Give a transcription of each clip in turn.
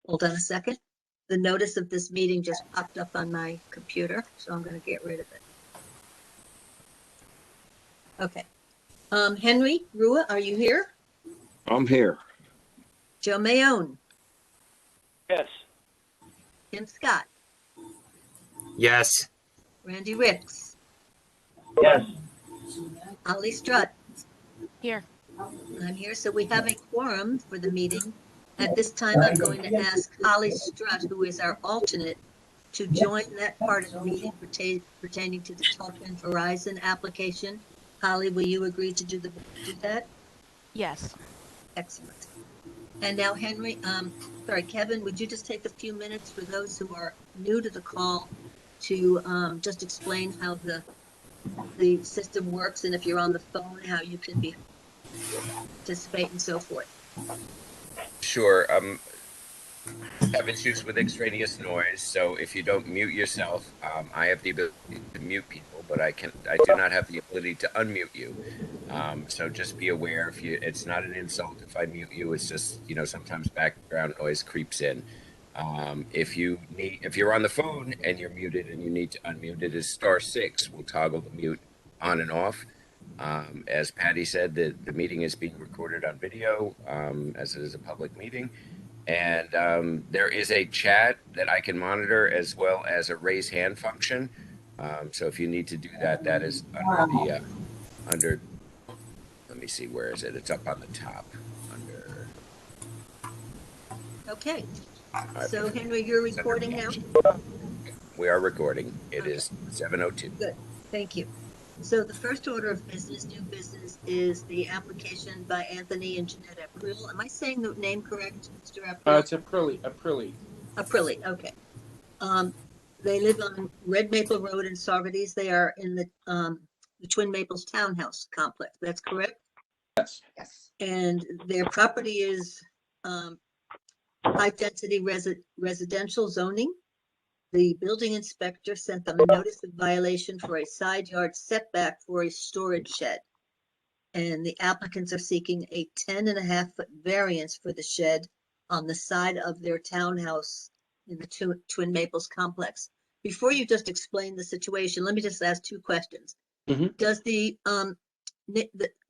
Hold on a second. The notice of this meeting just popped up on my computer, so I'm going to get rid of it. Okay. Henry Rua, are you here? I'm here. Joe Mayone, Yes. Tim Scott, Yes. Randy Ricks, Yes. Holly Strutt. Here. I'm here, so we have a quorum for the meeting. At this time, I'm going to ask Holly Strutt, who is our alternate, to join that part of the meeting pertaining to the Talkman Verizon application. Holly, will you agree to do that? Yes. Excellent. And now, Henry, Kevin, would you just take a few minutes for those who are new to the call to just explain how the system works, and if you're on the phone, how you can participate and so forth. Sure. Have issues with extraneous noise, so if you don't mute yourself, I have the ability to mute people, but I do not have the ability to unmute you. So just be aware, it's not an insult if I mute you. It's just, sometimes background noise creeps in. If you're on the phone and you're muted and you need to unmute, it is *6. We'll toggle the mute on and off. As Patty said, the meeting is being recorded on video, as it is a public meeting. And there is a chat that I can monitor, as well as a raise hand function. So if you need to do that, that is under let me see, where is it? It's up on the top under. Okay. So Henry, you're recording now? We are recording. It is 7:02. Good. Thank you. So the first order of business, new business, is the application by Anthony and Jeanette April. Am I saying the name correct, Mr. April? It's Aprilli. Aprilli, okay. They live on Red Maple Road in Saugerties. They are in the Twin Maples Townhouse complex. That's correct? Yes. Yes. And their property is high-density residential zoning. The building inspector sent them a notice of violation for a side yard setback for a storage shed. And the applicants are seeking a 10.5-foot variance for the shed on the side of their townhouse in the Twin Maples complex. Before you just explain the situation, let me just ask two questions. Mm-hmm. Does the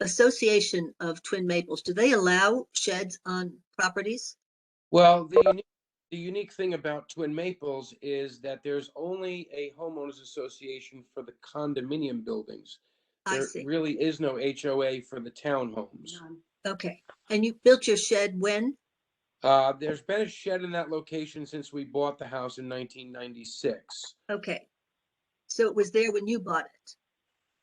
Association of Twin Maples, do they allow sheds on properties? Well, the unique thing about Twin Maples is that there's only a homeowners association for the condominium buildings. There really is no HOA for the townhomes. Okay. And you built your shed when? There's been a shed in that location since we bought the house in 1996. Okay. So it was there when you bought it?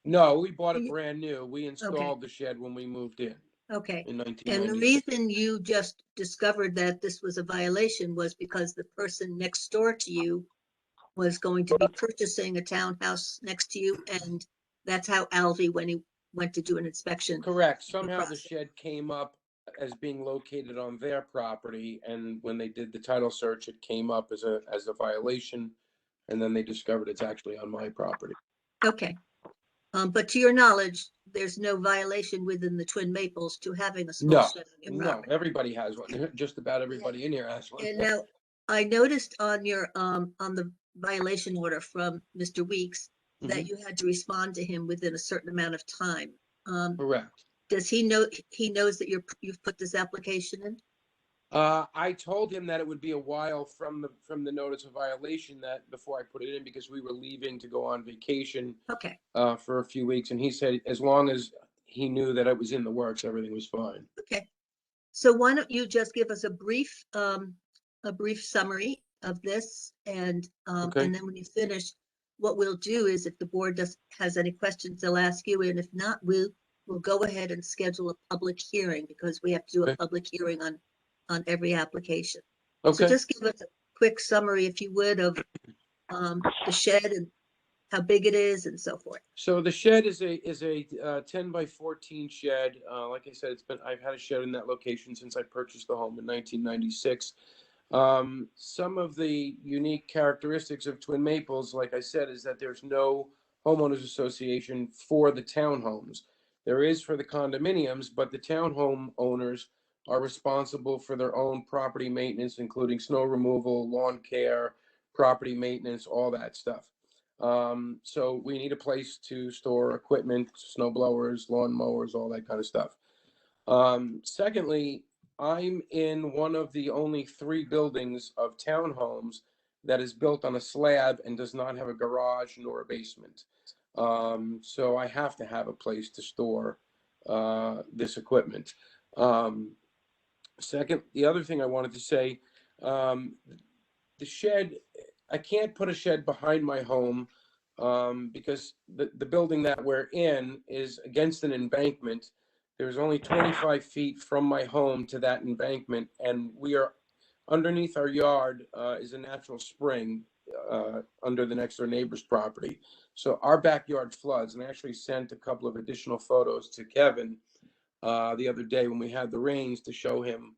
No, we bought it brand new. We installed the shed when we moved in. Okay. In 1996. And the reason you just discovered that this was a violation was because the person next door to you was going to be purchasing a townhouse next to you, and that's how Alvy, when he went to do an inspection. Correct. Somehow the shed came up as being located on their property, and when they did the title search, it came up as a violation, and then they discovered it's actually on my property. Okay. But to your knowledge, there's no violation within the Twin Maples to having a small shed on your property. No, everybody has one. Just about everybody in here has one. And now, I noticed on your on the violation order from Mr. Weeks that you had to respond to him within a certain amount of time. Correct. Does he know, he knows that you've put this application in? I told him that it would be a while from the notice of violation that before I put it in, because we were leaving to go on vacation. Okay. For a few weeks, and he said as long as he knew that it was in the works, everything was fine. Okay. So why don't you just give us a brief summary of this, and then when you finish, what we'll do is, if the board has any questions, they'll ask you, and if not, we'll go ahead and schedule a public hearing, because we have to do a public hearing on every application. So just give us a quick summary, if you would, of the shed and how big it is and so forth. So the shed is a 10 by 14 shed. Like I said, I've had a shed in that location since I purchased the home in 1996. Some of the unique characteristics of Twin Maples, like I said, is that there's no homeowners association for the townhomes. There is for the condominiums, but the townhome owners are responsible for their own property maintenance, including snow removal, lawn care, property maintenance, all that stuff. So we need a place to store equipment, snow blowers, lawn mowers, all that kind of stuff. Secondly, I'm in one of the only 3 buildings of townhomes that is built on a slab and does not have a garage nor a basement. So I have to have a place to store this equipment. Second, the other thing I wanted to say, the shed, I can't put a shed behind my home because the building that we're in is against an embankment. There's only 25 feet from my home to that embankment, and we are underneath our yard is a natural spring under the next door neighbor's property. So our backyard floods, and I actually sent a couple of additional photos to Kevin the other day when we had the rains to show him,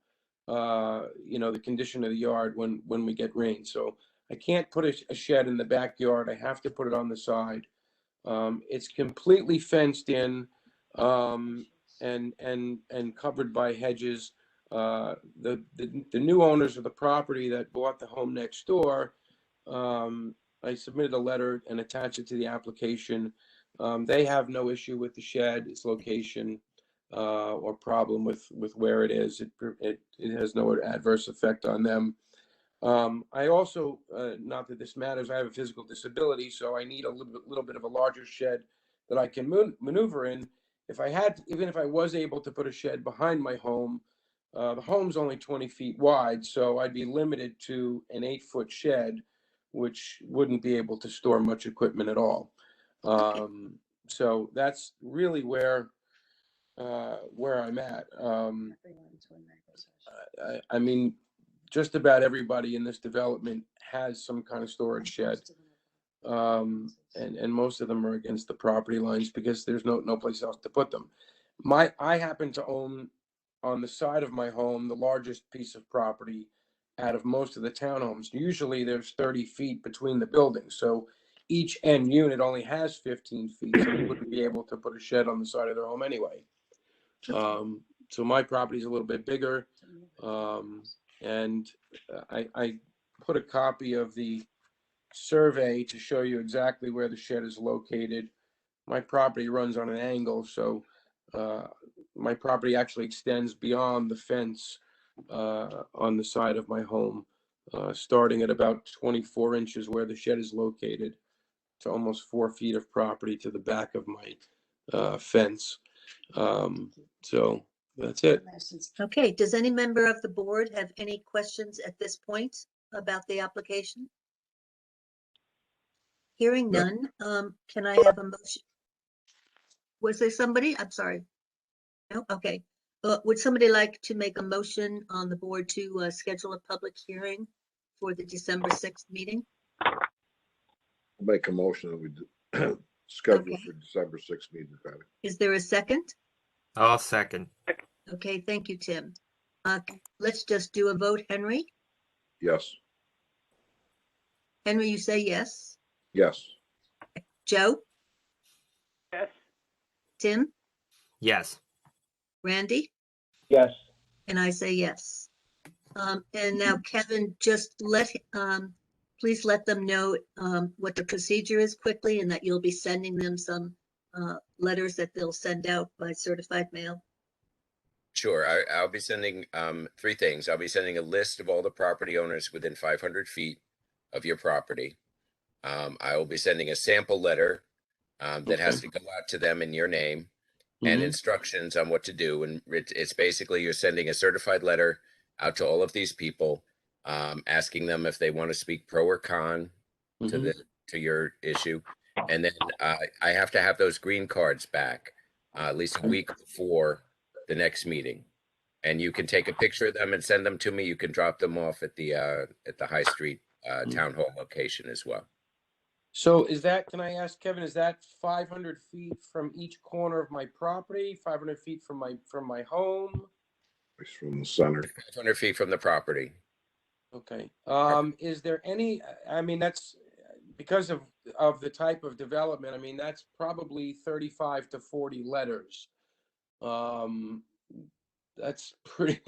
the condition of the yard when we get rain. So I can't put a shed in the backyard. I have to put it on the side. It's completely fenced in and covered by hedges. The new owners of the property that bought the home next door, I submitted a letter and attached it to the application. They have no issue with the shed, its location, or problem with where it is. It has no adverse effect on them. I also, not that this matters, I have a physical disability, so I need a little bit of a larger shed that I can maneuver in. Even if I was able to put a shed behind my home, the home's only 20 feet wide, so I'd be limited to an 8-foot shed, which wouldn't be able to store much equipment at all. So that's really where I'm at. I mean, just about everybody in this development has some kind of storage shed. And most of them are against the property lines because there's no place else to put them. I happen to own on the side of my home the largest piece of property out of most of the townhomes. Usually there's 30 feet between the buildings, so each end unit only has 15 feet, so they wouldn't be able to put a shed on the side of their home anyway. So my property is a little bit bigger, and I put a copy of the survey to show you exactly where the shed is located. My property runs on an angle, so my property actually extends beyond the fence on the side of my home, starting at about 24 inches where the shed is located to almost 4 feet of property to the back of my fence. So that's it. Okay, does any member of the board have any questions at this point about the application? Hearing none, can I have a motion? Was there somebody? I'm sorry. No, okay. Would somebody like to make a motion on the board to schedule a public hearing for the December 6th meeting? Make a motion that we schedule Okay. for December 6th meeting, Patty. Is there a second? I'll second. Okay, thank you, Tim. Let's just do a vote. Henry? Yes. Henry, you say yes. Yes. Joe? Yes. Tim? Yes. Randy? Yes. And I say yes. And now Kevin, just please let them know what the procedure is quickly, and that you'll be sending them some letters that they'll send out by certified mail. Sure. I'll be sending 3 things. I'll be sending a list of all the property owners within 500 feet of your property. I will be sending a sample letter that has to go out to them in your name, and instructions on what to do. And it's basically you're sending a certified letter out to all of these people, asking them if they want to speak pro or con to your issue. And then I have to have those green cards back at least a week before the next meeting. And you can take a picture of them and send them to me. You can drop them off at the High Street Town Hall location as well. So can I ask Kevin, is that 500 feet from each corner of my property, 500 feet from my home? It's from the center. 500 feet from the property. Okay. Is there any, I mean, that's because of the type of development, I mean, that's probably 35 to 40 letters. that's pretty,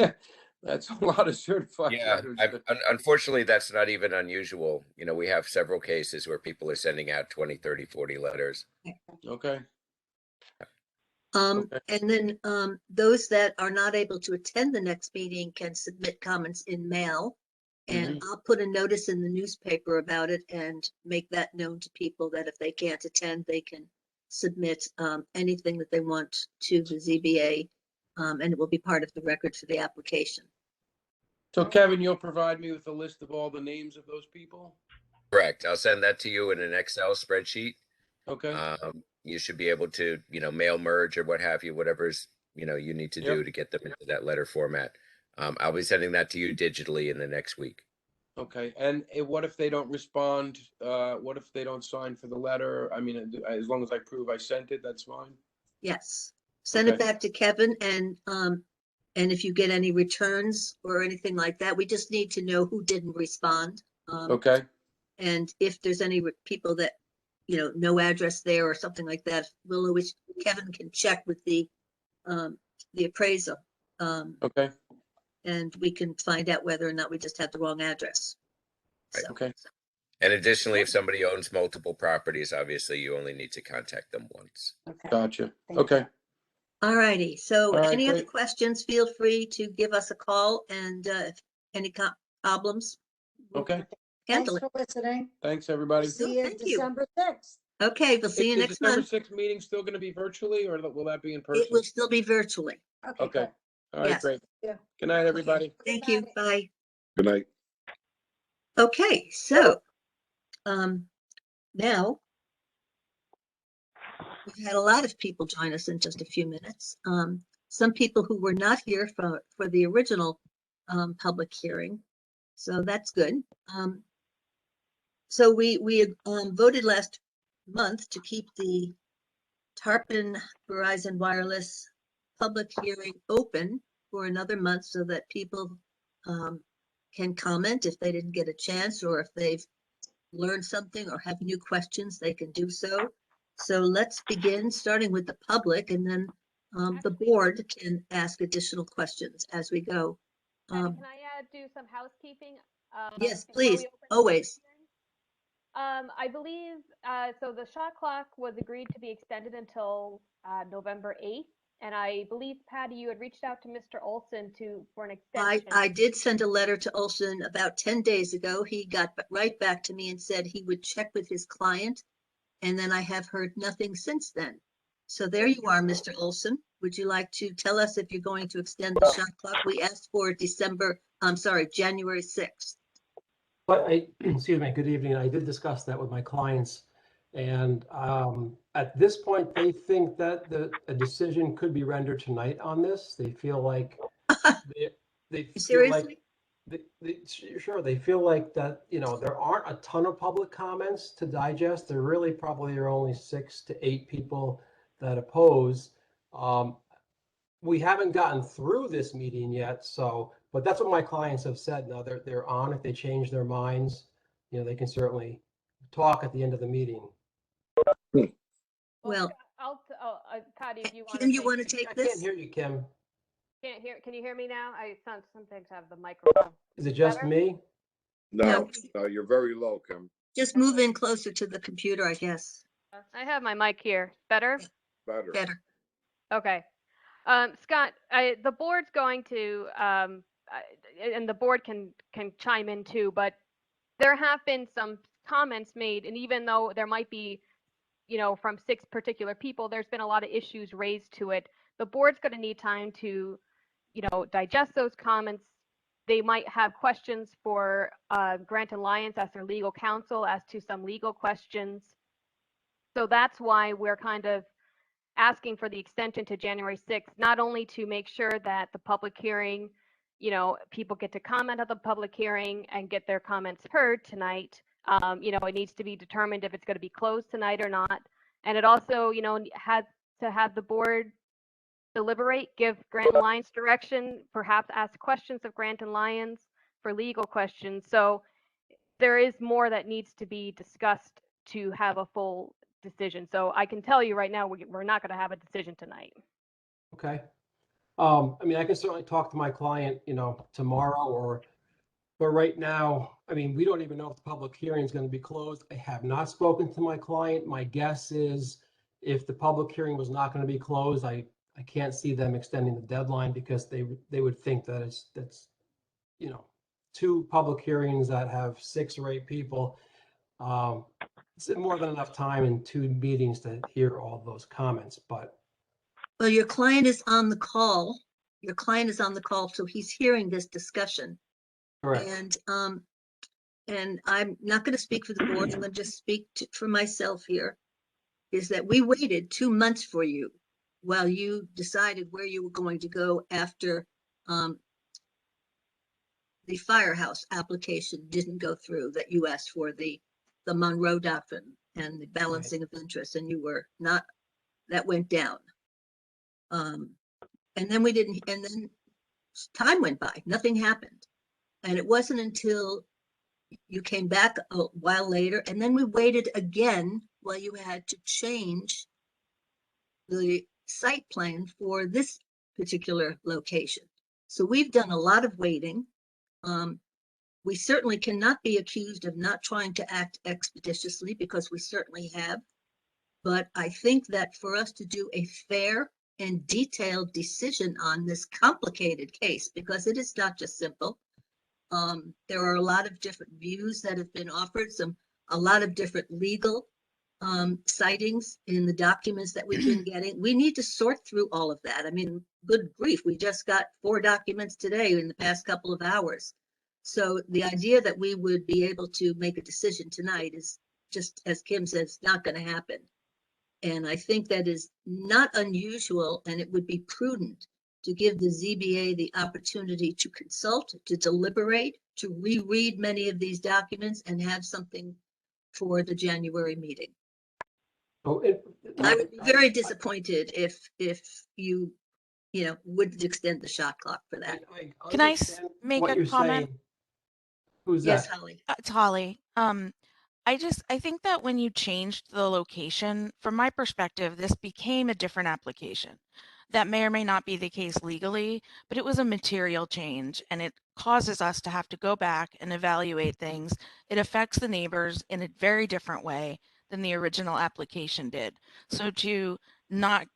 that's a lot of certified Yeah, letters. unfortunately, that's not even unusual. You know, we have several cases where people are sending out 20, 30, 40 letters. Okay, And then those that are not able to attend the next meeting can submit comments in mail. And I'll put a notice in the newspaper about it and make that known to people that if they can't attend, they can submit anything that they want to the ZBA, and it will be part of the record for the application. so Kevin, you'll provide me with a list of all the names of those people? Correct. I'll send that to you in an Excel spreadsheet. Okay, You should be able to, mail merge or what have you, whatever's, you need to do to get them into that letter format. I'll be sending that to you digitally in the next week. okay. And what if they don't respond? What if they don't sign for the letter? I mean, as long as I prove I sent it, that's fine? Yes, send it Okay. back to Kevin, and if you get any returns or anything like that, we just need to know who didn't respond. Okay, And if there's any people that, no address there or something like that, Kevin can check with the appraisal. okay, And we can find out whether or not we just had the wrong address. Right. So, okay. And additionally, if somebody owns multiple properties, obviously you only need to contact them once. Okay. Gotcha. Thank you. Okay, all righty. So All right, any other great. questions, feel free to give us a call, and if any problems, we'll okay. Thanks handle it. for listening. Thanks, everybody. See you thank you. December 6th. Okay, we'll see you Is the next December month. 6th meeting still going to be virtually, or will that be in It person? will still be virtually. Okay, Okay. good. All right, Yes. great. Yeah. Good night, everybody. Thank you. night. Bye. Good night. Okay, so now we've had a lot of people join us in just a few minutes. Some people who were not here for the original public hearing, so that's good. So we voted last month to keep the Tarpon Verizon Wireless public hearing open for another month so that people can comment if they didn't get a chance, or if they've learned something or have new questions, they can do so. So let's begin, starting with the public, and then the board can ask additional questions as we go. Can I do some housekeeping? Yes, before we please, open the always. hearing? I believe, so the shot clock was agreed to be extended until November 8th. And I believe, Patty, you had reached out to Mr. Olson for an extension. I did send a letter to Olson about 10 days ago. He got right back to me and said he would check with his client. And then I have heard nothing since then. So there you are, Mr. Olson. Would you like to tell us if you're going to extend the shot clock? We asked for January 6th. But excuse me, good evening. I did discuss that with my clients. And at this point, they think that a decision could be rendered tonight on this. They feel like they feel Seriously? like sure, they feel like that, there aren't a ton of public comments to digest. There really probably are only 6 to 8 people that oppose. We haven't gotten through this meeting yet, but that's what my clients have said. Now they're on. If they change their minds, they can certainly talk at the end of the meeting. Well, Patty, if you want Kim, you want to take I this? can't hear you, Kim. Can't hear. Can you hear me now? I sometimes have the microphone. Is it just Better? me? No, you're very low, Kim. Just move in closer to the computer, I guess. I have my mic here. Better? Better. Better. Okay. Scott, the board's going to, and the board can chime in too, but there have been some comments made, and even though there might be, from 6 particular people, there's been a lot of issues raised to it. The board's going to need time to, digest those comments. They might have questions for Grant Alliance as their legal counsel as to some legal questions. So that's why we're kind of asking for the extension to January 6th, not only to make sure that the public hearing, people get to comment at the public hearing and get their comments heard tonight. It needs to be determined if it's going to be closed tonight or not. And it also, had to have the board deliberate, give Grant Alliance direction, perhaps ask questions of Grant Alliance for legal questions. So there is more that needs to be discussed to have a full decision. So I can tell you right now, we're not going to have a decision tonight. Okay. I mean, I can certainly talk to my client, tomorrow but right now, I mean, we don't even know if the public hearing is going to be closed. I have not spoken to my client. My guess is if the public hearing was not going to be closed, I can't see them extending the deadline because they would think that that's, 2 public hearings that have 6 or 8 people. It's more than enough time in 2 meetings to hear all those comments, but Well, your client is on the call. Your client is on the call, so he's hearing this discussion. correct. And I'm not going to speak for the board. I'm going to just speak for myself here. Is that we waited 2 months for you while you decided where you were going to go after the firehouse application didn't go through that you asked for the Monroe Doctrine and the balancing of interests, and you were not, that went down. And then and then time went by, nothing happened. And it wasn't until you came back a while later, and then we waited again while you had to change the site plan for this particular location. So we've done a lot of waiting. We certainly cannot be accused of not trying to act expeditiously because we certainly have. But I think that for us to do a fair and detailed decision on this complicated case, because it is not just simple, there are a lot of different views that have been offered, a lot of different legal sightings in the documents that we've been getting. We need to sort through all of that. I mean, good grief, we just got 4 documents today in the past couple of hours. So the idea that we would be able to make a decision tonight is just, as Kim says, not going to happen. And I think that is not unusual, and it would be prudent to give the ZBA the opportunity to consult, to deliberate, to reread many of these documents and have something for the January meeting. Oh, I would be very disappointed if you wouldn't extend the shot clock for that. Can I understand make what a you're comment? saying. Who's Yes, that? Holly. It's Holly. I think that when you changed the location, from my perspective, this became a different application. That may or may not be the case legally, but it was a material change and it causes us to have to go back and evaluate things. It affects the neighbors in a very different way than the original application did. So to not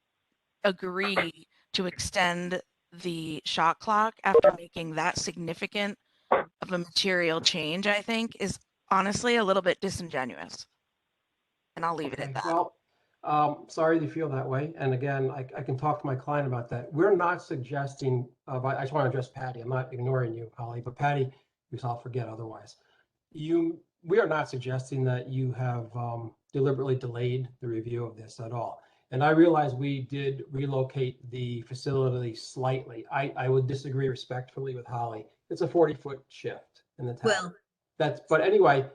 agree to extend the shot clock after making that significant of a material change, I think, is honestly a little bit disingenuous. And I'll leave it at Okay, that. well, sorry you feel that way. And again, I can talk to my client about that. We're not suggesting, I just want to address Patty. I'm not ignoring you, Holly, but Patty, because I'll forget otherwise. We are not suggesting that you have deliberately delayed the review of this at all. And I realize we did relocate the facility slightly. I would disagree respectfully with Holly. It's a 40-foot shift in the tower. Well, But anyway,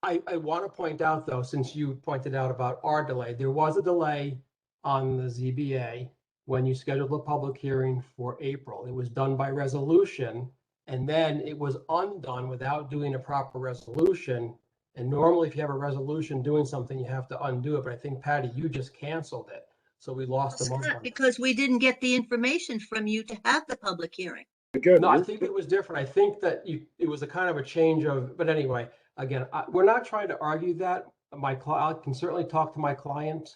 I want to point out, though, since you pointed out about our delay, there was a delay on the ZBA when you scheduled a public hearing for April. It was done by resolution, and then it was undone without doing a proper resolution. And normally, if you have a resolution doing something, you have to undo it. But I think, Patty, you just canceled it. So we lost a month on it. because we didn't get the information from you to have the public hearing. Again, No, I think it was different. I think that it was a kind of a change of, but anyway, again, we're not trying to argue that. I can certainly talk to my client.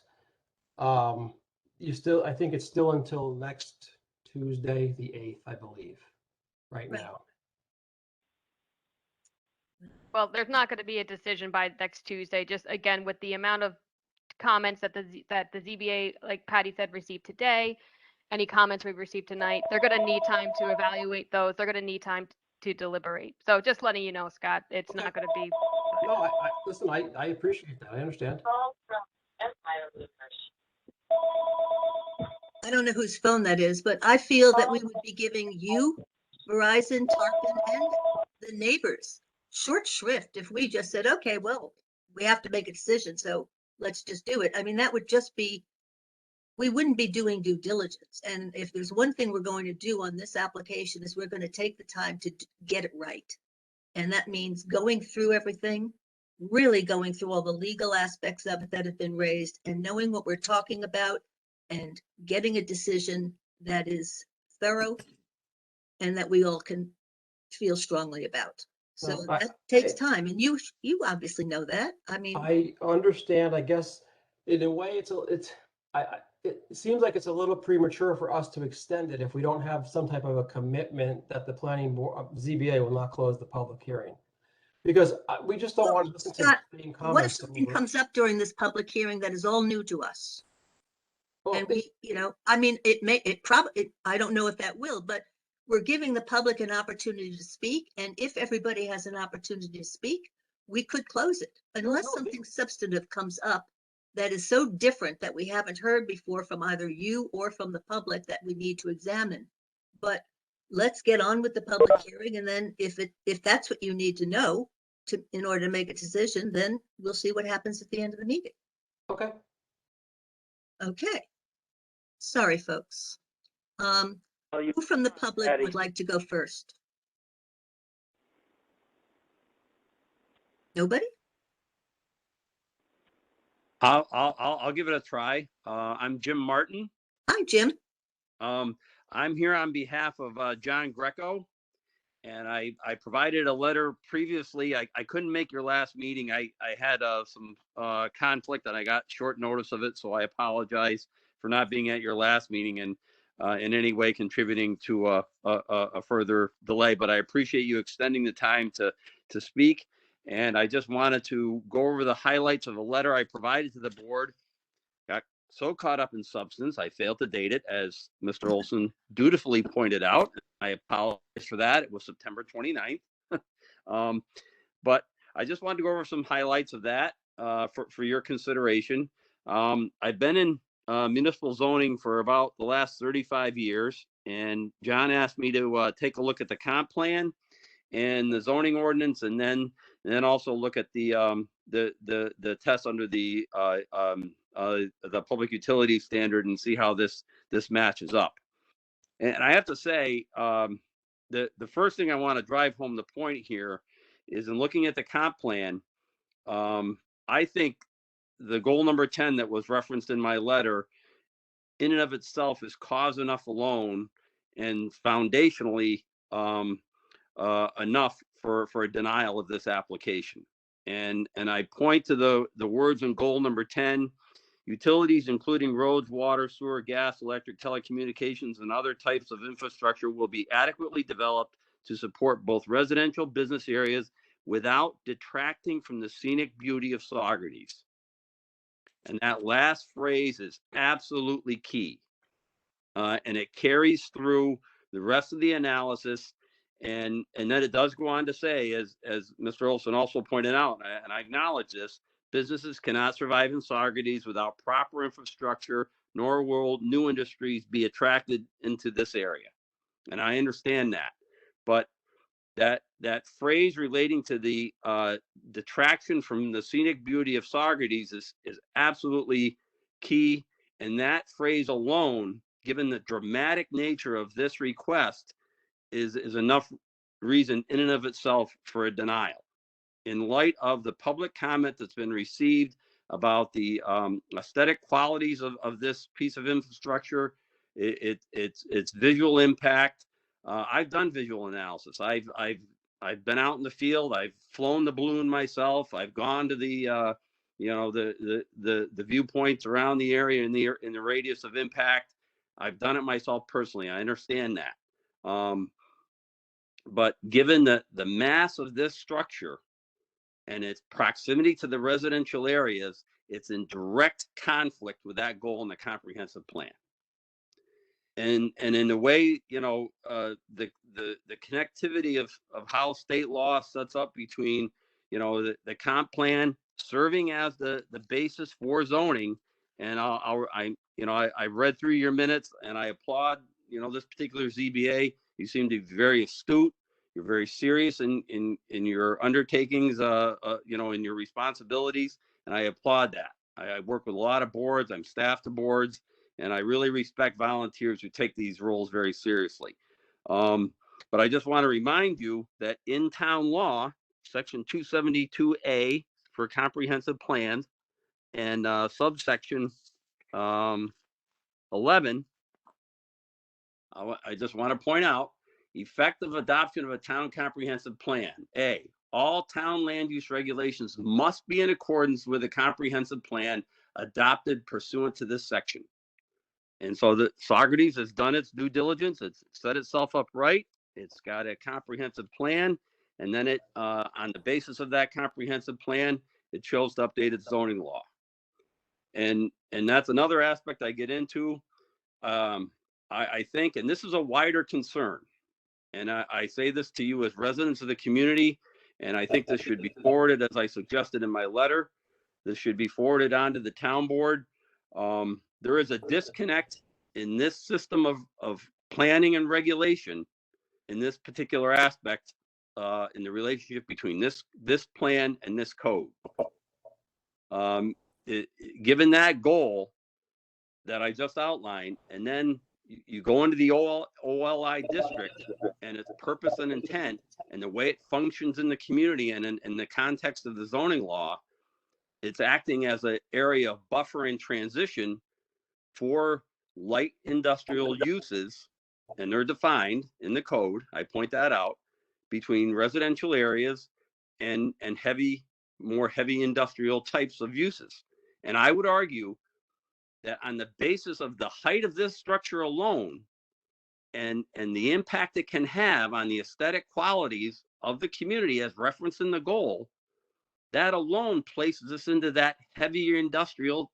I think it's still until next Tuesday, the 8th, I believe, right now. Well, there's not going to be a decision by next Tuesday, just again, with the amount of comments that the ZBA, like Patty said, received today, any comments we've received tonight, they're going to need time to evaluate those. They're going to need time to deliberate. So just letting you know, Scott, it's not going to be. No, listen, I appreciate that. I understand. I don't know whose phone that is, but I feel that we would be giving you, Verizon, Tarpon, and the neighbors short shrift if we just said, okay, well, we have to make a decision, so let's just do it. I mean, that would just be, we wouldn't be doing due diligence. And if there's one thing we're going to do on this application is we're going to take the time to get it right. And that means going through everything, really going through all the legal aspects of it that have been raised and knowing what we're talking about and getting a decision that is thorough and that we all can feel strongly about. So No, that takes time, and you obviously know that. I mean, I understand. I guess in a way, it seems like it's a little premature for us to extend it if we don't have some type of a commitment that the planning board, ZBA will not close the public hearing. Because we just don't want to listen to Scott, the same what if comments something over. comes up during this public hearing that is all new to us? Well, And we, I mean, I don't know if that will, but we're giving the public an opportunity to speak. And if everybody has an opportunity to speak, we could close it unless No, something substantive comes up that is so different that we haven't heard before from either you or from the public that we need to examine. But let's get on with the public hearing. And then if that's what you need to know in order to make a decision, then we'll see what happens at the end of the meeting. Okay. Okay. Sorry, folks. Who from the public Patty. would like to go first? Nobody? I'll give it a try. I'm Jim Martin. Hi, Jim. I'm here on behalf of John Greco, and I provided a letter previously. I couldn't make your last meeting. I had some conflict and I got short notice of it, so I apologize for not being at your last meeting and in any way contributing to a further delay. But I appreciate you extending the time to speak. And I just wanted to go over the highlights of the letter I provided to the board. Got so caught up in substance, I failed to date it, as Mr. Olson dutifully pointed out. I apologize for that. It was September 29th. But I just wanted to go over some highlights of that for your consideration. I've been in municipal zoning for about the last 35 years, and John asked me to take a look at the comp plan and the zoning ordinance, and then also look at the test under the public utility standard and see how this matches up. And I have to say, the first thing I want to drive home the point here is in looking at the comp plan. I think the goal number 10 that was referenced in my letter, in and of itself, is cause enough alone and foundationally enough for a denial of this application. And I point to the words in goal number 10: utilities, including roads, water, sewer, gas, electric, telecommunications, and other types of infrastructure, will be adequately developed to support both residential business areas without detracting from the scenic beauty of Saugerties. And that last phrase is absolutely key. And it carries through the rest of the analysis. And then it does go on to say, as Mr. Olson also pointed out, and I acknowledge this, businesses cannot survive in Saugerties without proper infrastructure, nor will new industries be attracted into this area. And I understand that. But that phrase relating to the detraction from the scenic beauty of Saugerties is absolutely key. And that phrase alone, given the dramatic nature of this request, is enough reason in and of itself for a denial. In light of the public comment that's been received about the aesthetic qualities of this piece of infrastructure, its visual impact. I've done visual analysis. I've been out in the field. I've flown the balloon myself. I've gone to the the viewpoints around the area in the radius of impact. I've done it myself personally. I understand that. But given the mass of this structure and its proximity to the residential areas, it's in direct conflict with that goal in the comprehensive plan. And in a way, the connectivity of how state law sets up between, the comp plan serving as the basis for zoning. And I read through your minutes and I applaud, this particular ZBA. You seem to be very astute. You're very serious in your undertakings, in your responsibilities. And I applaud that. I work with a lot of boards. I'm staff to boards. And I really respect volunteers who take these roles very seriously. But I just want to remind you that in town law, section 272A for comprehensive plans and subsection 11 I just want to point out, effective adoption of a town comprehensive plan. A, all town land use regulations must be in accordance with the comprehensive plan adopted pursuant to this section. And so the Socrates has done its due diligence. It's set itself up right. It's got a comprehensive plan. And then it, on the basis of that comprehensive plan, it chose to update its zoning law. And that's another aspect I get into. I think, and this is a wider concern, and I say this to you as residents of the community, and I think this should be forwarded, as I suggested in my letter. This should be forwarded on to the town board. There is a disconnect in this system of planning and regulation in this particular aspect, in the relationship between this plan and this code. Given that goal that I just outlined, and then you go into the OLI district and its purpose and intent and the way it functions in the community and in the context of the zoning law, it's acting as an area of buffer and transition for light industrial uses, and they're defined in the code. I point that out, between residential areas and more heavy industrial types of uses. And I would argue that on the basis of the height of this structure alone and the impact it can have on the aesthetic qualities of the community as referenced in the goal, that alone places us into that heavier industrial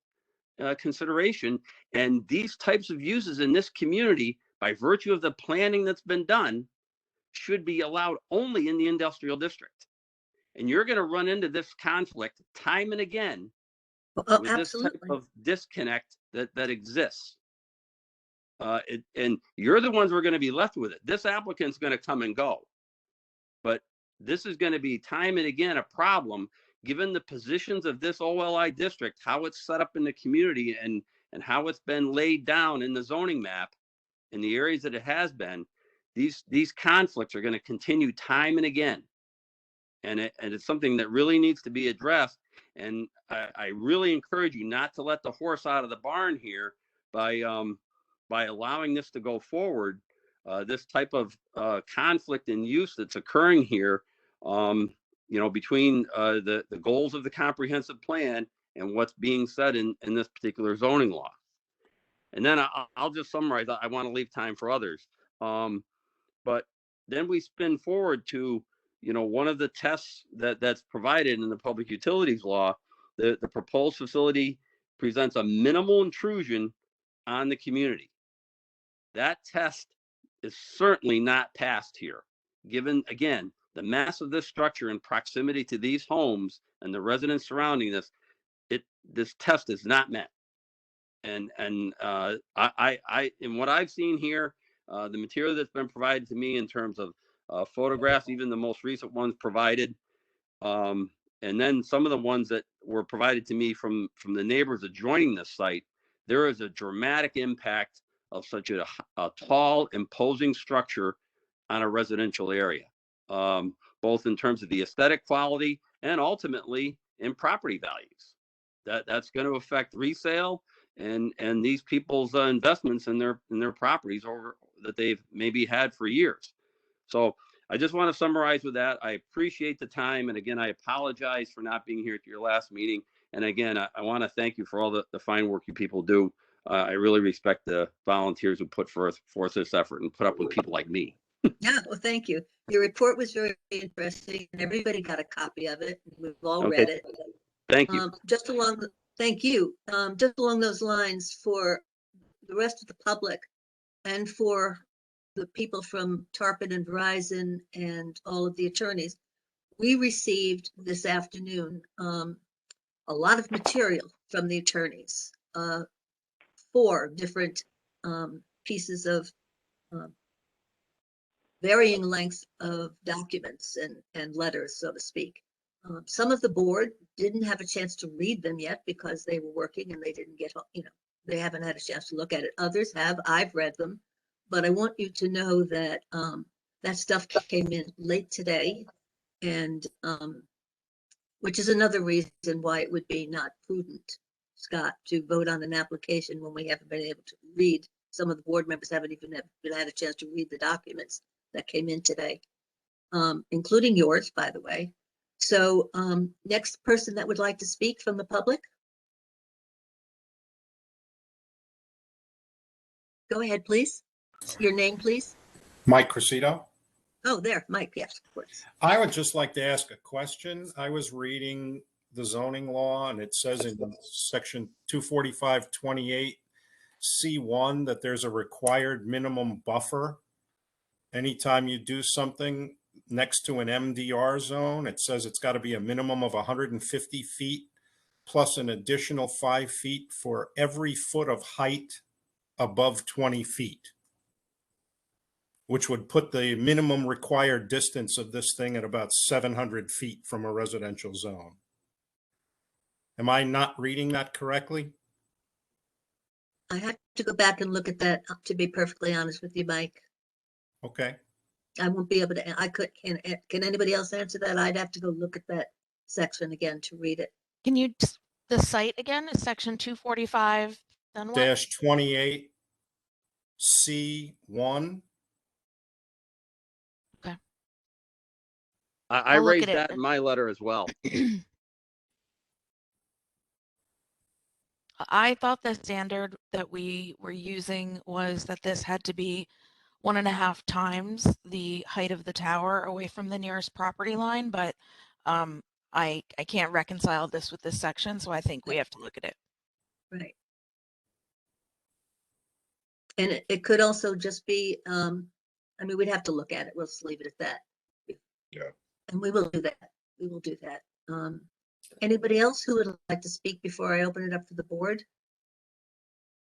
consideration. And these types of uses in this community, by virtue of the planning that's been done, should be allowed only in the industrial district. And you're going to run into this conflict time and again with this type of disconnect that exists. And you're the ones who are going to be left with it. This applicant's going to come and go. But this is going to be time and again a problem, given the positions of this OLI district, how it's set up in the community and how it's been laid down in the zoning map in the areas that it has been. These conflicts are going to continue time and again. And it's something that really needs to be addressed. And I really encourage you not to let the horse out of the barn here by allowing this to go forward. This type of conflict in use that's occurring here, between the goals of the comprehensive plan and what's being said in this particular zoning law. And then I'll just summarize. I want to leave time for others. But then we spin forward to, one of the tests that's provided in the public utilities law. The proposed facility presents a minimal intrusion on the community. That test is certainly not passed here, given, again, the mass of this structure in proximity to these homes and the residents surrounding this. This test is not met. And in what I've seen here, the material that's been provided to me in terms of photographs, even the most recent ones provided, and then some of the ones that were provided to me from the neighbors adjoining this site, there is a dramatic impact of such a tall, imposing structure on a residential area, both in terms of the aesthetic quality and ultimately in property values. That's going to affect resale and these people's investments in their properties that they've maybe had for years. So I just want to summarize with that. I appreciate the time. And again, I apologize for not being here at your last meeting. And again, I want to thank you for all the fine work you people do. I really respect the volunteers who put forth this effort and put up with people like me. Yeah, well, thank you. Your report was very interesting, and everybody got a copy of it. We've all read it. Thank you. Thank you. Just along those lines, for the rest of the public and for the people from Tarpon and Verizon and all of the attorneys, we received this afternoon a lot of material from the attorneys, 4 different pieces of varying lengths of documents and letters, so to speak. Some of the board didn't have a chance to read them yet because they were working and they didn't get, they haven't had a chance to look at it. Others have. I've read them, but I want you to know that that stuff came in late today, and which is another reason why it would be not prudent, Scott, to vote on an application when we haven't been able to read some of the board members haven't even had a chance to read the documents that came in today, including yours, by the way. So next person that would like to speak from the public. Go ahead, please. Your name, please. Mike Cressito. Oh, there, Mike. Yes, of course. I would just like to ask a question. I was reading the zoning law, and it says in section 245-28C1 that there's a required minimum buffer. Anytime you do something next to an MDR zone, it says it's got to be a minimum of 150 feet plus an additional 5 feet for every foot of height above 20 feet, which would put the minimum required distance of this thing at about 700 feet from a residential zone. Am I not reading that correctly? I have to go back and look at that, to be perfectly honest with you, Mike. Okay. I won't be able to, can anybody else answer that? I'd have to go look at that section again to read it. Can you, the site again is section 245, then what? Dash 28C1. Okay. I I'll look raised at it. that in my letter as well. I thought the standard that we were using was that this had to be 1.5 times the height of the tower away from the nearest property line, but I can't reconcile this with this section, so I think we have to look at it. Right. And it could also just be, I mean, we'd have to look at it. We'll just leave it at that. Yeah. And we will do that. We will do that. Anybody else who would like to speak before I open it up to the board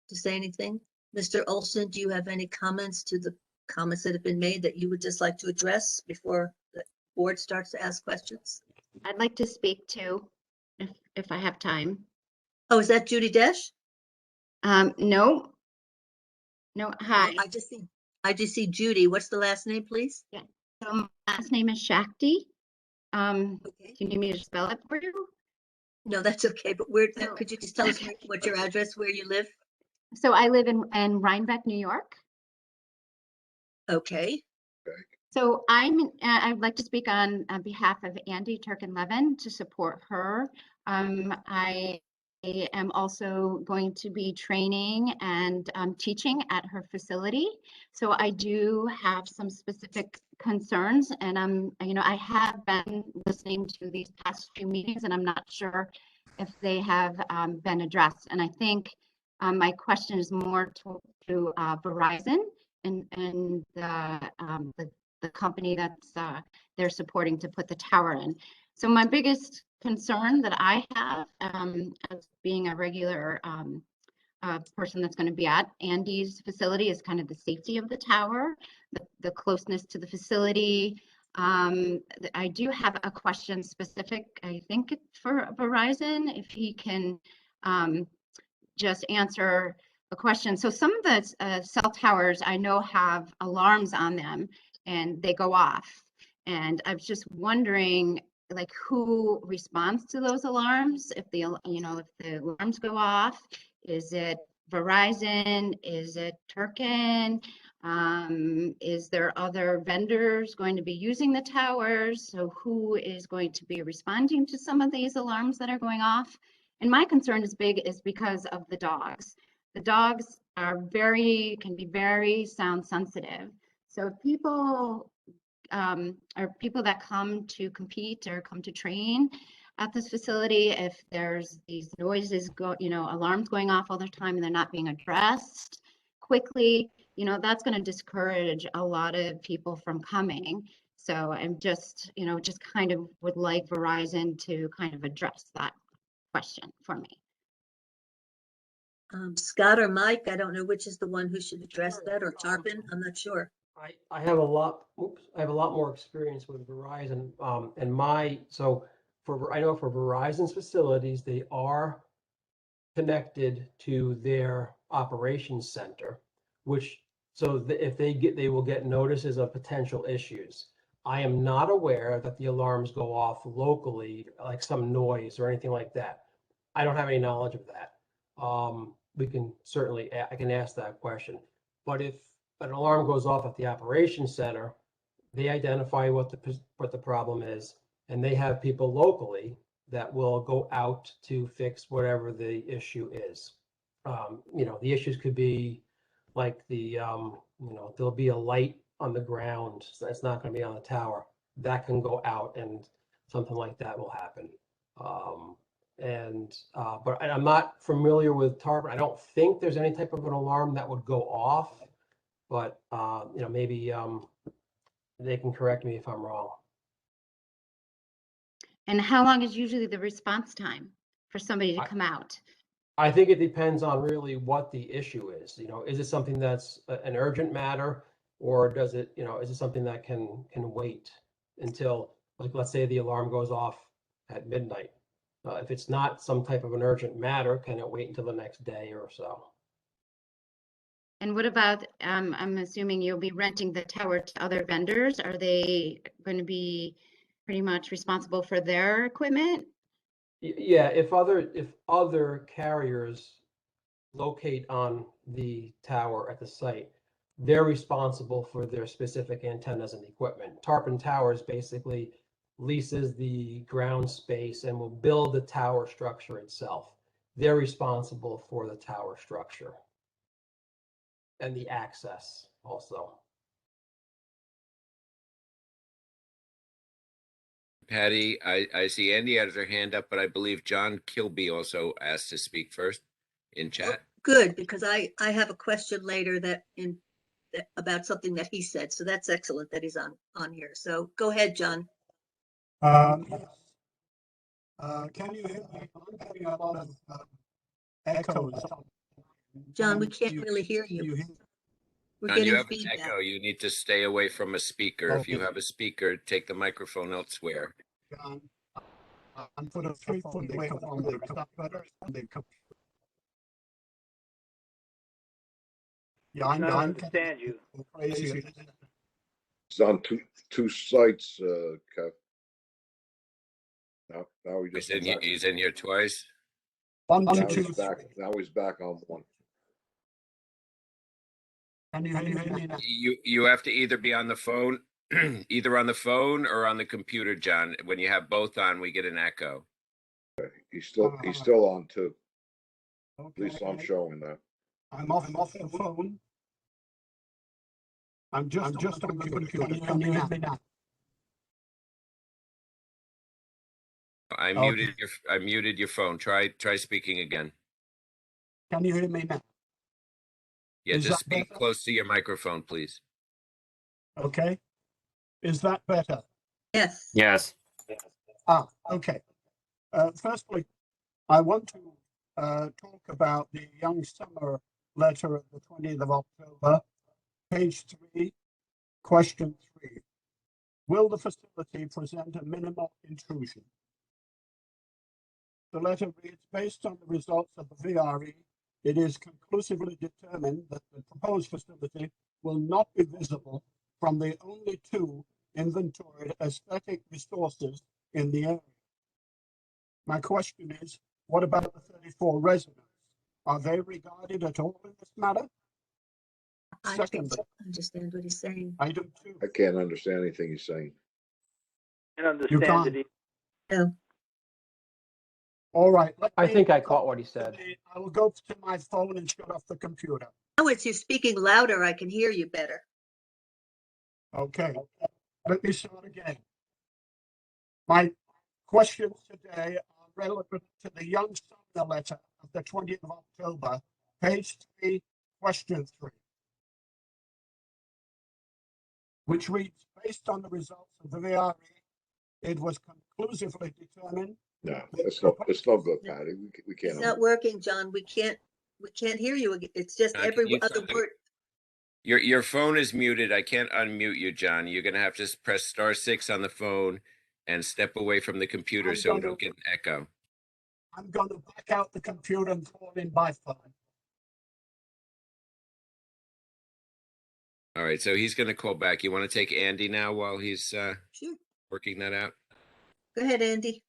to say anything? Mr. Olson, do you have any comments to the comments that have been made that you would just like to address before the board starts to ask questions? I'd like to speak to, if I have time. Oh, is that Judy Desch? No. No, hi. Oh, I just see Judy. What's the last name, please? Yeah. So my last name is Shakti. Okay. Do you need me to spell it for you? No, that's okay. But could you just tell us what your address, where you live? So I live in Rhinebeck, New York. Okay. So I'd like to speak on behalf of Andy Turkin-Levin to support her. I am also going to be training and teaching at her facility. So I do have some specific concerns, and I have been listening to these past few meetings, and I'm not sure if they have been addressed. And I think my question is more to Verizon and the company that's they're supporting to put the tower in. So my biggest concern that I have as being a regular person that's going to be at Andy's facility is kind of the safety of the tower, the closeness to the facility. I do have a question specific, I think, for Verizon, if he can just answer a question. So some of the cell towers I know have alarms on them and they go off. And I was just wondering, like, who responds to those alarms? If the alarms go off, is it Verizon? Is it Turkin? Is there other vendors going to be using the towers? So who is going to be responding to some of these alarms that are going off? And my concern is because of the dogs. The dogs can be very sound sensitive. So if people that come to compete or come to train at this facility, if there's these noises alarms going off all the time and they're not being addressed quickly, that's going to discourage a lot of people from coming. So I'm just kind of would like Verizon to kind of address that question for me. Scott or Mike, I don't know which is the one who should address that, or Tarpon, I'm not sure. I have a lot more experience with Verizon, I know for Verizon's facilities, they are connected to their operations center, if they will get notices of potential issues. I am not aware that the alarms go off locally, like some noise or anything like that. I don't have any knowledge of that. we can certainly, I can ask that question. But if an alarm goes off at the operations center, they identify what the problem is, and they have people locally that will go out to fix whatever the issue is. The issues could be like there'll be a light on the ground, so it's not going to be on the tower. That can go out, and something like that will happen. But I'm not familiar with Tarpon. I don't think there's any type of an alarm that would go off, but maybe they can correct me if I'm wrong. And how long is usually the response time for somebody to come out? I think it depends on really what the issue is. Is it something that's an urgent matter, or is it something that can wait until, like, let's say the alarm goes off at midnight? If it's not some type of an urgent matter, can it wait until the next day or so? And what about, I'm assuming you'll be renting the tower to other vendors. Are they going to be pretty much responsible for their equipment? Yeah, if other carriers locate on the tower at the site, they're responsible for their specific antennas and equipment. Tarpon Towers basically leases the ground space and will build the tower structure itself. They're responsible for the tower structure and the access also. Patty, I see Andy has her hand up, but I believe John Kilby also asked to speak first in chat. Good, because I have a question later about something that he said. So that's excellent that he's on here. So go ahead, John. Can you hear me? I'm getting a lot of echoes. John, we can't really hear you. We're John, you getting have an feedback. echo. You need to stay away from a speaker. If you Okay. have a speaker, take the microphone elsewhere. I'm put a 3 foot away from the computer. Yeah, I understand you. Crazy. It's on two sites, Kev. Now we just. He's in here twice. One, Now two, he's back. Now he's back on one. Can you hear me now? You have to either be on the phone, either on the phone or on the computer, John. When you have both on, we get an echo. Okay. He's still on too. Okay. At least I'm showing that. I'm off the phone. I'm just on the computer. Can you hear me now? I muted your phone. Try speaking again. Can you hear me now? Yeah, Is just that speak better? close to your microphone, please. Okay. Is that better? Yes. Yes. Okay. Firstly, I want to talk about the Young Summer letter of the 20th of October, page 3, question 3. Will the facility present a minimal intrusion? The letter reads, based on the results of the VRE, it is conclusively determined that the proposed facility will not be visible from the only 2 inventoried aesthetic resources in the area. My question is, what about the 34 residents? Are they regarded at all in this matter? I don't understand what he's saying. Item 2. I can't understand anything he's saying. You can't. No. All right. I think I caught what he said. I will go to my phone and shut off the computer. Oh, it's you speaking louder. I can hear you better. Okay. Let me start again. My questions today are relevant to the Young Sumner letter of the 20th of October, page 3, question 3, which reads, based on the results of the VRE, it was conclusively determined. No, it's no good, Patty. We can't. It's not working, John. We can't hear you. It's just every other word. Your phone is muted. I can't unmute you, John. You're gonna have to press *6 on the phone and step away from the computer so we don't get an echo. I'm going to back out the computer and call in by phone. All right, so he's gonna call back. You want to take Andy now while he's Sure. working that out? Go ahead, Andy.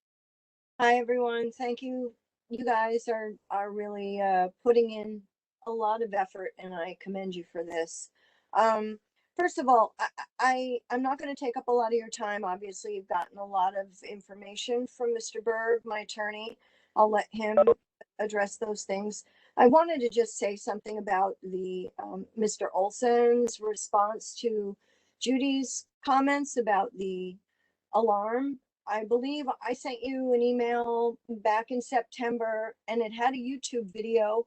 Hi, everyone. Thank you you guys are really putting in a lot of effort, and I commend you for this. Um, First of all, I'm not going to take up a lot of your time. Obviously, you've gotten a lot of information from Mr. Berg, my attorney. I'll let him address those things. I wanted to just say something about the Mr. Olson's response to Judy's comments about the alarm. I believe I sent you an email back in September, and it had a YouTube video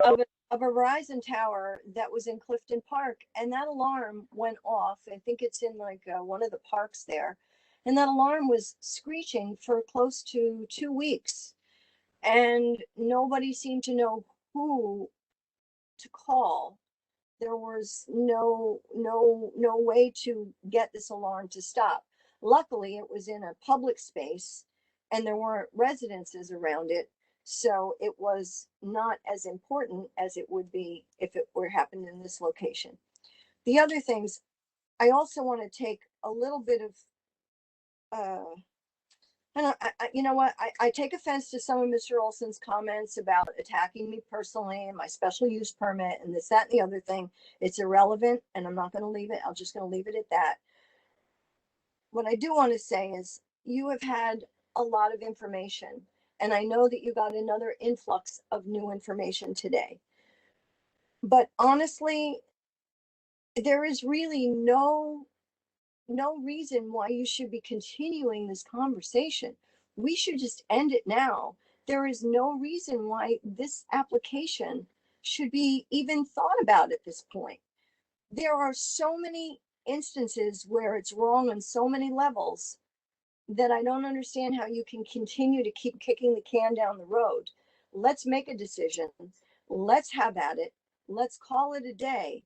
of a Verizon tower that was in Clifton Park, and that alarm went off. I think it's in like one of the parks there. And that alarm was screeching for close to 2 weeks, and nobody seemed to know who to call. There was no way to get this alarm to stop. Luckily, it was in a public space and there weren't residences around it, so it was not as important as it would be if it were happened in this location. The other things, I also want to take a little bit of you know what? I take offense to some of Mr. Olson's comments about attacking me personally and my special use permit and this, that, and the other thing. It's irrelevant, and I'm not going to leave it. I'm just going to leave it at that. What I do want to say is you have had a lot of information, and I know that you got another influx of new information today. But honestly, there is really no reason why you should be continuing this conversation. We should just end it now. There is no reason why this application should be even thought about at this point. There are so many instances where it's wrong on so many levels that I don't understand how you can continue to keep kicking the can down the road. Let's make a decision. Let's have at it. Let's call it a day.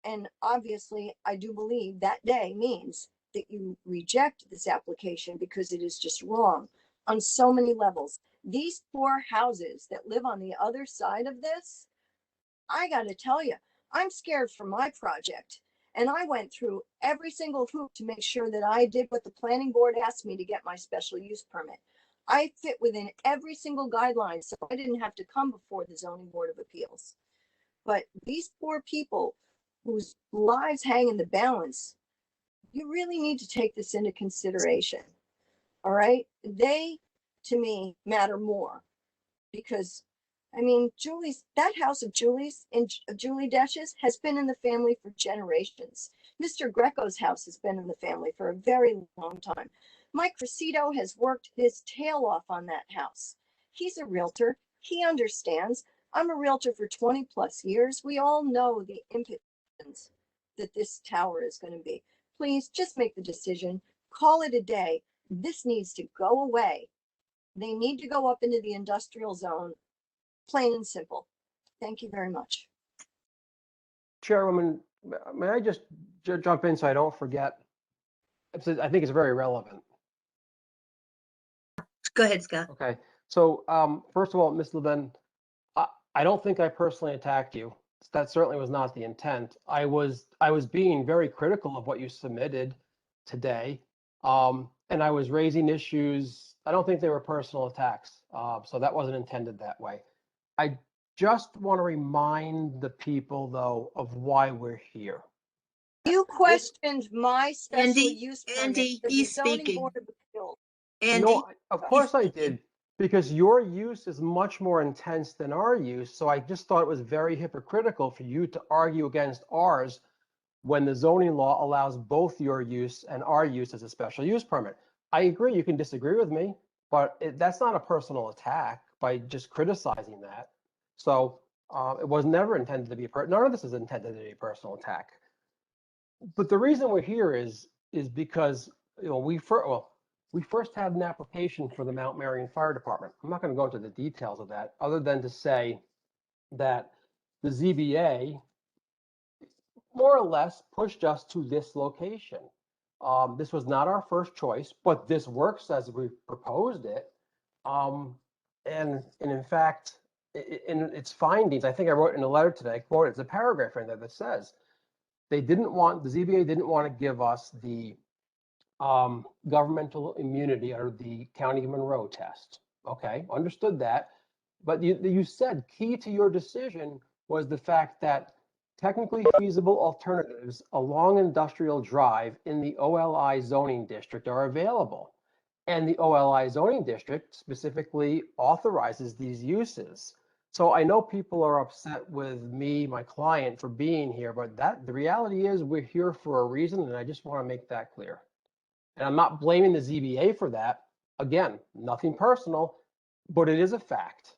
And obviously, I do believe that day means that you reject this application because it is just wrong on so many levels. These poor houses that live on the other side of this, I got to tell you, I'm scared for my project. And I went through every single hoop to make sure that I did what the planning board asked me to get my special use permit. I fit within every single guideline, so I didn't have to come before the zoning board of appeals. But these poor people whose lives hang in the balance, you really need to take this into consideration. All right. They, to me, matter more because, I mean, that house of Julie's in Julie Desch's has been in the family for generations. Mr. Greco's house has been in the family for a very long time. Mike Cressito has worked his tail off on that house. He's a realtor. He understands. I'm a realtor for 20 plus years. We all know the implications that this tower is going to be. Please just make the decision. Call it a day. This needs to go away. They need to go up into the industrial zone, plain and simple. Thank you very much. Chairwoman, may I just jump in so I don't forget? I think it's very relevant. Go ahead, Scott. Okay. So first of all, Ms. Levin, I don't think I personally attacked you. That certainly was not the intent. I was being very critical of what you submitted today, and I was raising issues. I don't think they were personal attacks, so that wasn't intended that way. I just want to remind the people, though, of why we're here. You questioned my special Andy, use permit. Andy, for the he's zoning speaking. board of appeals. Andy, No, of course I did, because your use is much more intense than our use. So I just thought it was very hypocritical for you to argue against ours when the zoning law allows both your use and our use as a special use permit. I agree, you can disagree with me, but that's not a personal attack by just criticizing that. So it was never intended to be none of this is intended to be a personal attack. But the reason we're here is because we first had an application for the Mount Marion Fire Department. I'm not going to go into the details of that, other than to say that the ZBA more or less pushed us to this location. This was not our first choice, but this works as we proposed it. And in fact, in its findings, I think I wrote in a letter today, quote, it's a paragraph in there that says, the ZBA didn't want to give us the governmental immunity under the County of Monroe test. Okay, understood that. But you said key to your decision was the fact that technically feasible alternatives along Industrial Drive in the OLI zoning district are available. And the OLI zoning district specifically authorizes these uses. So I know people are upset with me, my client, for being here, but the reality is we're here for a reason, and I just want to make that clear. And I'm not blaming the ZBA for that. Again, nothing personal, but it is a fact.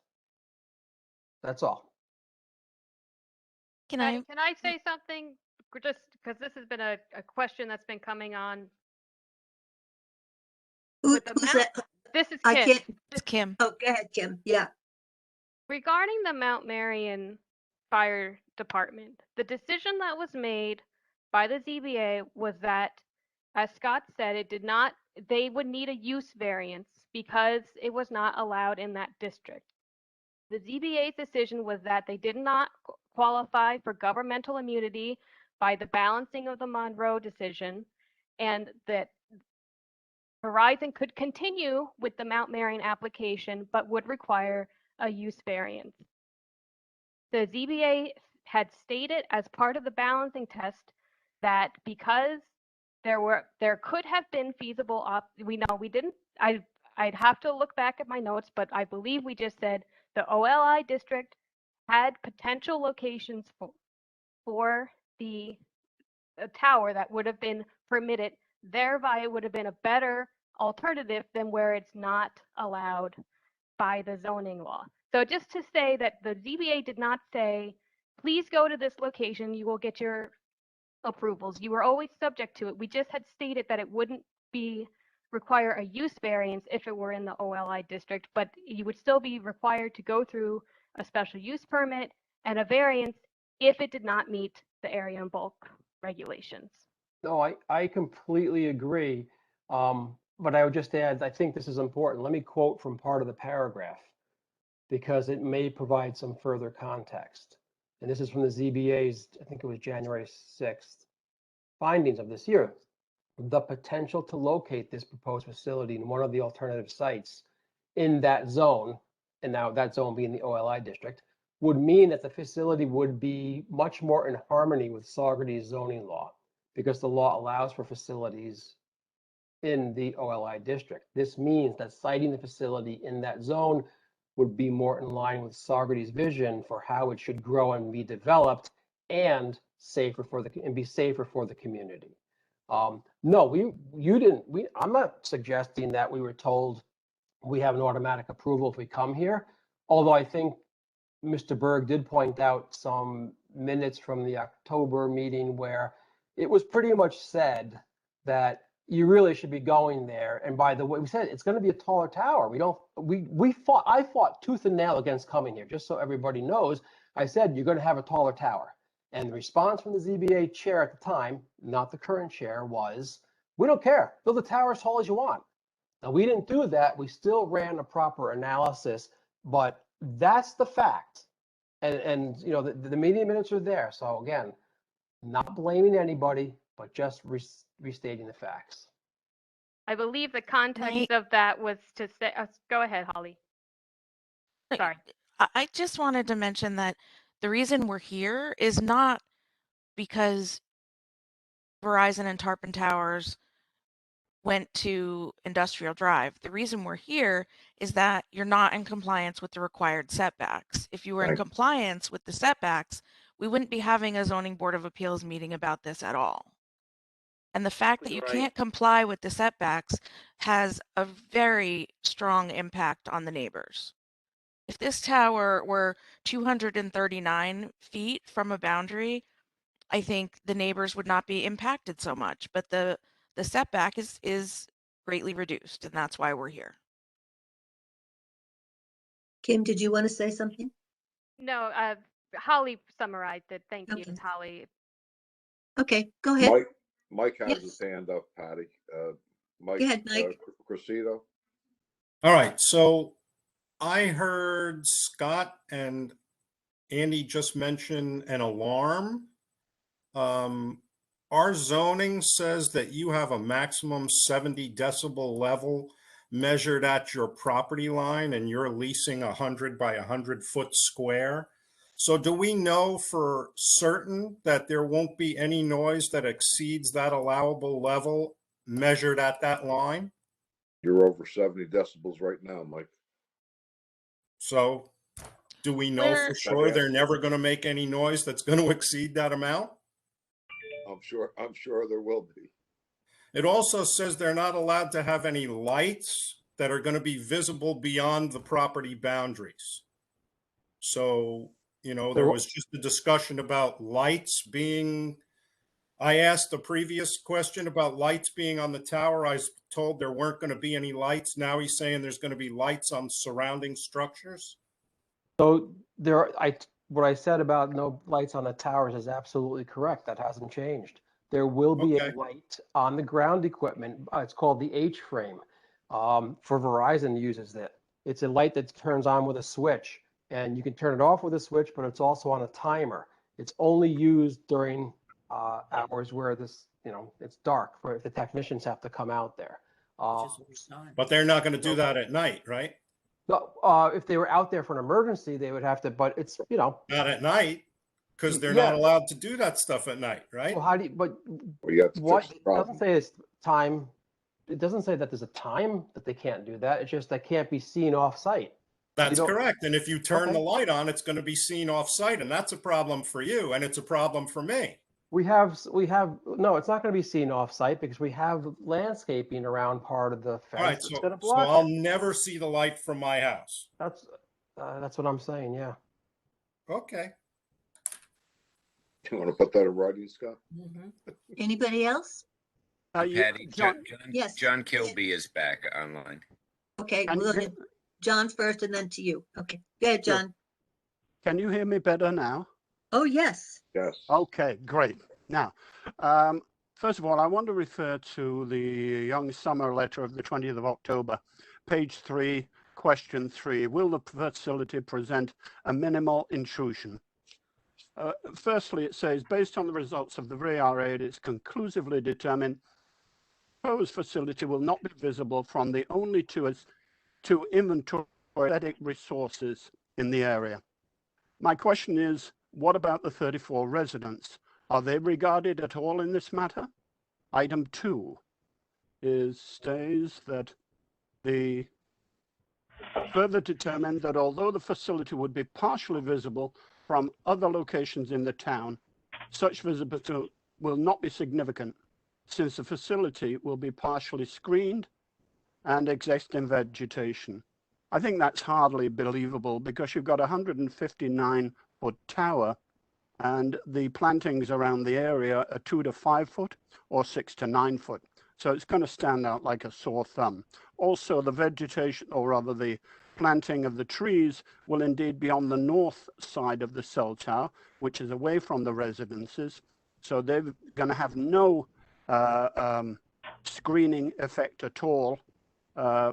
That's all. Can Patty, I? can I say something? Just because this has been a question that's been coming on. With the Who's Mount, that? this is I Kim. can't. It's Kim. Oh, go ahead, Kim. Yeah. Regarding the Mount Marion Fire Department, the decision that was made by the ZBA was that, as Scott said, they would need a use variance because it was not allowed in that district. The ZBA's decision was that they did not qualify for governmental immunity by the balancing of the Monroe decision, and that Verizon could continue with the Mount Marion application, but would require a use variance. The ZBA had stated as part of the balancing test that because there could have been feasible we didn't. I'd have to look back at my notes, but I believe we just said the OLI district had potential locations for the tower that would have been permitted. Thereby, it would have been a better alternative than where it's not allowed by the zoning law. So just to say that the ZBA did not say, please go to this location, you will get your approvals. You were always subject to it. We just had stated that it wouldn't require a use variance if it were in the OLI district, but you would still be required to go through a special use permit and a variance if it did not meet the area and bulk regulations. No, I completely agree. But I would just add, I think this is important. Let me quote from part of the paragraph because it may provide some further context. And this is from the ZBA's, I think it was January 6th, findings of this year. The potential to locate this proposed facility in one of the alternative sites in that zone, and now that zone being the OLI district, would mean that the facility would be much more in harmony with Saugerties zoning law, because the law allows for facilities in the OLI district. This means that siting the facility in that zone would be more in line with Saugerties' vision for how it should grow and be developed and be safer for the community. No, I'm not suggesting that we were told we have an automatic approval if we come here. Although I think Mr. Berg did point out some minutes from the October meeting where it was pretty much said that you really should be going there. And by the way, we said it's going to be a taller tower. I fought tooth and nail against coming here, just so everybody knows. I said, you're going to have a taller tower. And the response from the ZBA chair at the time, not the current chair, was, we don't care. Build the tower as tall as you want. Now, we didn't do that. We still ran a proper analysis, but that's the fact. And you know, the meeting minutes are there. So again, not blaming anybody, but just restating the facts. I believe the context of that was to say, go ahead, Holly. Sorry. I just wanted to mention that the reason we're here is not because Verizon and Tarpon Towers went to Industrial Drive. The reason we're here is that you're not in compliance with the required setbacks. If you were in compliance with the setbacks, we wouldn't be having a zoning board of appeals meeting about this at all. And the fact that you can't comply with the setbacks has a very strong impact on the neighbors. If this tower were 239 feet from a boundary, I think the neighbors would not be impacted so much, but the setback is greatly reduced, and that's why we're here. Kim, did you want to say something? No, Holly summarized it. Thank you, Holly. Okay, go ahead. Mike has his hand up, Patty. Mike, Go ahead, Mike. Cressida. All right, so I heard Scott and Andy just mention an alarm. Our zoning says that you have a maximum 70 decibel level measured at your property line and you're leasing 100 by 100-foot square. So do we know for certain that there won't be any noise that exceeds that allowable level measured at that line? You're over 70 decibels right now, Mike. So do we know for sure they're never going to make any noise that's going to exceed that amount? I'm sure there will be. It also says they're not allowed to have any lights that are going to be visible beyond the property boundaries. So, you know, there was just a discussion about lights being, I asked the previous question about lights being on the tower. I was told there weren't going to be any lights. Now he's saying there's going to be lights on surrounding structures. So what I said about no lights on the towers is absolutely correct. That hasn't changed. There will be a light on the ground equipment. It's called the H-frame. For Verizon uses it. It's a light that turns on with a switch, and you can turn it off with a switch, but it's also on a timer. It's only used during hours where it's dark, for if the technicians have to come out there. But they're not going to do that at night, right? If they were out there for an emergency, they would have to, but it's, not at night, because they're not allowed to do that stuff at night, right? Well, how do you, but what, it doesn't say it's time. It doesn't say that there's a time that they can't do that. It's just that can't be seen off site. That's correct. And if you turn the light on, it's going to be seen off site, and that's a problem for you, and it's a problem for me. No, it's not going to be seen off site because we have landscaping around part of the fence. All right, so I'll never see the light from my house. That's what I'm saying. Yeah. Okay. You want to put that in writing, Scott? Anybody else? Patty, Yes. John Kilby is back online. Okay, we'll get John first and then to you. Okay, go ahead, John. Can you hear me better now? Oh, yes. Yes. Okay, great. Now, first of all, I want to refer to the Young Summer letter of the 20th of October, page 3, question 3. Will the facility present a minimal intrusion? Firstly, it says, based on the results of the VRA, it is conclusively determined the proposed facility will not be visible from the only two inventory aesthetic resources in the area. My question is, what about the 34 residents? Are they regarded at all in this matter? Item 2 states that the further determined that although the facility would be partially visible from other locations in the town, such visibility will not be significant since the facility will be partially screened and existing vegetation. I think that's hardly believable because you've got a 159-foot tower and the plantings around the area are 2 to 5 foot or 6 to 9 foot. So it's going to stand out like a sore thumb. Also, the vegetation, or rather the planting of the trees, will indeed be on the north side of the cell tower, which is away from the residences. So they're going to have no screening effect at all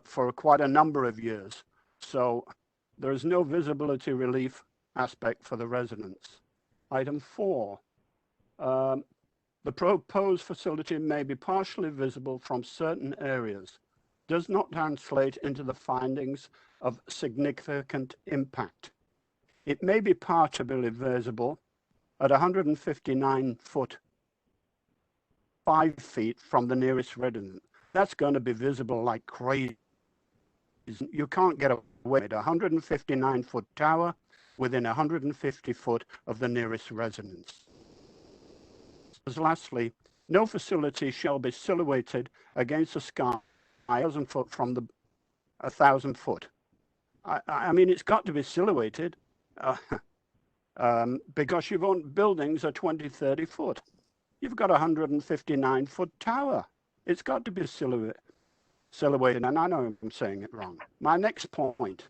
for quite a number of years. So there is no visibility relief aspect for the residents. Item 4, the proposed facility may be partially visible from certain areas. Does not translate into the findings of significant impact. It may be partially visible at 159 foot, 5 feet from the nearest resident. That's going to be visible like crazy. You can't get away with a 159 foot tower within 150 foot of the nearest residence. Lastly, no facility shall be silhouetted against the sky 1,000 foot from the 1,000 foot. I mean, it's got to be silhouetted because you've owned buildings are 20, 30 foot. You've got a 159 foot tower. It's got to be silhouetted, and I know I'm saying it wrong. My next point.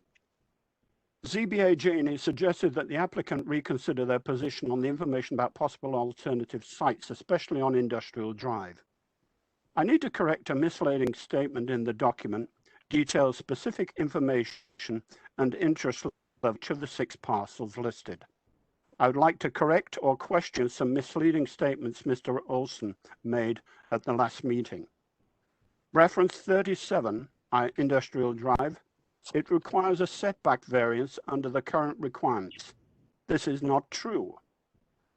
ZBA Janey suggested that the applicant reconsider their position on the information about possible alternative sites, especially on Industrial Drive. I need to correct a misleading statement in the document, details specific information and interest of each of the 6 parcels listed. I would like to correct or question some misleading statements Mr. Olson made at the last meeting. Reference 37 Industrial Drive, it requires a setback variance under the current requirements. This is not true.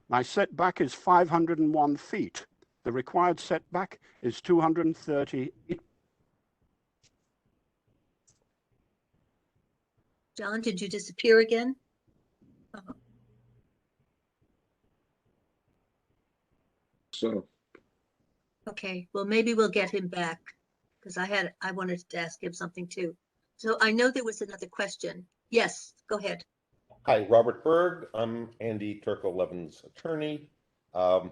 My setback is 501 feet. The required setback is 230. John, did you disappear again? So, Okay, well, maybe we'll get him back because I wanted to ask him something too. So I know there was another question. Yes, go ahead. Hi, Robert Berg. I'm Andy Turco Levin's attorney. I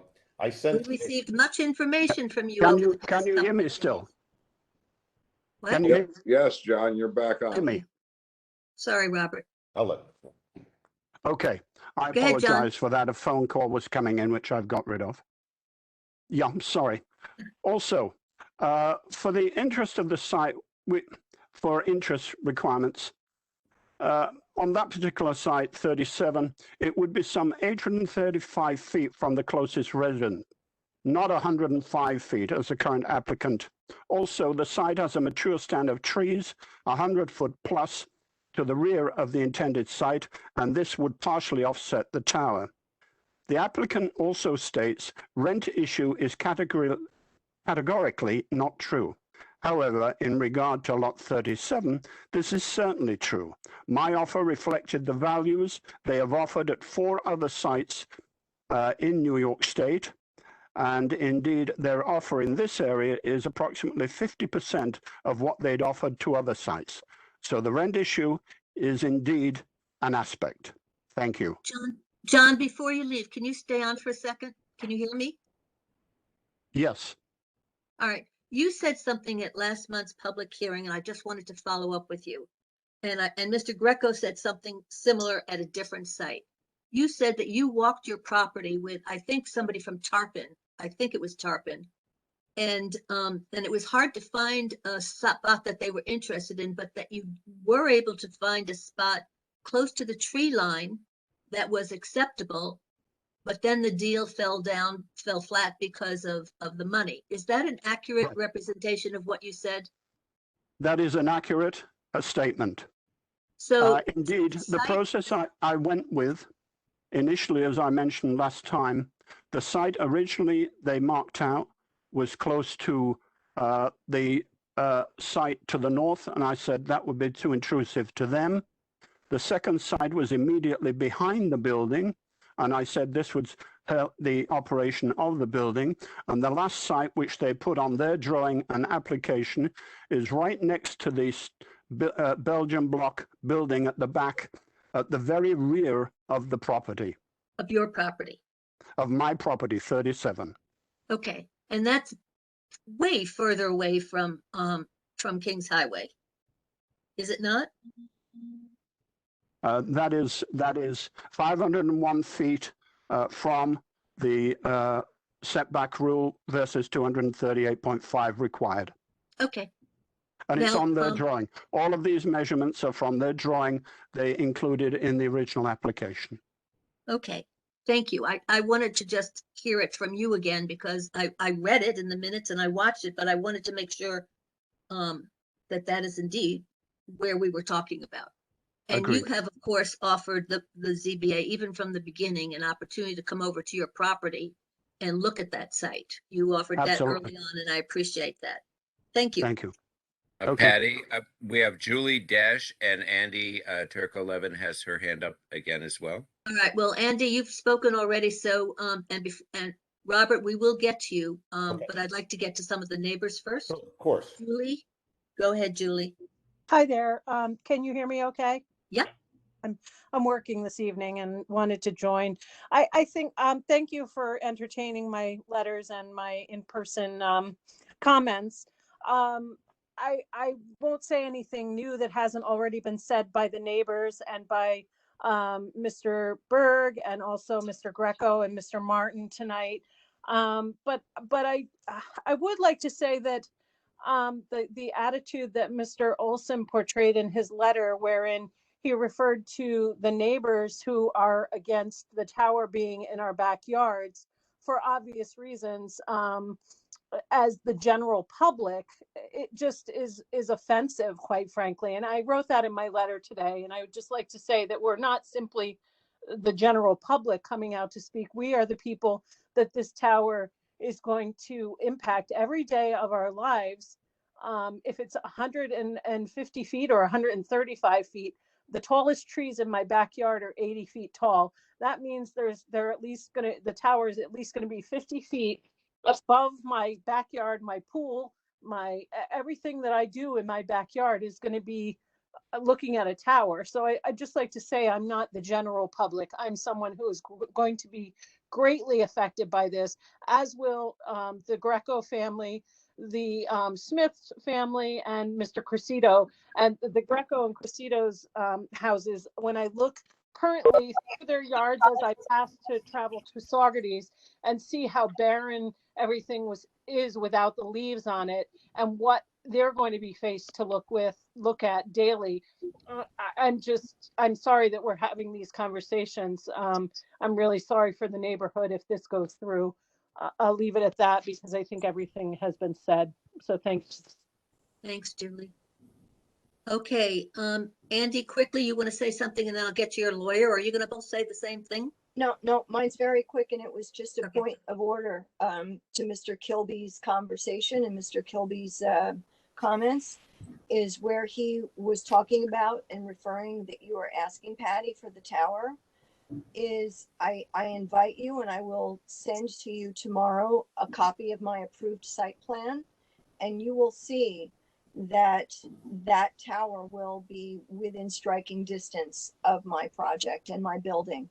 We sent. received much information from you. Can over you the past hear couple me of still? days. What? Can you? yes, John, you're back on. Okay. Sorry, Robert. I'll let. Okay, I Go ahead, John. apologize for that. A phone call was coming in, which I've got rid of. Yeah, I'm sorry. Also, for the interest of the site, for interest requirements, on that particular site, 37, it would be some 835 feet from the closest resident, not 105 feet as the current applicant. Also, the site has a mature stand of trees, 100 foot plus to the rear of the intended site, and this would partially offset the tower. The applicant also states rent issue is categorically not true. However, in regard to lot 37, this is certainly true. My offer reflected the values they have offered at 4 other sites in New York State. And indeed, their offer in this area is approximately 50% of what they'd offered to other sites. So the rent issue is indeed an aspect. Thank you. John, before you leave, can you stay on for a second? Can you hear me? Yes. All right. You said something at last month's public hearing, and I just wanted to follow up with you. And Mr. Greco said something similar at a different site. You said that you walked your property with, I think, somebody from Tarpon. I think it was Tarpon. And it was hard to find a spot that they were interested in, but that you were able to find a spot close to the tree line that was acceptable. But then the deal fell flat because of the money. Is that an accurate representation of what you said? That is an accurate statement. So indeed, the process I went with initially, as I mentioned last time, the site originally they marked out was close to the site to the north, and I said that would be too intrusive to them. The second site was immediately behind the building, and I said this would help the operation of the building. And the last site, which they put on their drawing and application, is right next to the Belgian block building at the back, at the very rear of the property. Of your property? Of my property, 37. Okay, and that's way further away from Kings Highway, is it not? That is 501 feet from the setback rule versus 238.5 required. Okay. And it's on their drawing. All of these measurements are from their drawing they included in the original application. Okay, thank you. I wanted to just hear it from you again because I read it in the minutes and I watched it, but I wanted to make sure that is indeed where we were talking about. And Agreed. You have, of course, offered the ZBA, even from the beginning, an opportunity to come over to your property and look at that site. You offered Absolutely. that early on, and I appreciate that. Thank you. Thank you. Patty, we have Julie Dash and Andy Turco Levin has her hand up again as well. All right. Well, Andy, you've spoken already. So, and Robert, we will get to you. But I'd like to get to some of the neighbors first. Of course. Julie, go ahead, Julie. Hi there. Can you hear me okay? Yep. I'm working this evening and wanted to join. I think thank you for entertaining my letters and my in-person comments. I won't say anything new that hasn't already been said by the neighbors and by Mr. Berg and also Mr. Greco and Mr. Martin tonight. But I would like to say that the attitude that Mr. Olson portrayed in his letter, wherein he referred to the neighbors who are against the tower being in our backyards for obvious reasons, as the general public, it just is offensive, quite frankly. And I wrote that in my letter today. And I would just like to say that we're not simply the general public coming out to speak. We are the people that this tower is going to impact every day of our lives. If it's 150 feet or 135 feet, the tallest trees in my backyard are 80 feet tall. That means the tower is at least going to be 50 feet above my backyard, my pool, everything that I do in my backyard is going to be looking at a tower. So I'd just like to say I'm not the general public. I'm someone who is going to be greatly affected by this, as will the Greco family, the Smith family, and Mr. Cressito. And the Greco and Cressito's houses, when I look currently through their yards as I pass to travel to Saugerties and see how barren everything is without the leaves on it, and what they're going to be faced to look at daily. I'm sorry that we're having these conversations. I'm really sorry for the neighborhood if this goes through. I'll leave it at that because I think everything has been said. So thanks. Thanks, Julie. Okay, Andy, quickly, you want to say something and then I'll get to your lawyer, or are you going to both say the same thing? No, mine's very quick, and it was just a point of order to Mr. Kilby's conversation and Mr. Kilby's comments, is where he was talking about and referring that you are asking Patty for the tower. Is I invite you, and I will send to you tomorrow a copy of my approved site plan, and you will see that that tower will be within striking distance of my project and my building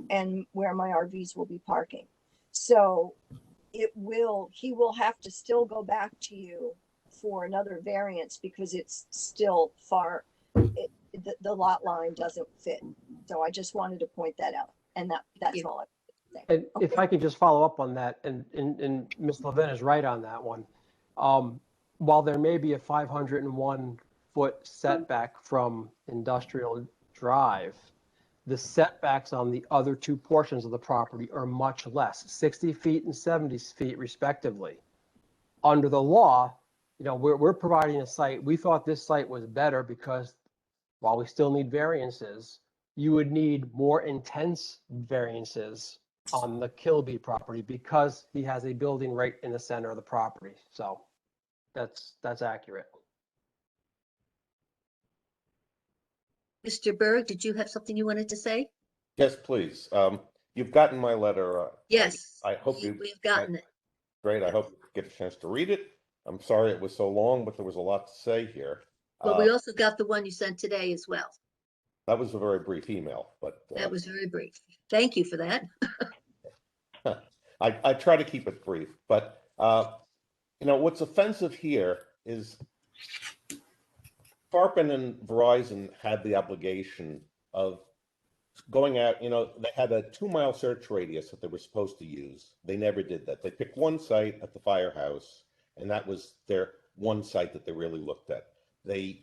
and where my RVs will be parking. So he will have to still go back to you for another variance because it's still far, the lot line doesn't fit. So I just wanted to point that out, and that's all I say. And if I could just follow up on that, and Ms. Levin is right on that one. While there may be a 501-foot setback from Industrial Drive, the setbacks on the other two portions of the property are much less, 60 feet and 70 feet respectively. Under the law, we're providing a site. We thought this site was better because while we still need variances, you would need more intense variances on the Kilby property because he has a building right in the center of the property. So that's accurate. Mr. Berg, did you have something you wanted to say? Yes, please. You've gotten my letter. Yes, I hope we've gotten it. Great. I hope you get a chance to read it. I'm sorry it was so long, but there was a lot to say here. But we also got the one you sent today as well. That was a very brief email, but that was very brief. Thank you for that. I try to keep it brief, but what's offensive here is Tarpon and Verizon had the obligation of going out, they had a 2-mile search radius that they were supposed to use. They never did that. They picked one site at the firehouse, and that was their one site that they really looked at. They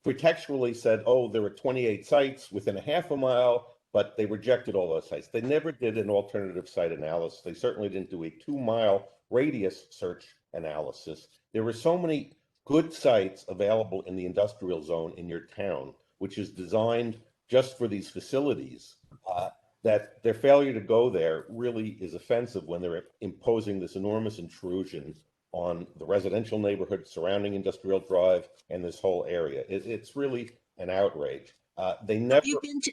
pretextually said, oh, there were 28 sites within a half a mile, but they rejected all those sites. They never did an alternative site analysis. They certainly didn't do a 2-mile radius search analysis. There were so many good sites available in the industrial zone in your town, which is designed just for these facilities, that their failure to go there really is offensive when they're imposing this enormous intrusion on the residential neighborhood surrounding Industrial Drive and this whole area. It's really an outrage. They never.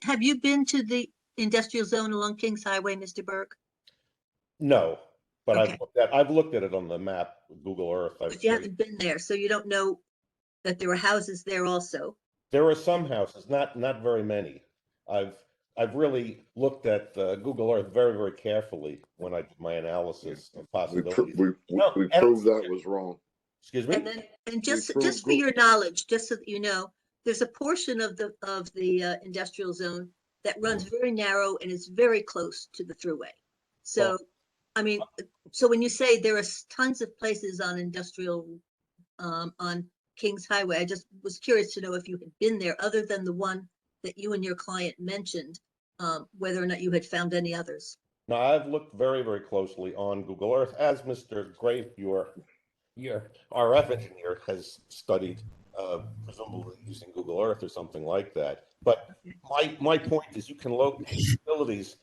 Have you been to the industrial zone along Kings Highway, Mr. Burke? No, but okay. I've looked at it on the map, Google Earth. But you haven't been there, so you don't know that there were houses there also. There are some houses, not very many. I've really looked at Google Earth very, very carefully when I did my analysis of possibilities. We proved that was wrong. Excuse me. And just for your knowledge, just so that you know, there's a portion of the industrial zone that runs very narrow and is very close to the thruway. So, I mean, so when you say there are tons of places on industrial, on Kings Highway, I just was curious to know if you had been there other than the one that you and your client mentioned, whether or not you had found any others. Now, I've looked very, very closely on Google Earth, as Mr. Grape, your Your RF engineer has studied, presumably using Google Earth or something like that. But my point is, you can locate facilities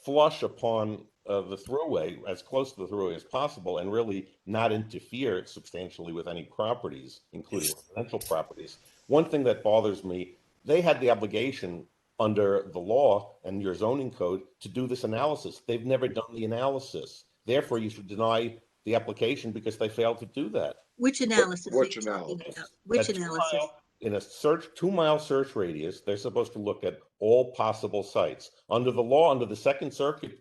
flush upon the thruway, as close to the thruway as possible, and really not interfere substantially with any properties, including residential properties. One thing that bothers me, they had the obligation under the law and your zoning code to do this analysis. They've never done the analysis. Therefore, you should deny the application because they failed to do that. Which analysis are Which you talking analysis? about? Which A 2 analysis? mile- In a 2-mile search radius, they're supposed to look at all possible sites. Under the law, under the Second Circuit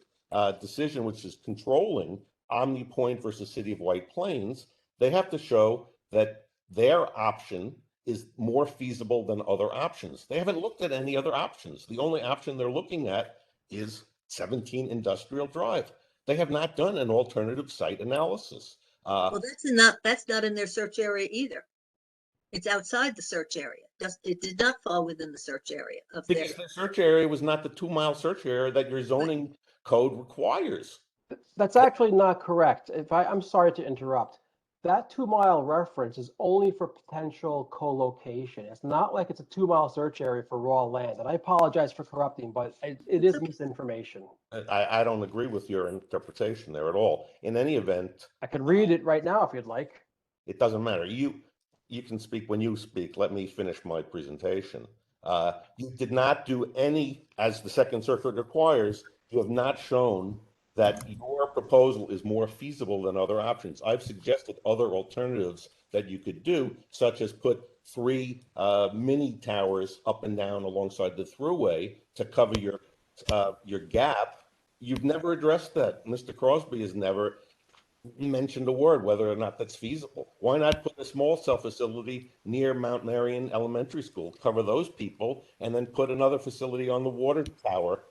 decision, which is controlling Omni Point versus City of White Plains, they have to show that their option is more feasible than other options. They haven't looked at any other options. The only option they're looking at is 17 Industrial Drive. They have not done an alternative site analysis. Well, that's not in their search area either. It's outside the search area. It did not fall within the search area of Because their. the search area was not the 2-mile search area that your zoning code requires. That's actually not correct. I'm sorry to interrupt. That 2-mile reference is only for potential co-location. It's not like it's a 2-mile search area for raw land. And I apologize for corrupting, but it is misinformation. I don't agree with your interpretation there at all. In any event, I could read it right now if you'd like. it doesn't matter. You can speak when you speak. Let me finish my presentation. You did not do any, as the Second Circuit requires, you have not shown that your proposal is more feasible than other options. I've suggested other alternatives that you could do, such as put 3 mini towers up and down alongside the thruway to cover your gap. You've never addressed that. Mr. Crosby has never mentioned a word whether or not that's feasible. Why not put a small cell facility near Mount Marion Elementary School, cover those people, and then put another facility on the water tower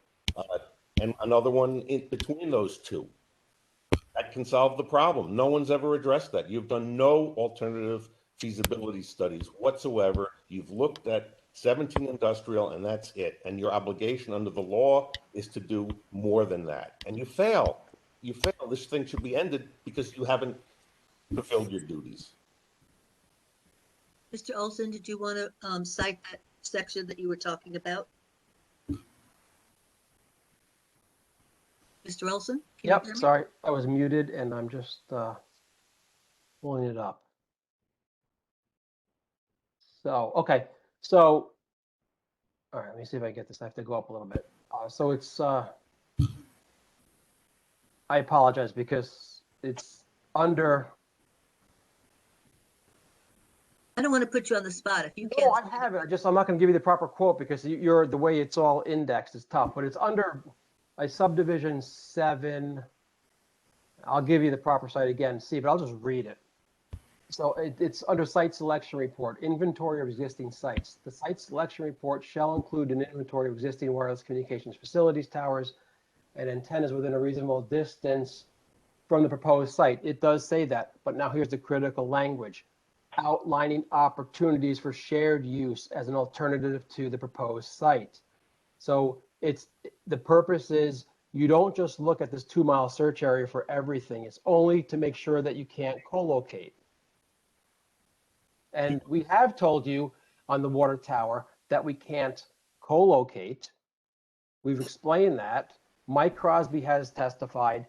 and another one in between those two? That can solve the problem. No one's ever addressed that. You've done no alternative feasibility studies whatsoever. You've looked at 17 industrial and that's it. And your obligation under the law is to do more than that. And you fail. You fail. This thing should be ended because you haven't fulfilled your duties. Mr. Olson, did you want to cite that section that you were talking about? Mr. Olson? Yep, sorry, I was muted and I'm just pulling it up. So, okay, so, all right, let me see if I get this. I have to go up a little bit. So it's, I apologize because it's under. I don't want to put you on the spot if you can't. No, I have it. I'm not going to give you the proper quote because the way it's all indexed is tough, but it's under a subdivision 7. I'll give you the proper site again, see, but I'll just read it. So it's under site selection report, inventory of existing sites. The site selection report shall include an inventory of existing wireless communications facilities, towers, and antennas within a reasonable distance from the proposed site. It does say that, but now here's the critical language: outlining opportunities for shared use as an alternative to the proposed site. So the purpose is you don't just look at this 2-mile search area for everything. It's only to make sure that you can't co-locate. And we have told you on the water tower that we can't co-locate. We've explained that. Mike Crosby has testified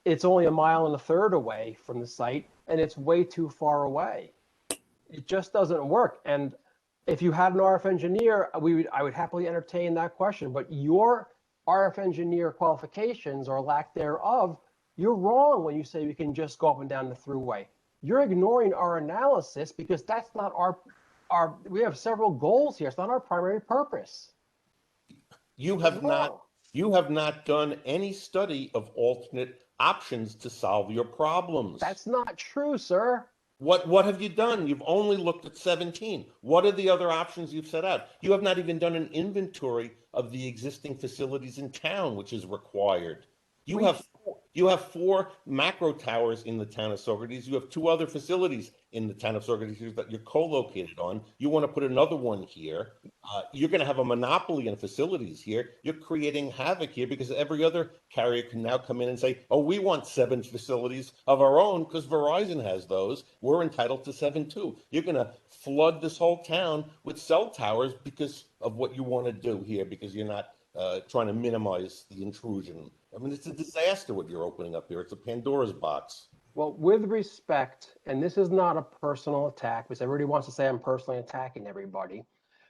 it's only 1.33 miles away from the site, and it's way too far away. It just doesn't work. And if you had an RF engineer, I would happily entertain that question. But your RF engineer qualifications or lack thereof, you're wrong when you say we can just go up and down the thruway. You're ignoring our analysis because that's not we have several goals here. It's not our primary purpose. You have not done any study of alternate options to solve your problems. That's not true, sir. What have you done? You've only looked at 17. What are the other options you've set out? You have not even done an inventory of the existing facilities in town, which is required. You have 4 macro towers in the town of Saugerties. You have 2 other facilities in the town of Saugerties that you're co-located on. You want to put another one here. You're going to have a monopoly in facilities here. You're creating havoc here because every other carrier can now come in and say, oh, we want 7 facilities of our own because Verizon has those. We're entitled to 7 too. You're going to flood this whole town with cell towers because of what you want to do here, because you're not trying to minimize the intrusion. I mean, it's a disaster what you're opening up here. It's a Pandora's box. Well, with respect, and this is not a personal attack, because everybody wants to say I'm personally attacking everybody.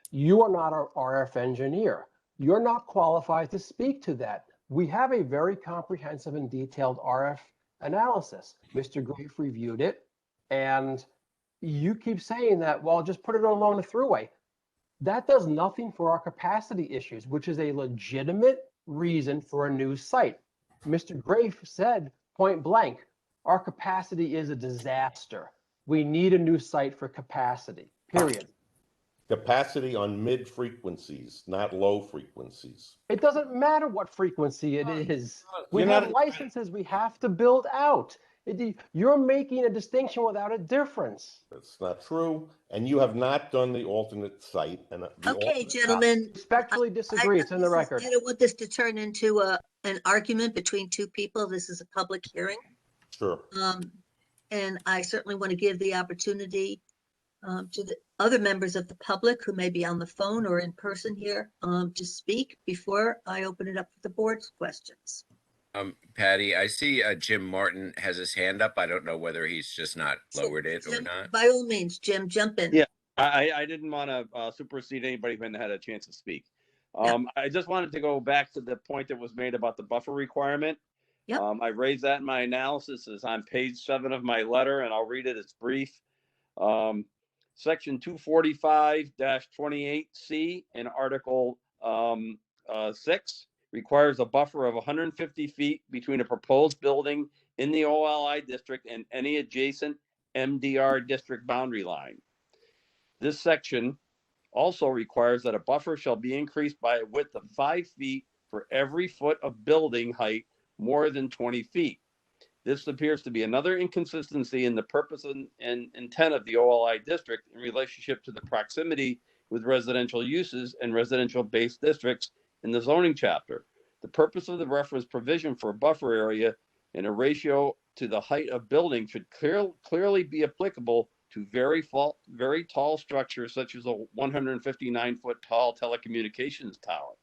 You are not our RF engineer. You're not qualified to speak to that. We have a very comprehensive and detailed RF analysis. Mr. Grafe reviewed it, and you keep saying that, well, just put it along the thruway. That does nothing for our capacity issues, which is a legitimate reason for a new site. Mr. Grafe said point blank, our capacity is a disaster. We need a new site for capacity, period. Capacity on mid frequencies, not low frequencies. It doesn't matter what frequency it is. We You're have not- licenses we have to build out. You're making a distinction without a difference. That's not true. And you have not done the alternate site. And Okay, gentlemen. Respectfully disagree. It's in the record. I don't want this to turn into an argument between 2 people. This is a public hearing. Sure. And I certainly want to give the opportunity to the other members of the public who may be on the phone or in person here to speak before I open it up for the board's questions. Patty, I see Jim Martin has his hand up. I don't know whether he's just not lowered it or Jim, not. by all means, Jim, jump in. Yeah, I didn't want to supersede anybody who hadn't had a chance to speak. I just wanted to go back to the point that was made about the buffer requirement. Yep. I raised that in my analysis. Is on page 7 of my letter, and I'll read it. It's brief. Section 245-28C in Article 6 requires a buffer of 150 feet between a proposed building in the OLI district and any adjacent MDR district boundary line. This section also requires that a buffer shall be increased by a width of 5 feet for every foot of building height more than 20 feet. This appears to be another inconsistency in the purpose and intent of the OLI district in relationship to the proximity with residential uses and residential-based districts in the zoning chapter. The purpose of the reference provision for a buffer area in a ratio to the height of building should clearly be applicable to very tall structures such as a 159-foot tall telecommunications tower.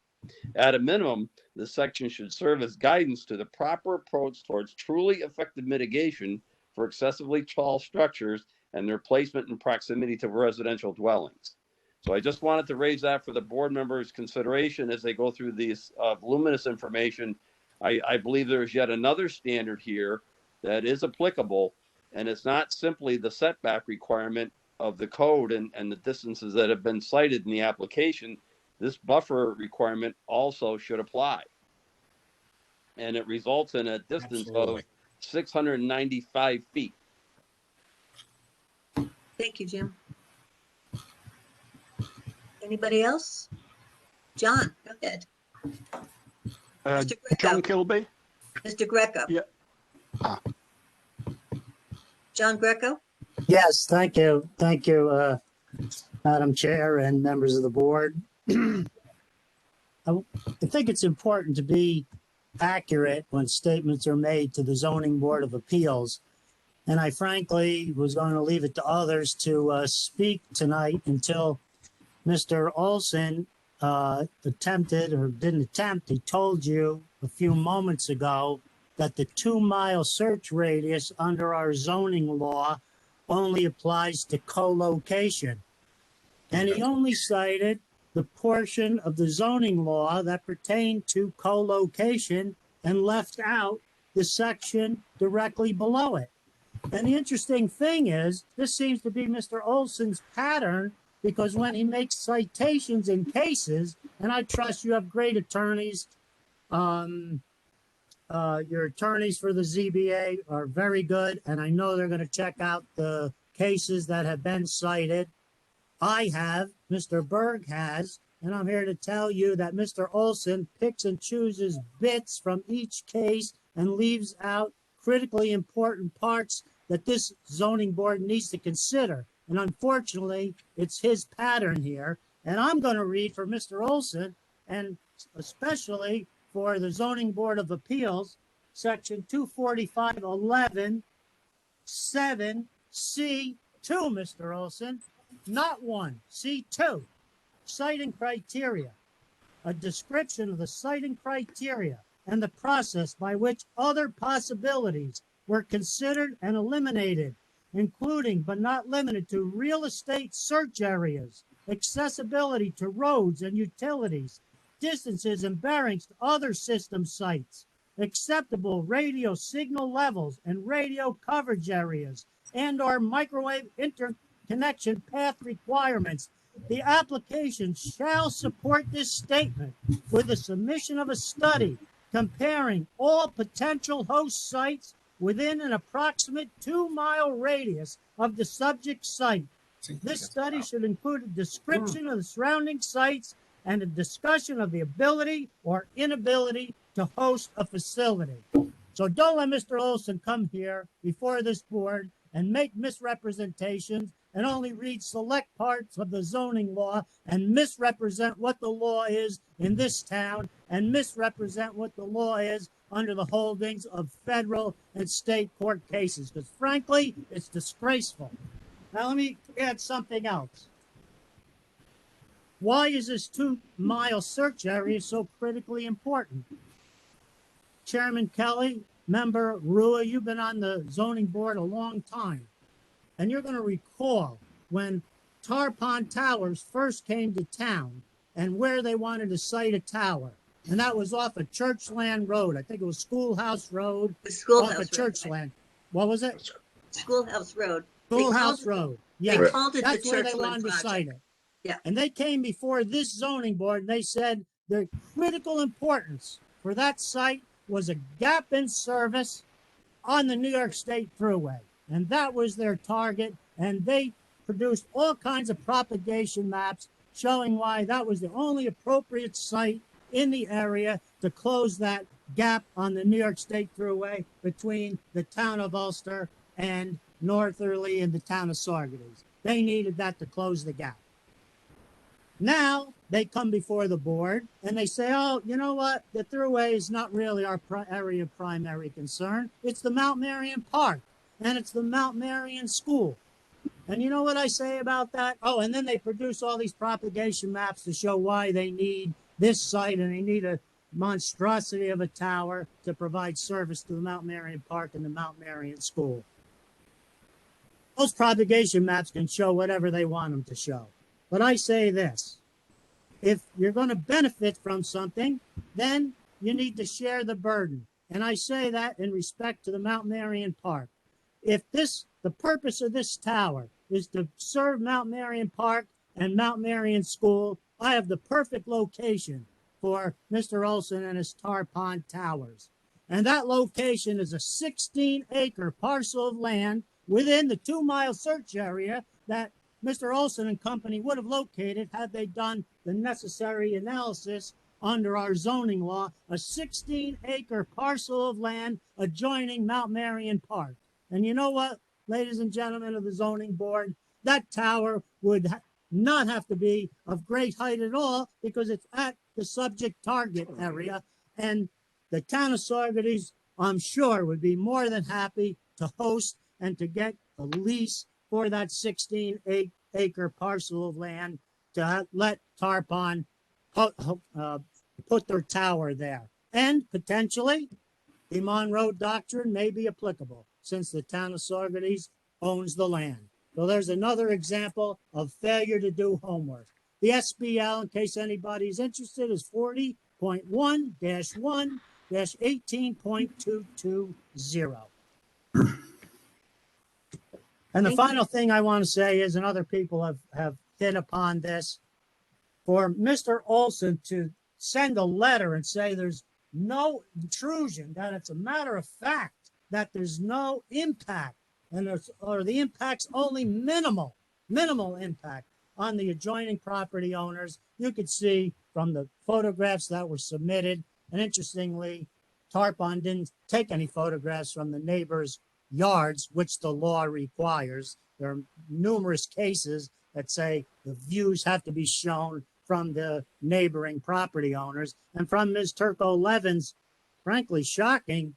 At a minimum, this section should serve as guidance to the proper approach towards truly effective mitigation for excessively tall structures and their placement in proximity to residential dwellings. So I just wanted to raise that for the board members' consideration as they go through these voluminous information. I believe there is yet another standard here that is applicable, and it's not simply the setback requirement of the code and the distances that have been cited in the application. This buffer requirement also should apply. And it results in a distance of 695 feet. Thank you, Jim. Anybody else? John, go ahead. Mr. Greco. John Kilby. Mr. Greco. Yeah. John Greco? Yes, thank you. Thank you, Madam Chair and members of the board. I think it's important to be accurate when statements are made to the Zoning Board of Appeals. And I frankly was going to leave it to others to speak tonight until Mr. Olson attempted or didn't attempt. He told you a few moments ago that the 2-mile search radius under our zoning law only applies to co-location. And he only cited the portion of the zoning law that pertained to co-location and left out the section directly below it. And the interesting thing is, this seems to be Mr. Olson's pattern, because when he makes citations in cases, and I trust you have great attorneys, your attorneys for the ZBA are very good, and I know they're going to check out the cases that have been cited. I have, Mr. Berg has, and I'm here to tell you that Mr. Olson picks and chooses bits from each case and leaves out critically important parts that this zoning board needs to consider. And unfortunately, it's his pattern here. And I'm going to read for Mr. Olson, and especially for the Zoning Board of Appeals, section 24511, 7C2, Mr. Olson, not 1, C2, citing criteria, a description of the citing criteria and the process by which other possibilities were considered and eliminated, including but not limited to real estate search areas, accessibility to roads and utilities, distances and bearings to other system sites, acceptable radio signal levels and radio coverage areas, and or microwave interconnection path requirements. The application shall support this statement with the submission of a study comparing all potential host sites within an approximate 2-mile radius of the subject site. This study should include a description of the surrounding sites and a discussion of the ability or inability to host a facility. So don't let Mr. Olson come here before this board and make misrepresentations and only read select parts of the zoning law and misrepresent what the law is in this town and misrepresent what the law is under the holdings of federal and state court cases, because frankly, it's disgraceful. Now let me add something else. Why is this 2-mile search area so critically important? Chairman Kelly, Member Rua, you've been on the zoning board a long time. And you're going to recall when Tarpon Towers first came to town and where they wanted to site a tower. And that was off of Churchland Road. I think it was Schoolhouse Road. Schoolhouse off of Road, Churchland. right. What was it? Schoolhouse Road. Schoolhouse Road. Yeah, They called it the that's where they Churchland wanted to site project. it. Yeah. And they came before this zoning board and they said the critical importance for that site was a gap in service on the New York State Thruway. And that was their target. And they produced all kinds of propagation maps showing why that was the only appropriate site in the area to close that gap on the New York State Thruway between the town of Ulster and northerly and the town of Saugerties. They needed that to close the gap. Now they come before the board and they say, oh, you know what? The Thruway is not really our area of primary concern. It's the Mount Marion Park and it's the Mount Marion School. And you know what I say about that? Oh, and then they produce all these propagation maps to show why they need this site and they need a monstrosity of a tower to provide service to the Mount Marion Park and the Mount Marion School. Those propagation maps can show whatever they want them to show. But I say this, if you're going to benefit from something, then you need to share the burden. And I say that in respect to the Mount Marion Park. If the purpose of this tower is to serve Mount Marion Park and Mount Marion School, I have the perfect location for Mr. Olson and his Tar Pond Towers. And that location is a 16-acre parcel of land within the 2-mile search area that Mr. Olson and company would have located had they done the necessary analysis under our zoning law, a 16-acre parcel of land adjoining Mount Marion Park. And you know what, ladies and gentlemen of the zoning board, that tower would not have to be of great height at all because it's at the subject target area. And the town of Saugerties, I'm sure, would be more than happy to host and to get a lease for that 16-acre parcel of land to let Tarpon put their tower there. And potentially, the Monroe Doctrine may be applicable since the town of Saugerties owns the land. So there's another example of failure to do homework. The SBL, in case anybody's interested, is 40.1-1-18.220. And the final thing I want to say is, and other people have hit upon this, for Mr. Olson to send a letter and say there's no intrusion, that it's a matter of fact that there's no impact, or the impact's only minimal impact on the adjoining property owners. You could see from the photographs that were submitted, and interestingly, Tarpon didn't take any photographs from the neighbors' yards, which the law requires. There are numerous cases that say the views have to be shown from the neighboring property owners. And from Ms. Turco-Levin's, frankly, shocking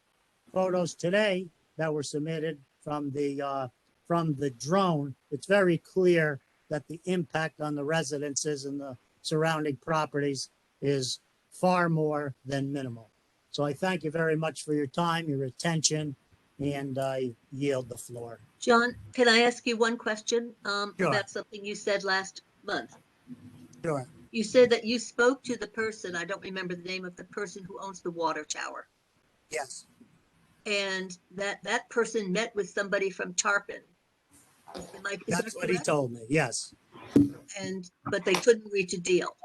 photos today that were submitted from the drone, it's very clear that the impact on the residences and the surrounding properties is far more than minimal. So I thank you very much for your time, your attention, and I yield the floor. John, can I ask you one question Sure. about something you said last month? Sure. You said that you spoke to the person, I don't remember the name of the person who owns the water tower, Yes. and that person met with somebody from Tarpon. That's what he told me. Yes. But they couldn't reach a deal.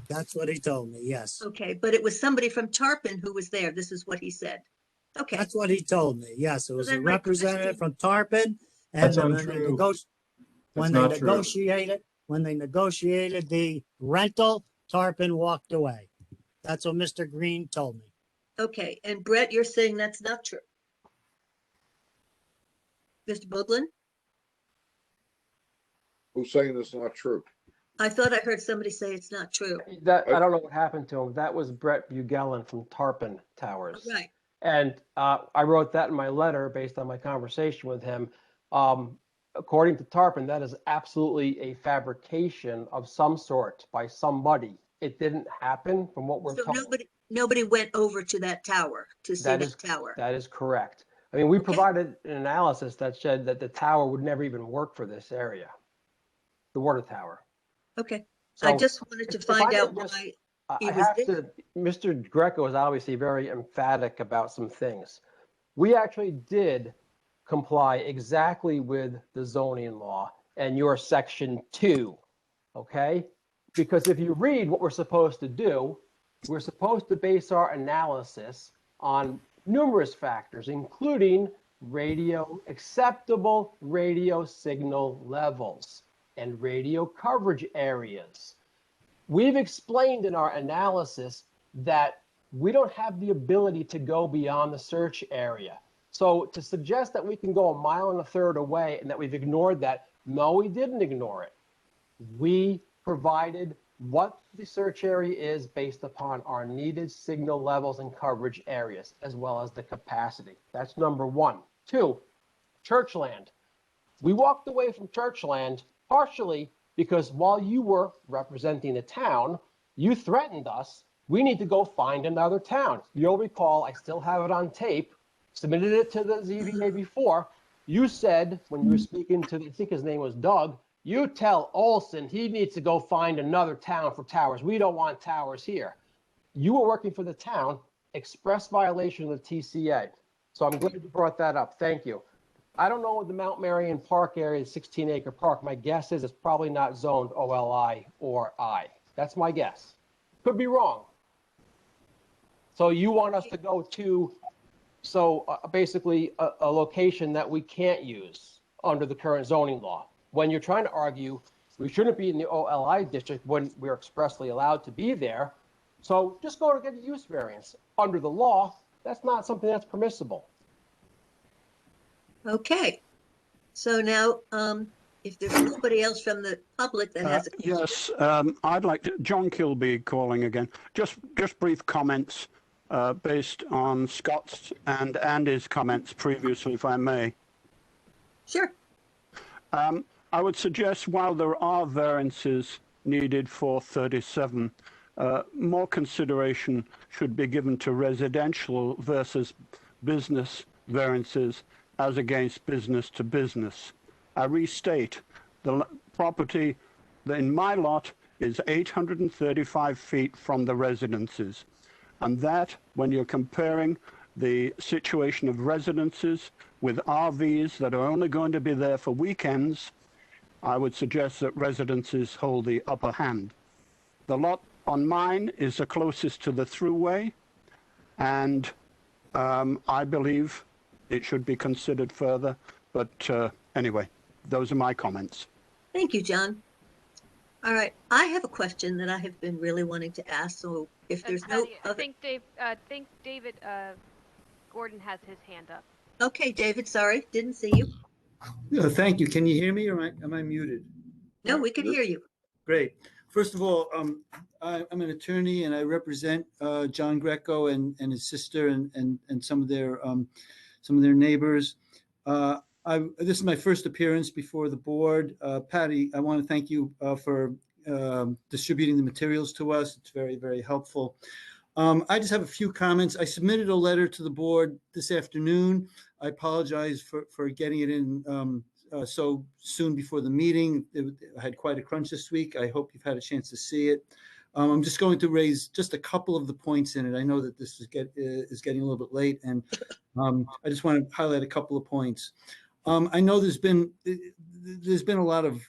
That's what he told me. Yes. Okay, but it was somebody from Tarpon who was there. This is what he said. Okay. That's what he told me. Yes, it was a then my representative from Tarpon, and That's when untrue. when they negotiated the rental, Tarpon walked away. That's what Mr. Green told me. Okay, and Brett, you're saying that's not true. Mr. Boglin? Who's saying it's not true? I thought I heard somebody say it's not true. That, I don't know what happened to him. That was Brett Bugelin from Tarpon Towers. Right. And I wrote that in my letter based on my conversation with him. According to Tarpon, that is absolutely a fabrication of some sort by somebody. It didn't happen from what we're So told. nobody went over to that tower to see that tower. That is correct. I mean, we provided an analysis that said that the tower would never even work for this area, the water tower. Okay. So I just wanted to find out why he was there. Mr. Greco is obviously very emphatic about some things. We actually did comply exactly with the zoning law and your section 2, okay? Because if you read what we're supposed to do, we're supposed to base our analysis on numerous factors, including acceptable radio signal levels and radio coverage areas. We've explained in our analysis that we don't have the ability to go beyond the search area. So to suggest that we can go 1.3 miles away and that we've ignored that, no, we didn't ignore it. We provided what the search area is based upon our needed signal levels and coverage areas, as well as the capacity. That's number 1. 2, Churchland. We walked away from Churchland partially because while you were representing the town, you threatened us, we need to go find another town. You'll recall, I still have it on tape, submitted it to the ZBA before. You said, when you were speaking to, I think his name was Doug, you tell Olson he needs to go find another town for towers. We don't want towers here. You were working for the town, express violation of the TCA. So I'm glad you brought that up. Thank you. I don't know what the Mount Marion Park area is, 16-acre park. My guess is it's probably not zoned OLI or I. That's my guess. Could be wrong. So you want us to go to, basically a location that we can't use under the current zoning law. When you're trying to argue we shouldn't be in the OLI district when we're expressly allowed to be there. So just go to get a use variance. Under the law, that's not something that's permissible. Okay. So now, if there's nobody else from the public that has a question. Yes, I'd like to, John Kilby calling again. Just brief comments based on Scott's and Andy's comments previously, if I may. Sure. I would suggest while there are variances needed for 37, more consideration should be given to residential versus business variances as against business to business. I restate, the property in my lot is 835 feet from the residences. And that, when you're comparing the situation of residences with RVs that are only going to be there for weekends, I would suggest that residences hold the upper hand. The lot on mine is the closest to the thruway, and I believe it should be considered further. But anyway, those are my comments. Thank you, John. All right, I have a question that I have been really wanting to ask, so if there's no Patty, I other, think David Gordon has his hand up. okay, David, sorry, didn't see you. Thank you. Can you hear me or am I muted? No, we can hear you. Great. First of all, I'm an attorney and I represent John Greco and his sister and some of their neighbors. This is my first appearance before the board. Patty, I want to thank you for distributing the materials to us. It's very, very helpful. I just have a few comments. I submitted a letter to the board this afternoon. I apologize for getting it in so soon before the meeting. I had quite a crunch this week. I hope you've had a chance to see it. I'm just going to raise just a couple of the points in it. I know that this is getting a little bit late, and I just want to highlight a couple of points. I know there's been a lot of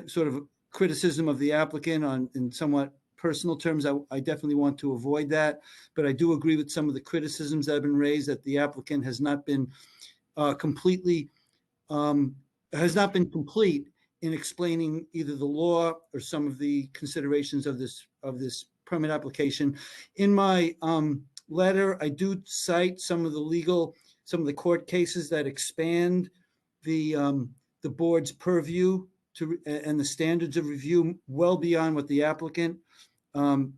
sort of criticism of the applicant in somewhat personal terms. I definitely want to avoid that, but I do agree with some of the criticisms that have been raised that the applicant has not been complete in explaining either the law or some of the considerations of this permit application. In my letter, I do cite some of the court cases that expand the board's purview and the standards of review well beyond what the applicant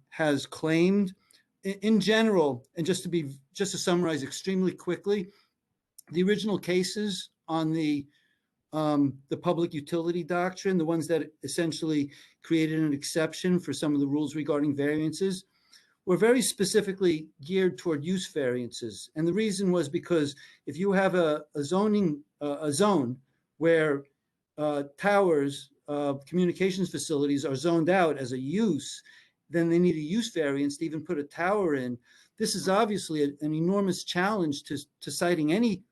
has claimed. In general, and just to summarize extremely quickly, the original cases on the public utility doctrine, the ones that essentially created an exception for some of the rules regarding variances, were very specifically geared toward use variances. And the reason was because if you have a zone where towers, communications facilities are zoned out as a use, then they need a use variance to even put a tower in. This is obviously an enormous challenge to siting any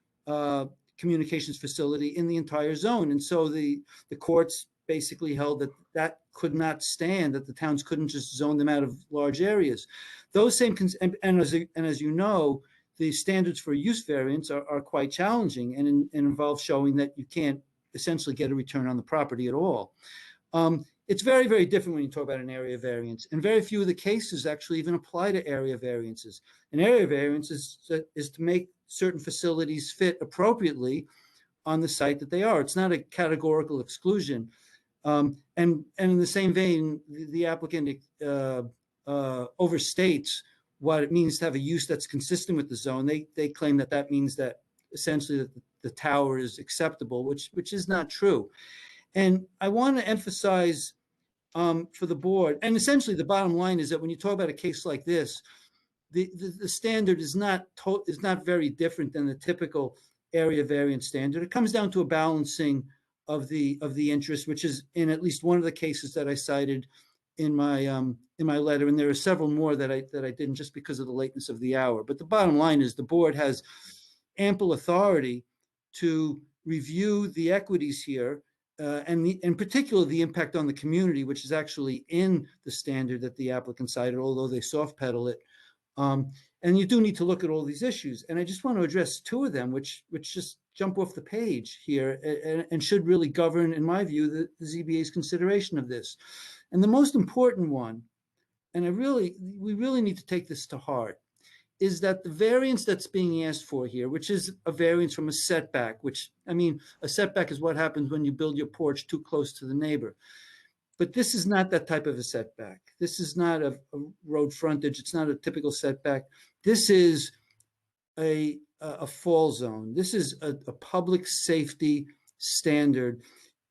communications facility in the entire zone. And so the courts basically held that could not stand, that the towns couldn't just zone them out of large areas. Those same, and as you know, the standards for use variance are quite challenging and involve showing that you can't essentially get a return on the property at all. It's very, very different when you talk about an area variance, and very few of the cases actually even apply to area variances. An area variance is to make certain facilities fit appropriately on the site that they are. It's not a categorical exclusion. And in the same vein, the applicant overstates what it means to have a use that's consistent with the zone. They claim that means that essentially the tower is acceptable, which is not true. And I want to emphasize for the board, and essentially the bottom line is that when you talk about a case like this, the standard is not very different than the typical area variance standard. It comes down to a balancing of the interest, which is in at least one of the cases that I cited in my letter, and there are several more that I didn't just because of the lateness of the hour. But the bottom line is the board has ample authority to review the equities here, and in particular the impact on the community, which is actually in the standard that the applicant cited, although they soft pedal it. And you do need to look at all these issues. And I just want to address two of them, which just jump off the page here and should really govern, in my view, the ZBA's consideration of this. And the most important one, and we really need to take this to heart, is that the variance that's being asked for here, which is a variance from a setback, which, I mean, a setback is what happens when you build your porch too close to the neighbor. But this is not that type of a setback. This is not a road frontage. It's not a typical setback. This is a fall zone. This is a public safety standard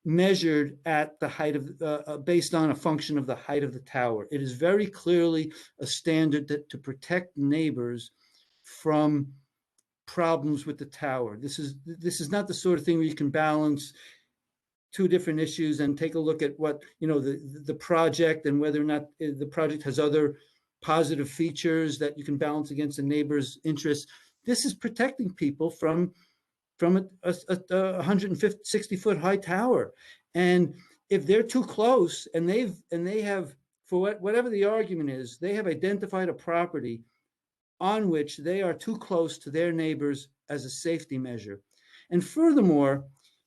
measured at the height of, based on a function of the height of the tower. It is very clearly a standard to protect neighbors from problems with the tower. This is not the sort of thing where you can balance two different issues and take a look at what, the project and whether or not the project has other positive features that you can balance against the neighbor's interests. This is protecting people from a 160-foot high tower. And if they're too close and they have, for whatever the argument is, they have identified a property on which they are too close to their neighbors as a safety measure. And furthermore,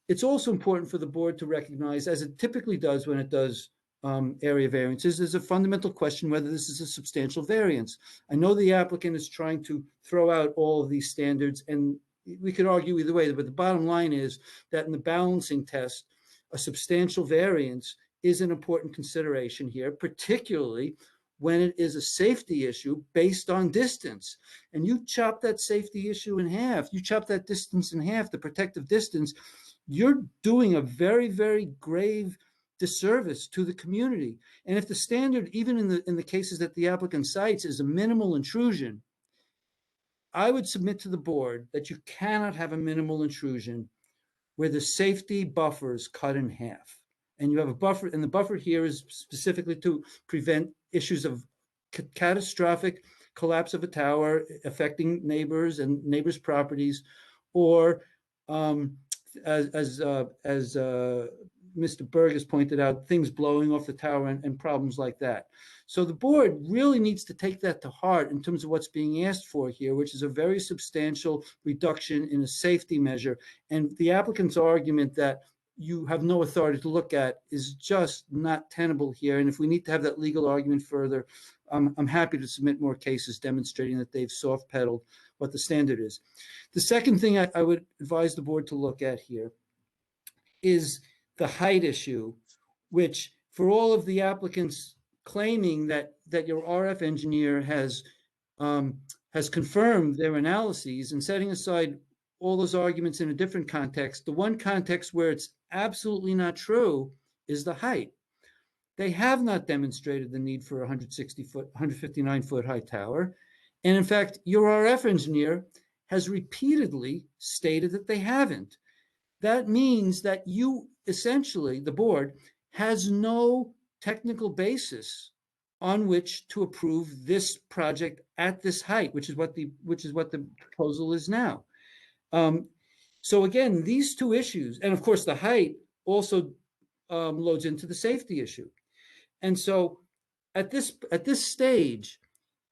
it's also important for the board to recognize, as it typically does when it does area variances, there's a fundamental question whether this is a substantial variance. I know the applicant is trying to throw out all of these standards, and we could argue either way, but the bottom line is that in the balancing test, a substantial variance is an important consideration here, particularly when it is a safety issue based on distance. And you chop that safety issue in half, you chop that distance in half, the protective distance, you're doing a very, very grave disservice to the community. And if the standard, even in the cases that the applicant cites, is a minimal intrusion, I would submit to the board that you cannot have a minimal intrusion where the safety buffer is cut in half. And you have a buffer, and the buffer here is specifically to prevent issues of catastrophic collapse of a tower affecting neighbors and neighbors' properties, or as Mr. Berg has pointed out, things blowing off the tower and problems like that. So the board really needs to take that to heart in terms of what's being asked for here, which is a very substantial reduction in a safety measure. And the applicant's argument that you have no authority to look at is just not tenable here. And if we need to have that legal argument further, I'm happy to submit more cases demonstrating that they've soft pedaled what the standard is. The second thing I would advise the board to look at here is the height issue, which for all of the applicants claiming that your RF engineer has confirmed their analyses, and setting aside all those arguments in a different context, the one context where it's absolutely not true is the height. They have not demonstrated the need for a 159-foot high tower. And in fact, your RF engineer has repeatedly stated that they haven't. That means that you essentially, the board, has no technical basis on which to approve this project at this height, which is what the proposal is now. So again, these two issues, and of course the height also loads into the safety issue. And so at this stage,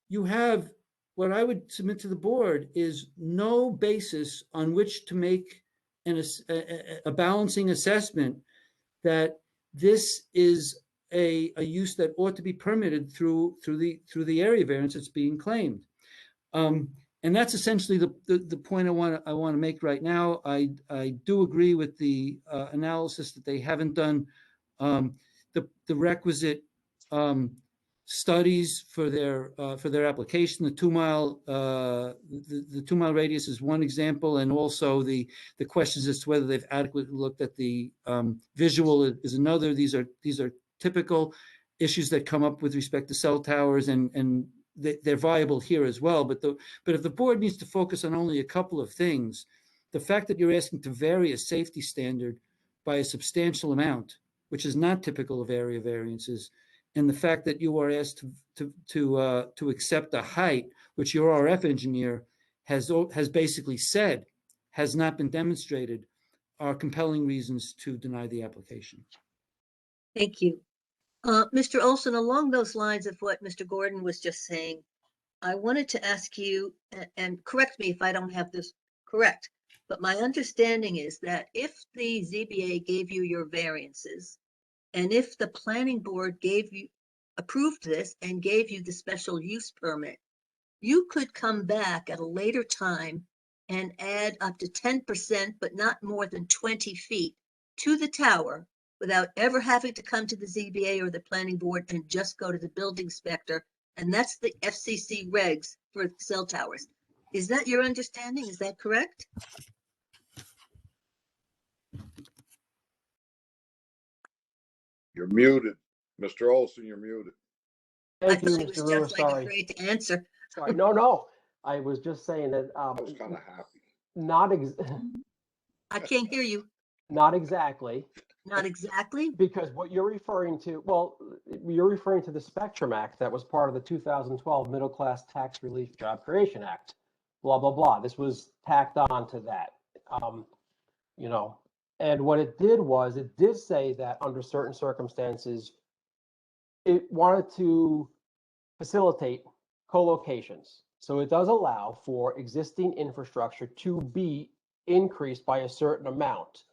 you have what I would submit to the board is no basis on which to make a balancing assessment that this is a use that ought to be permitted through the area variance that's being claimed. And that's essentially the point I want to make right now. I do agree with the analysis that they haven't done the requisite studies for their application. The 2 mile the 2 mile radius is one example, and also the questions as to whether they've adequately looked at the visual is another. These are typical issues that come up with respect to cell towers, and they're viable here as well. But if the board needs to focus on only a couple of things, the fact that you're asking to vary a safety standard by a substantial amount, which is not typical of area variances, and the fact that you are asked to accept a height which your RF engineer has basically said has not been demonstrated, are compelling reasons to deny the application. Thank you. Mr. Olson, along those lines of what Mr. Gordon was just saying, I wanted to ask you, and correct me if I don't have this correct, but my understanding is that if the ZBA gave you your variances, and if the planning board approved this and gave you the special use permit, you could come back at a later time and add up to 10%, but not more than 20 feet to the tower without ever having to come to the ZBA or the planning board, and just go to the building inspector. And that's the FCC regs for cell towers. Is that your understanding? Is that correct? You're muted. Mr. Olson, you're muted. Thank you, I thought he was Mr. Brewer. just like Sorry. afraid to answer. Sorry. No. I was just saying that I was kind of happy. I can't hear you. Not exactly. Not exactly? Because what you're referring to, well, you're referring to the Spectrum Act that was part of the 2012 Middle Class Tax Relief Job Creation Act. Blah, blah, blah. This was tacked on to that. And what it did was it did say that under certain circumstances, it wanted to facilitate co-locations. So it does allow for existing infrastructure to be increased by a certain amount.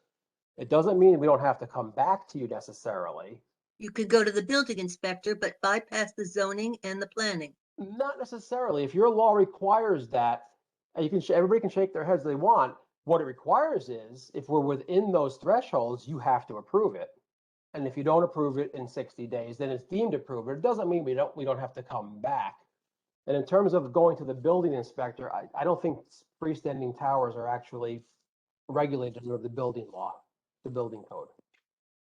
It doesn't mean we don't have to come back to you necessarily, You could go to the building inspector, but bypass the zoning and the planning. Not necessarily. If your law requires that, and you can, everybody can shake their heads they want. What it requires is, if we're within those thresholds, you have to approve it. And if you don't approve it in 60 days, then it's deemed approved. It doesn't mean we don't have to come back. And in terms of going to the building inspector, I don't think freestanding towers are actually regulated under the building law, the building code.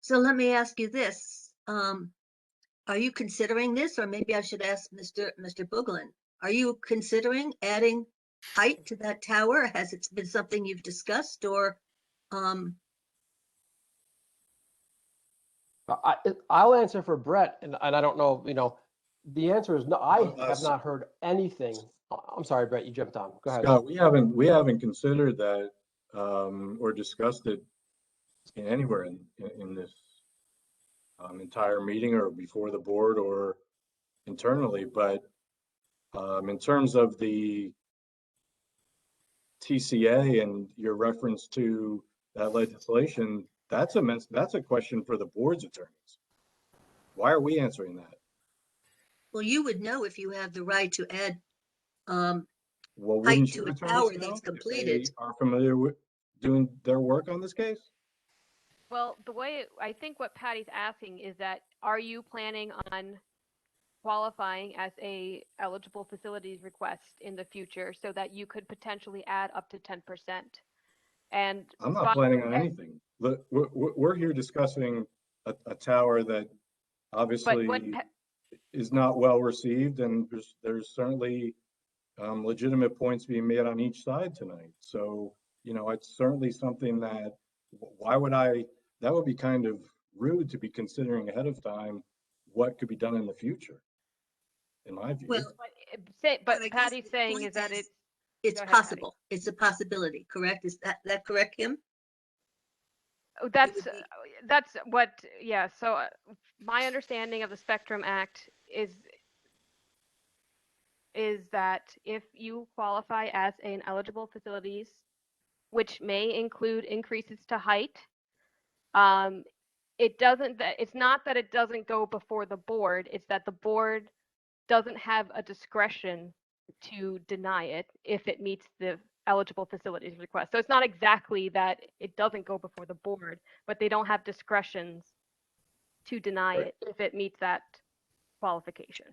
So let me ask you this. Are you considering this, or maybe I should ask Mr. Booglin, are you considering adding height to that tower? Has it been something you've discussed, or I'll answer for Brett, and I don't know, the answer is no. I have not heard anything. I'm sorry, Brett, you jumped on. Go ahead. Scott, we haven't considered that or discussed it anywhere in this entire meeting or before the board or internally, but in terms of the TCA and your reference to that legislation, that's a question for the board's attorneys. Why are we answering that? well, you would know if you have the right to add Well, height wouldn't to your a attorneys tower know that's if they completed. are familiar with doing their work on this case? Well, the way I think what Patty's asking is that, are you planning on qualifying as a eligible facilities request in the future so that you could potentially add up to 10%? And I'm not planning on anything. Look, we're here discussing a tower that obviously is not well received, and there's certainly legitimate points being made on each side tonight. So, it's certainly something that, that would be kind of rude to be considering ahead of time what could be done in the future, in my view. Well, but Patty's saying is that it's Go ahead, Patty. possible. It's a possibility, correct? Is that correct, Kim? Oh, that's what, yeah. So my understanding of the Spectrum Act is that if you qualify as an eligible facilities, which may include increases to height, it's not that it doesn't go before the board, it's that the board doesn't have a discretion to deny it if it meets the eligible facilities request. So it's not exactly that it doesn't go before the board, but they don't have discretions to deny it if it meets that qualification.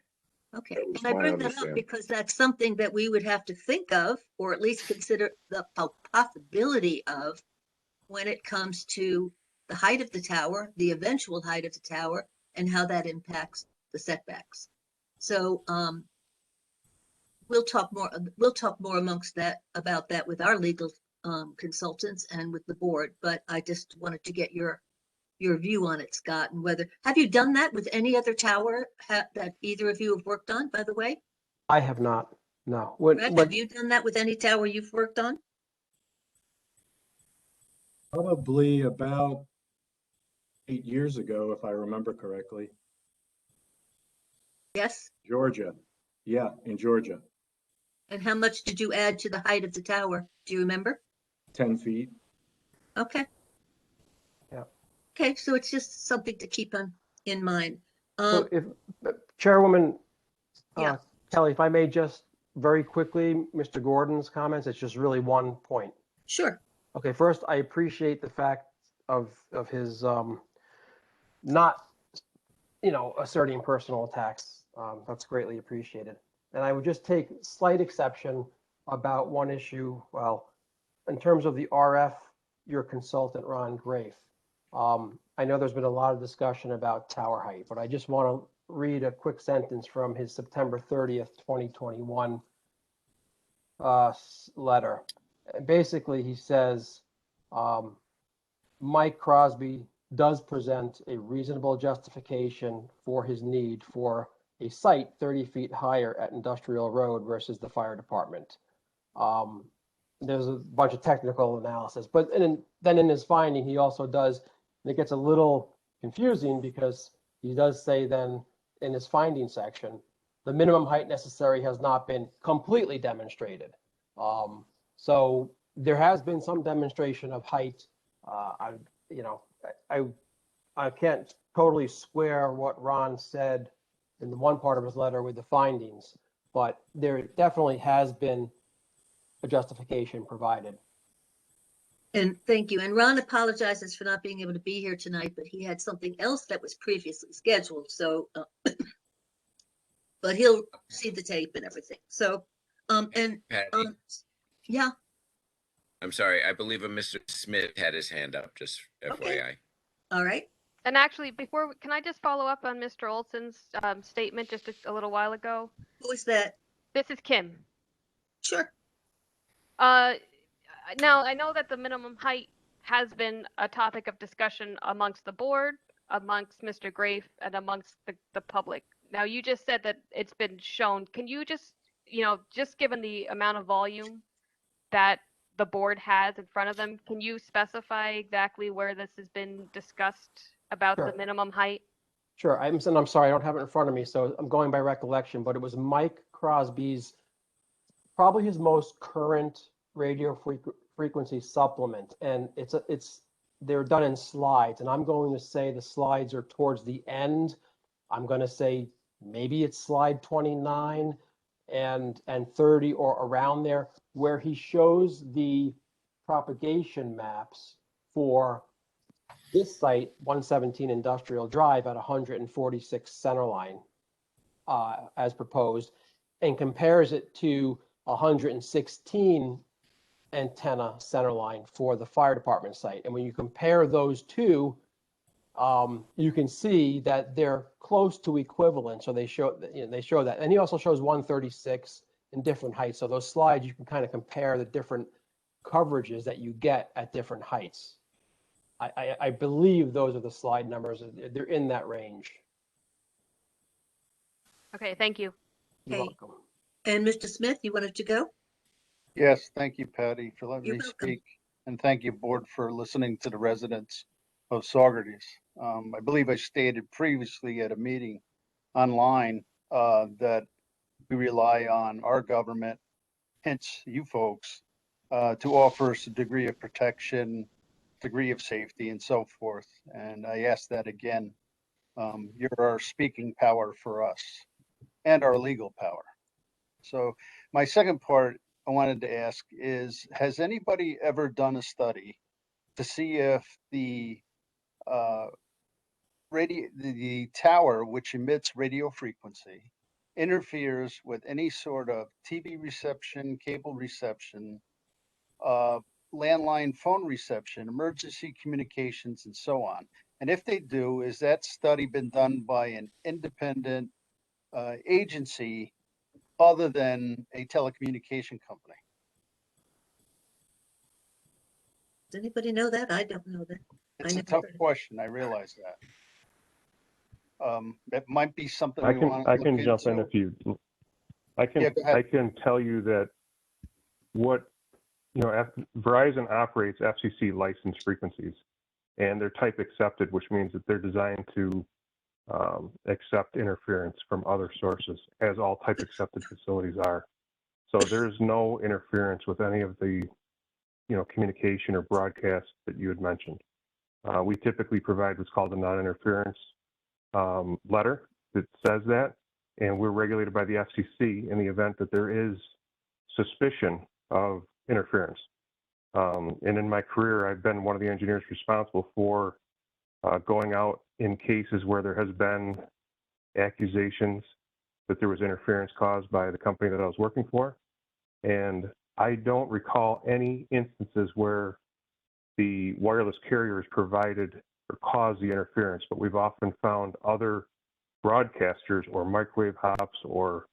Okay, and I bring that up because that's something that we would have to think of, or at least consider the possibility of, when it comes to the height of the tower, the eventual height of the tower, and how that impacts the setbacks. So we'll talk more amongst that about that with our legal consultants and with the board. But I just wanted to get your view on it, Scott, and whether, have you done that with any other tower that either of you have worked on, by the way? I have not, no. Have you done that with any tower you've worked on? Probably about 8 years ago, if I remember correctly. Yes? Georgia. Yeah, in Georgia. And how much did you add to the height of the tower? Do you remember? 10 feet. Okay. Yeah. Okay, so it's just something to keep in mind. So if Chairwoman Yeah. Kelly, if I may just very quickly, Mr. Gordon's comments, it's just really one point. Sure. Okay, first, I appreciate the fact of his not, asserting personal attacks. That's greatly appreciated. And I would just take slight exception about one issue. Well, in terms of the RF, your consultant, Ron Grafe. I know there's been a lot of discussion about tower height, but I just want to read a quick sentence from his September 30th, 2021 letter. Basically, he says, Mike Crosby does present a reasonable justification for his need for a site 30 feet higher at Industrial Road versus the fire department. There's a bunch of technical analysis, but then in his finding, he also does, and it gets a little confusing because he does say then in his finding section, the minimum height necessary has not been completely demonstrated. So there has been some demonstration of height. I can't totally square what Ron said in the one part of his letter with the findings, but there definitely has been a justification provided. And thank you. And Ron apologizes for not being able to be here tonight, but he had something else that was previously scheduled. So, but he'll see the tape and everything. So, Patty, yeah. I'm sorry. I believe a Mr. Smith had his hand up, just FYI. Okay. All right. And actually, can I just follow up on Mr. Olson's statement just a little while ago? Who is that? This is Kim. Sure. Now, I know that the minimum height has been a topic of discussion amongst the board, amongst Mr. Grafe, and amongst the public. Now, you just said that it's been shown. Can you just, just given the amount of volume that the board has in front of them, can you specify exactly where this has been discussed about Sure. the minimum height? Sure. I'm sorry, I don't have it in front of me, so I'm going by recollection, but it was Mike Crosby's, probably his most current radio frequency supplement. And they're done in slides, and I'm going to say the slides are towards the end. I'm going to say maybe it's slide 29 and 30 or around there, where he shows the propagation maps for this site, 117 Industrial Drive at 146 Centerline, as proposed, and compares it to 116 antenna centerline for the fire department site. And when you compare those two, you can see that they're close to equivalent. So they show that. And he also shows 136 in different heights. So those slides, you can kind of compare the different coverages that you get at different heights. I believe those are the slide numbers. They're in that range. Okay, thank you. You're welcome. And Mr. Smith, you wanted to go? Yes, thank you, Patty, for letting You're me welcome. speak. And thank you, board, for listening to the residents of Saugerties. I believe I stated previously at a meeting online that we rely on our government, hence you folks, to offer us a degree of protection, degree of safety, and so forth. And I ask that again. You're our speaking power for us and our legal power. So my second part I wanted to ask is, has anybody ever done a study to see if the tower, which emits radio frequency, interferes with any sort of TV reception, cable reception, landline phone reception, emergency communications, and so on? And if they do, is that study been done by an independent agency other than a telecommunication company? Does anybody know that? I don't know that. It's a tough question. I realize that. It might be something we want to look I can jump in into. if you. I can tell you that Verizon operates FCC licensed frequencies, and they're type accepted, which means that they're designed to accept interference from other sources, as all type accepted facilities are. So there's no interference with any of the communication or broadcast that you had mentioned. We typically provide what's called a non-interference letter that says that, and we're regulated by the FCC in the event that there is suspicion of interference. And in my career, I've been one of the engineers responsible for going out in cases where there has been accusations that there was interference caused by the company that I was working for. And I don't recall any instances where the wireless carriers provided or caused the interference, but we've often found other broadcasters or microwave hops or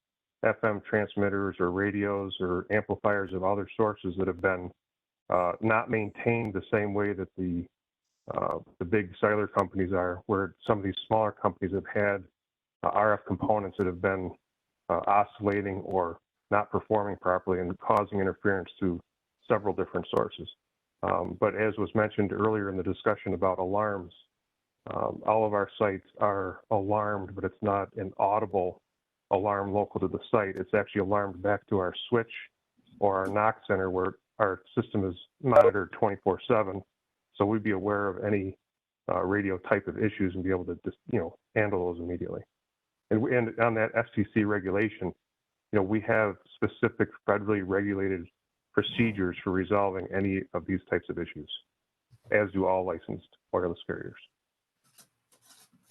FM transmitters or radios or amplifiers of other sources that have been not maintained the same way that the big cellular companies are, where some of these smaller companies have had RF components that have been oscillating or not performing properly and causing interference to several different sources. But as was mentioned earlier in the discussion about alarms, all of our sites are alarmed, but it's not an audible alarm local to the site. It's actually alarmed back to our switch or our knock center, where our system is monitored 24/7. So we'd be aware of any radio type of issues and be able to just, handle those immediately. And on that FCC regulation, we have specific federally regulated procedures for resolving any of these types of issues, as do all licensed wireless carriers.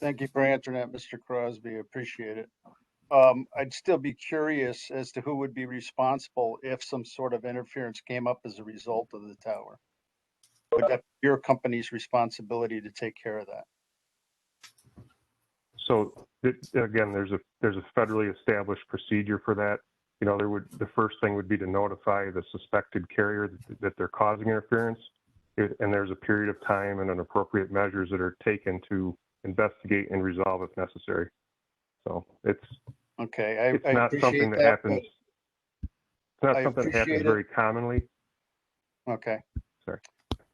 Thank you for answering that, Mr. Crosby. I appreciate it. I'd still be curious as to who would be responsible if some sort of interference came up as a result of the tower. Would that be your company's responsibility to take care of that? So again, there's a federally established procedure for that. The first thing would be to notify the suspected carrier that they're causing interference, and there's a period of time and an appropriate measures that are taken to investigate and resolve if necessary. So it's okay. It's not something that happens. It's not something that happens very commonly. Okay. Sorry.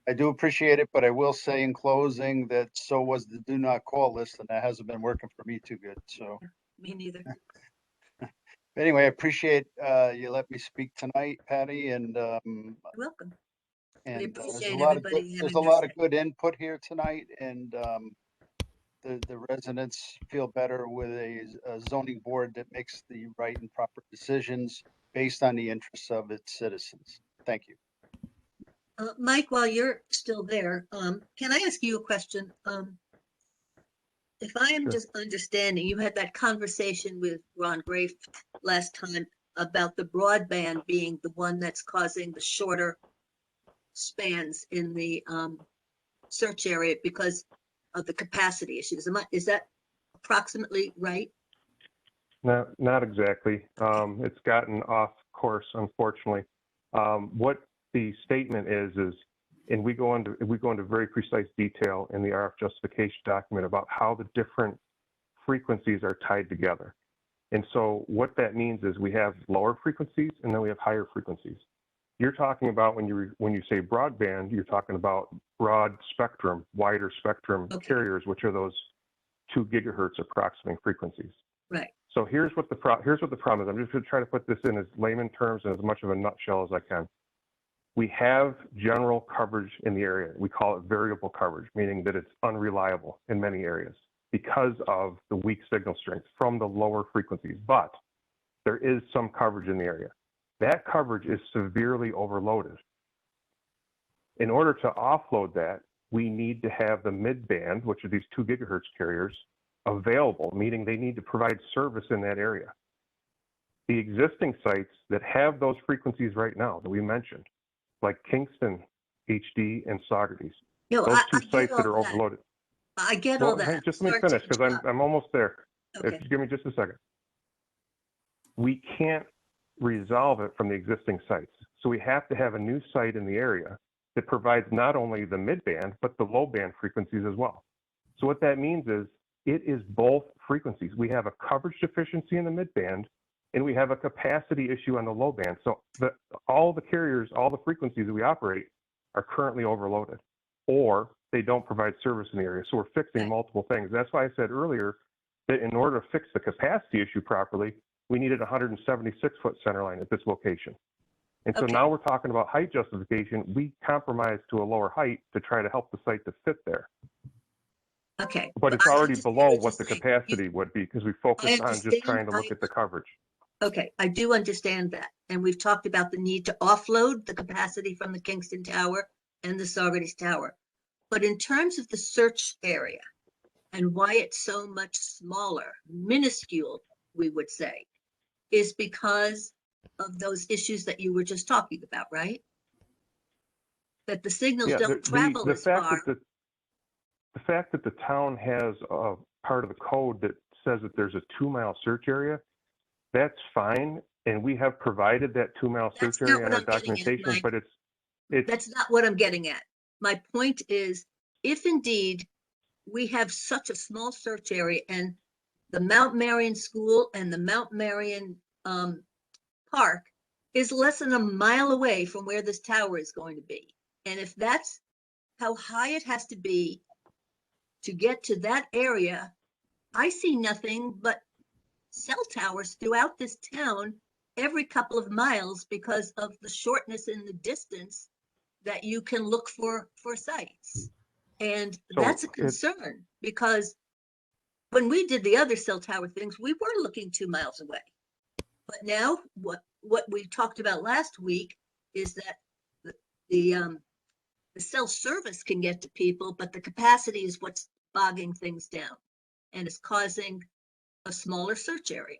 I do appreciate it, but I will say in closing that so was the do not call list, and that hasn't been working for me too good. So me neither. Anyway, I appreciate you let me speak tonight, Patty, and You're welcome. We and appreciate there's a lot of good input here tonight, and the residents feel better with a zoning board that makes the right and proper decisions based on the interests of its citizens. Thank you. Mike, while you're still there, can I ask you a question? If I am just understanding, you had that conversation with Ron Grafe last time about the broadband being the one that's causing the shorter spans in the search area because of the capacity issues. Is that approximately right? Not exactly. It's gotten off course, unfortunately. What the statement is, and we go into very precise detail in the RF justification document about how the different frequencies are tied together. And so what that means is we have lower frequencies and then we have higher frequencies. You're talking about when you say broadband, you're talking about broad spectrum, wider spectrum carriers, which are those 2 gigahertz approximating frequencies. Right. So here's what the problem is. I'm just going to try to put this in as layman terms and as much of a nutshell as I can. We have general coverage in the area. We call it variable coverage, meaning that it's unreliable in many areas because of the weak signal strength from the lower frequencies. But there is some coverage in the area. That coverage is severely overloaded. In order to offload that, we need to have the mid-band, which are these 2 gigahertz carriers, available, meaning they need to provide service in that area. The existing sites that have those frequencies right now that we mentioned, like Kingston, HD, and Saugerties, those two sites that are overloaded. I get all that. Just let me finish because I'm almost there. Okay. If you give me just a second. We can't resolve it from the existing sites. So we have to have a new site in the area that provides not only the mid-band, but the low-band frequencies as well. So what that means is it is both frequencies. We have a coverage deficiency in the mid-band, and we have a capacity issue on the low band. So all the carriers, all the frequencies that we operate are currently overloaded, or they don't provide service in the area. So we're fixing multiple things. That's why I said earlier that in order to fix the capacity issue properly, we needed a 176-foot center line at this location. And so now we're talking about height justification. We compromised to a lower height to try to help the site to fit there. Okay. But it's already below what the capacity would be because we focused on just trying to look at the coverage. Okay, I do understand that. And we've talked about the need to offload the capacity from the Kingston Tower and the Saugerties Tower. But in terms of the search area and why it's so much smaller, minuscule, we would say, is because of those issues that you were just talking about, right? That the signals don't travel as far. The fact that the town has a part of the code that says that there's a 2-mile search area, that's fine. And we have provided that 2-mile search area in our documentation, but that's not what I'm getting at. My point is, if indeed we have such a small search area and the Mount Marion School and the Mount Marion Park is less than a mile away from where this tower is going to be. And if that's how high it has to be to get to that area, I see nothing but cell towers throughout this town every couple of miles because of the shortness in the distance that you can look for sites. And So that's a concern because when we did the other cell tower things, we were looking 2 miles away. But now what we talked about last week is that the cell service can get to people, but the capacity is what's bogging things down and is causing a smaller search area.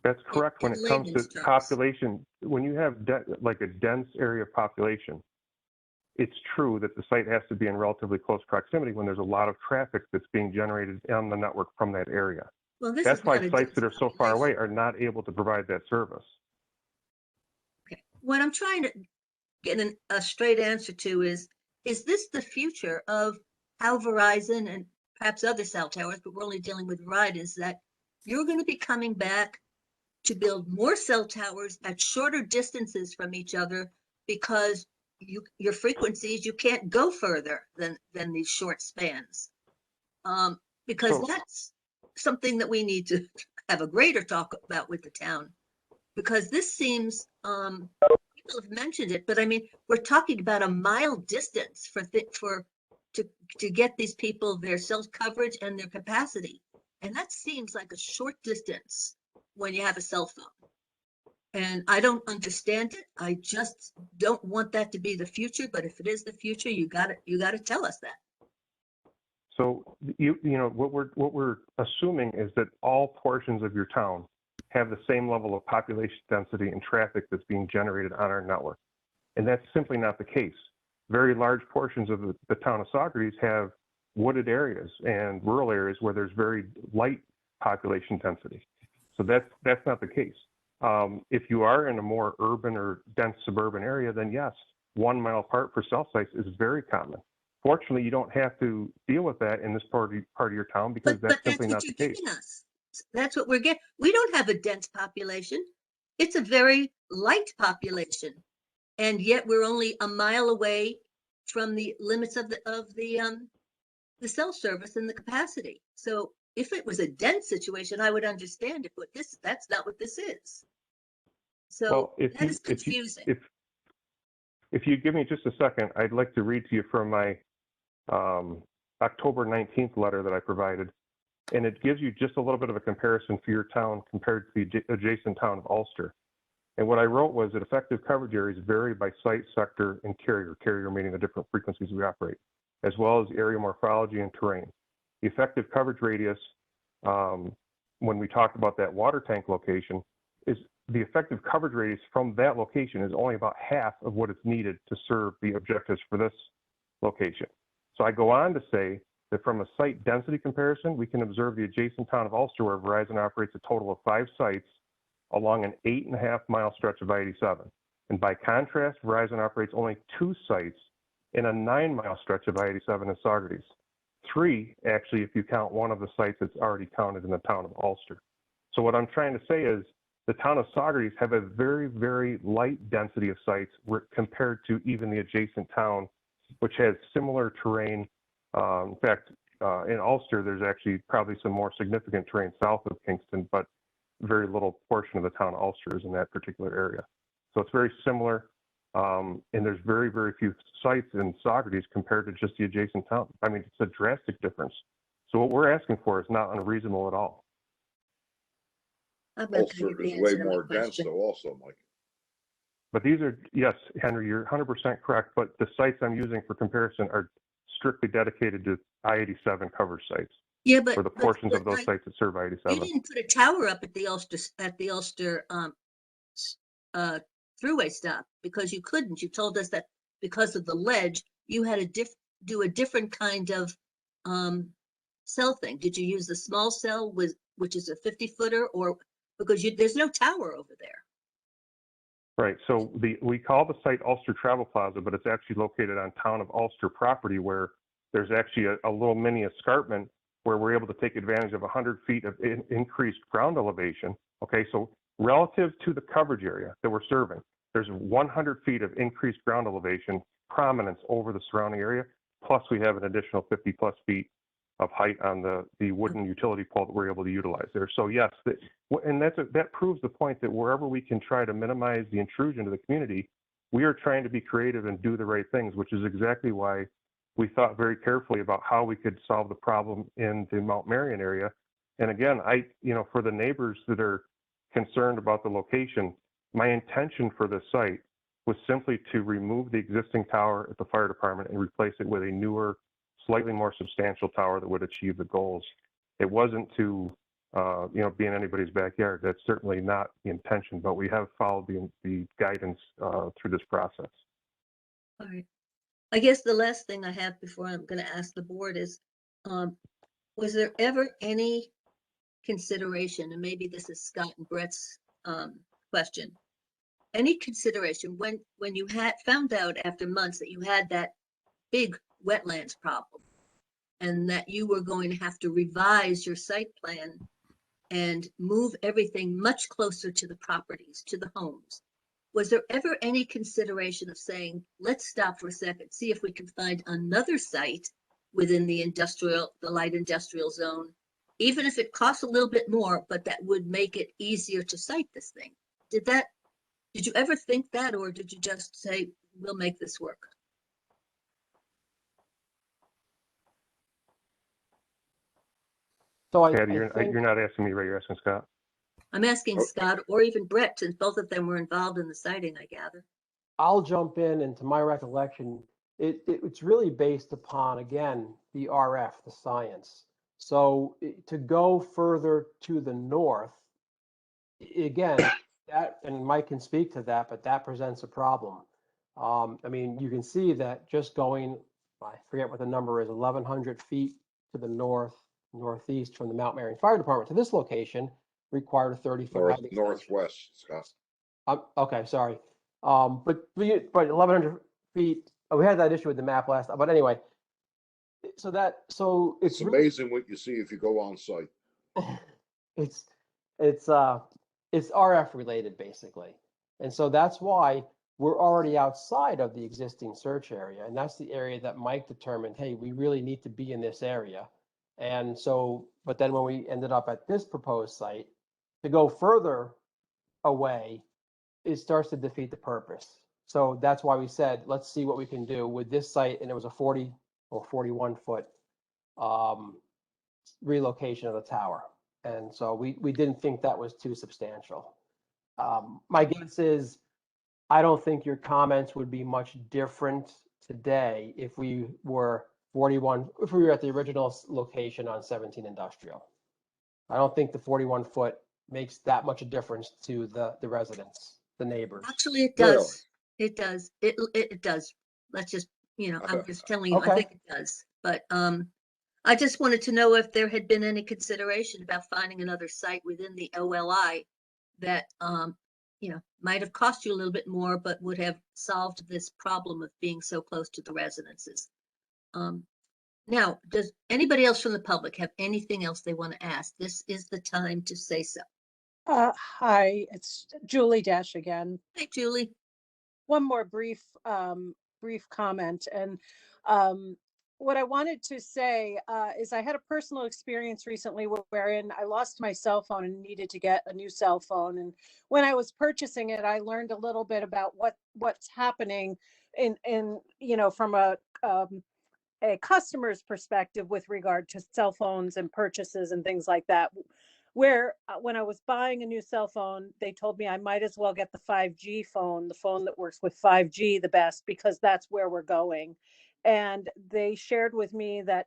That's correct when in it comes to layman's terms. population. When you have like a dense area of population, it's true that the site has to be in relatively close proximity when there's a lot of traffic that's being generated on the network from that area. Well, this That's is why not a sites dense that are so far away are not able to provide that service. Okay. What I'm trying to get a straight answer to is this the future of how Verizon and perhaps other cell towers, but we're only dealing with Verizon, is that you're going to be coming back to build more cell towers at shorter distances from each other because your frequencies, you can't go further than these short spans. Because that's something that we need to have a greater talk about with the town, because this seems, people have mentioned it, but I mean, we're talking about a mile distance to get these people their cell coverage and their capacity. And that seems like a short distance when you have a cell phone. And I don't understand it. I just don't want that to be the future. But if it is the future, you got to tell us that. So you know what we're assuming is that all portions of your town have the same level of population density and traffic that's being generated on our network, and that's simply not the case. Very large portions of the town of Saugerties have wooded areas and rural areas where there's very light population density. So that's not the case. If you are in a more urban or dense suburban area, then yes, 1 mile apart for cell sites is very common. Fortunately, you don't have to deal with that in this part of your town because that's simply not the case. That's what we're getting. We don't have a dense population. It's a very light population, and yet we're only a mile away from the limits of the cell service and the capacity. So if it was a dense situation, I would understand it, but that's not what this is. So that is confusing. If you give me just a second, I'd like to read to you from my October 19th letter that I provided, and it gives you just a little bit of a comparison for your town compared to the adjacent town of Ulster. And what I wrote was that effective coverage areas vary by site, sector, and carrier meaning the different frequencies we operate, as well as area morphology and terrain. The effective coverage radius, when we talk about that water tank location, is the effective coverage radius from that location is only about half of what is needed to serve the objectives for this location. So I go on to say that from a site density comparison, we can observe the adjacent town of Ulster where Verizon operates a total of 5 sites along an 8.5 mile stretch of I-87. And by contrast, Verizon operates only 2 sites in a 9 mile stretch of I-87 in Saugerties. 3, actually, if you count one of the sites that's already counted in the town of Ulster. So what I'm trying to say is the town of Saugerties have a very, very light density of sites compared to even the adjacent town, which has similar terrain. In fact, in Ulster, there's actually probably some more significant terrain south of Kingston, but very little portion of the town of Ulster is in that particular area. So it's very similar, and there's very, very few sites in Saugerties compared to just the adjacent town. I mean, it's a drastic difference. So what we're asking for is not unreasonable at all. Ulster is way more dense though also, Mike. But these are, yes, Henry, you're 100% correct, but the sites I'm using for comparison are strictly dedicated to I-87 coverage sites. Yeah, but for the portions of those like, sites that serve I-87. You didn't put a tower up at the Ulster throughway stop because you couldn't. You told us that because of the ledge, you had to do a different kind of cell thing. Did you use the small cell which is a 50-footer, or because there's no tower over there? Right. So we call the site Ulster Travel Plaza, but it's actually located on town of Ulster property where there's actually a little mini escarpment where we're able to take advantage of 100 feet of increased ground elevation. Okay, so relative to the coverage area that we're serving, there's 100 feet of increased ground elevation prominence over the surrounding area, plus we have an additional 50 plus feet of height on the wooden utility pole that we're able to utilize there. So yes, that proves the point that wherever we can try to minimize the intrusion to the community, we are trying to be creative and do the right things, which is exactly why we thought very carefully about how we could solve the problem in the Mount Marion area. And again, for the neighbors that are concerned about the location, my intention for this site was simply to remove the existing tower at the fire department and replace it with a newer, slightly more substantial tower that would achieve the goals. It wasn't to, be in anybody's backyard. That's certainly not the intention, but we have followed the guidance through this process. All right. I guess the last thing I have before I'm going to ask the board is, was there ever any consideration, and maybe this is Scott and Brett's question, any consideration when you had found out after months that you had that big wetlands problem and that you were going to have to revise your site plan and move everything much closer to the properties, to the homes? Was there ever any consideration of saying, let's stop for a second, see if we can find another site within the light industrial zone, even if it costs a little bit more, but that would make it easier to site this thing? Did you ever think that, or did you just say, we'll make this work? So Patty, you're not asking me, right? You're asking Scott. I'm asking Scott or even Brett, since both of them were involved in the siting, I gather. I'll jump in, and to my recollection, it's really based upon, again, the RF, the science. So to go further to the north, again, that, and Mike can speak to that, but that presents a problem. I mean, you can see that just going, I forget what the number is, 1,100 feet to the northeast from the Mount Marion Fire Department to this location required a 30-foot northwest, Scott. Okay, sorry. But 1,100 feet. Oh, we had that issue with the map last time. But anyway, so it's amazing what you see if you go on site. It's RF related basically, and so that's why we're already outside of the existing search area, and that's the area that Mike determined, hey, we really need to be in this area. And so, but then when we ended up at this proposed site, to go further away, it starts to defeat the purpose. So that's why we said, let's see what we can do with this site. And it was a 40 or 41 foot relocation of the tower. And so we didn't think that was too substantial. My guess is, I don't think your comments would be much different today if we were if we were at the original location on 17 Industrial. I don't think the 41 foot makes that much a difference to the residents, the neighbors. Actually, it does. It does. It does. Let's just, I'm just telling you, I think it does. But I just wanted to know if there had been any consideration about finding another site within the OLI that, might have cost you a little bit more, but would have solved this problem of being so close to the residences. Now, does anybody else from the public have anything else they want to ask? This is the time to say so. Hi, it's Julie Dash again. Hey, Julie. One more brief comment. And what I wanted to say is I had a personal experience recently wherein I lost my cell phone and needed to get a new cell phone. And when I was purchasing it, I learned a little bit about what's happening in from a customer's perspective with regard to cell phones and purchases and things like that. Where when I was buying a new cell phone, they told me I might as well get the 5G phone, the phone that works with 5G the best, because that's where we're going. And they shared with me that,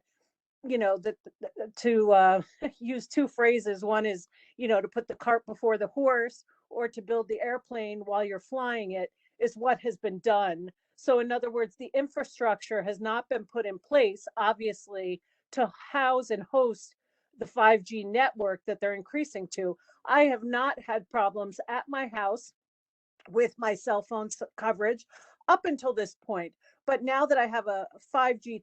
to use two phrases. One is, to put the cart before the horse, or to build the airplane while you're flying it, is what has been done. So in other words, the infrastructure has not been put in place, obviously, to house and host the 5G network that they're increasing to. I have not had problems at my house with my cell phone coverage up until this point. But now that I have a 5G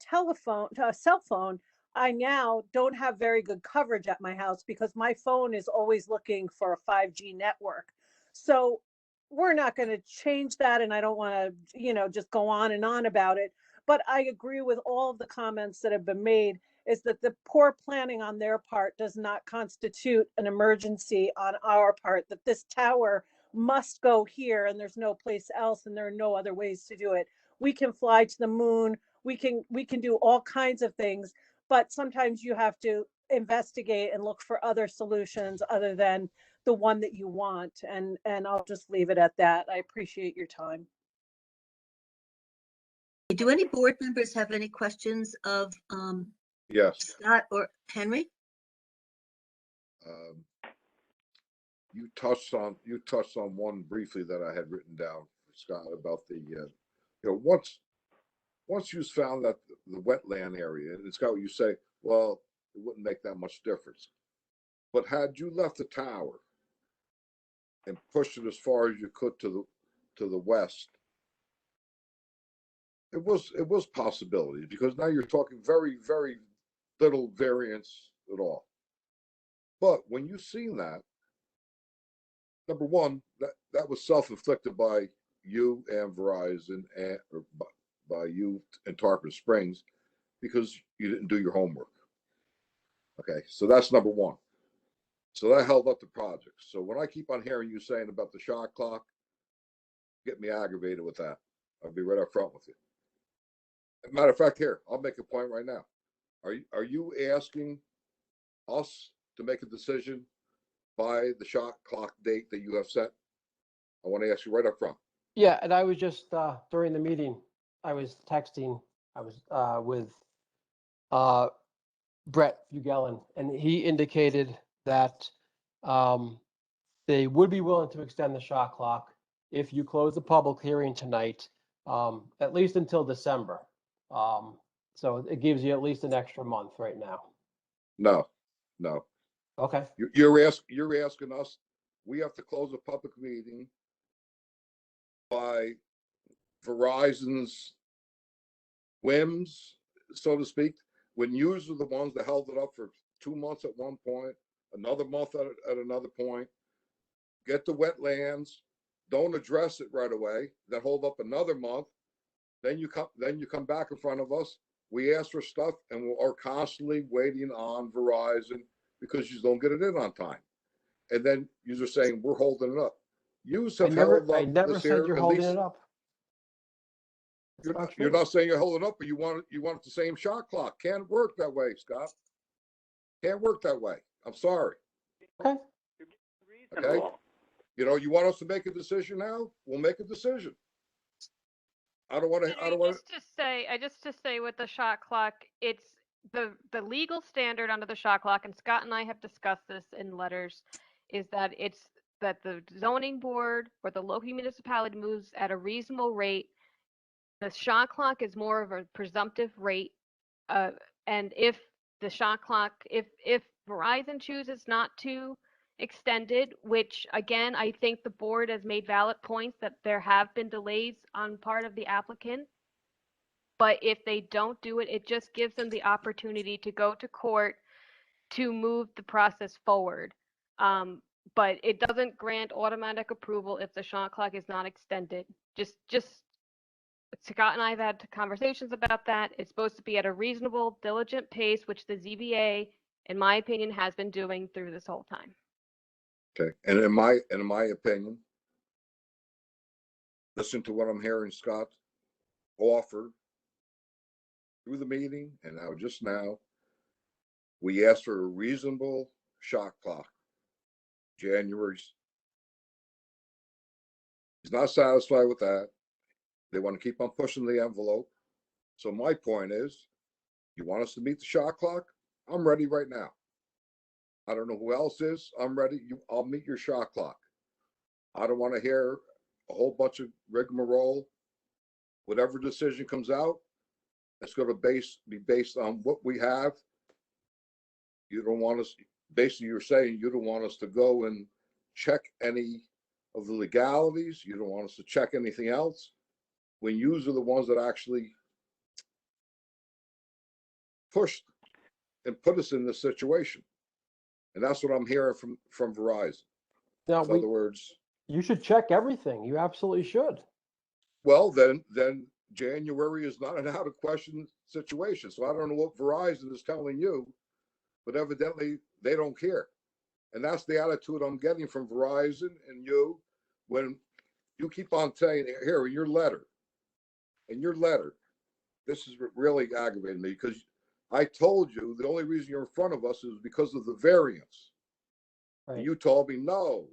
cell phone, I now don't have very good coverage at my house because my phone is always looking for a 5G network. So we're not going to change that. And I don't want to, just go on and on about it. But I agree with all of the comments that have been made, is that the poor planning on their part does not constitute an emergency on our part, that this tower must go here and there's no place else and there are no other ways to do it. We can fly to the moon. we can do all kinds of things, but sometimes you have to investigate and look for other solutions other than the one that you want. And I'll just leave it at that. I appreciate your time. Do any board members have any questions of Yes. Scott or Henry? You touched on one briefly that I had written down, Scott, about the once you found that the wetland area, and Scott, you say, well, it wouldn't make that much difference. But had you left the tower and pushed it as far as you could to the west, it was possibilities, because now you're talking very, very little variance at all. But when you seen that, number one, that was self-inflicted by you and Verizon, and or by you and Tarpon Springs, because you didn't do your homework. Okay, so that's number one. So that held up the project. So when I keep on hearing you saying about the shot clock, get me aggravated with that. I'll be right up front with you. As a matter of fact, here, I'll make a point right now. Are you asking us to make a decision by the shot clock date that you have set? I want to ask you right up front. Yeah, and I was just during the meeting, I was texting. I was with Brett Fugelen, and he indicated that they would be willing to extend the shot clock if you close the public hearing tonight, at least until December. So it gives you at least an extra month right now. No. Okay. You're asking us. We have to close a public meeting by Verizon's whims, so to speak, when yous are the ones that held it up for 2 months at one point, another month at another point. Get the wetlands, don't address it right away, then hold up another month. Then you come back in front of us. We ask for stuff, and we are constantly waiting on Verizon because you don't get it in on time. And then you're saying we're holding it up. You have held up. I never this said here, you're at holding least, it up. you're not saying you're holding up, but you want the same shot clock. Can't work that way, Scott. Can't work that way. I'm sorry. Okay. Okay. You want us to make a decision now? We'll make a decision. I don't want to. Just to say with the shot clock, it's the legal standard under the shot clock, and Scott and I have discussed this in letters, is that it's that the zoning board or the local municipality moves at a reasonable rate. The shot clock is more of a presumptive rate, and if the shot clock, if Verizon chooses not to extend it, which again, I think the board has made valid points that there have been delays on part of the applicant. But if they don't do it, it just gives them the opportunity to go to court to move the process forward. But it doesn't grant automatic approval if the shot clock is not extended. Just Scott and I have had conversations about that. It's supposed to be at a reasonable, diligent pace, which the ZBA, in my opinion, has been doing through this whole time. Okay, and in my opinion, listen to what I'm hearing Scott offer through the meeting, and now just now, we asked for a reasonable shot clock. January's. He's not satisfied with that. They want to keep on pushing the envelope. So my point is, you want us to meet the shot clock? I'm ready right now. I don't know who else is. I'm ready. I'll meet your shot clock. I don't want to hear a whole bunch of rigmarole. Whatever decision comes out, it's going to be based on what we have. You don't want us, basically you're saying you don't want us to go and check any of the legalities. You don't want us to check anything else. When yous are the ones that actually pushed and put us in this situation. And that's what I'm hearing from Verizon. Now, in other words, you should check everything. You absolutely should. Well, then January is not an out of question situation. So I don't know what Verizon is telling you, but evidently they don't care. And that's the attitude I'm getting from Verizon and you when you keep on saying here in your letter, this is really aggravating me because I told you the only reason you're in front of us is because of the variance. Right. And you told me no,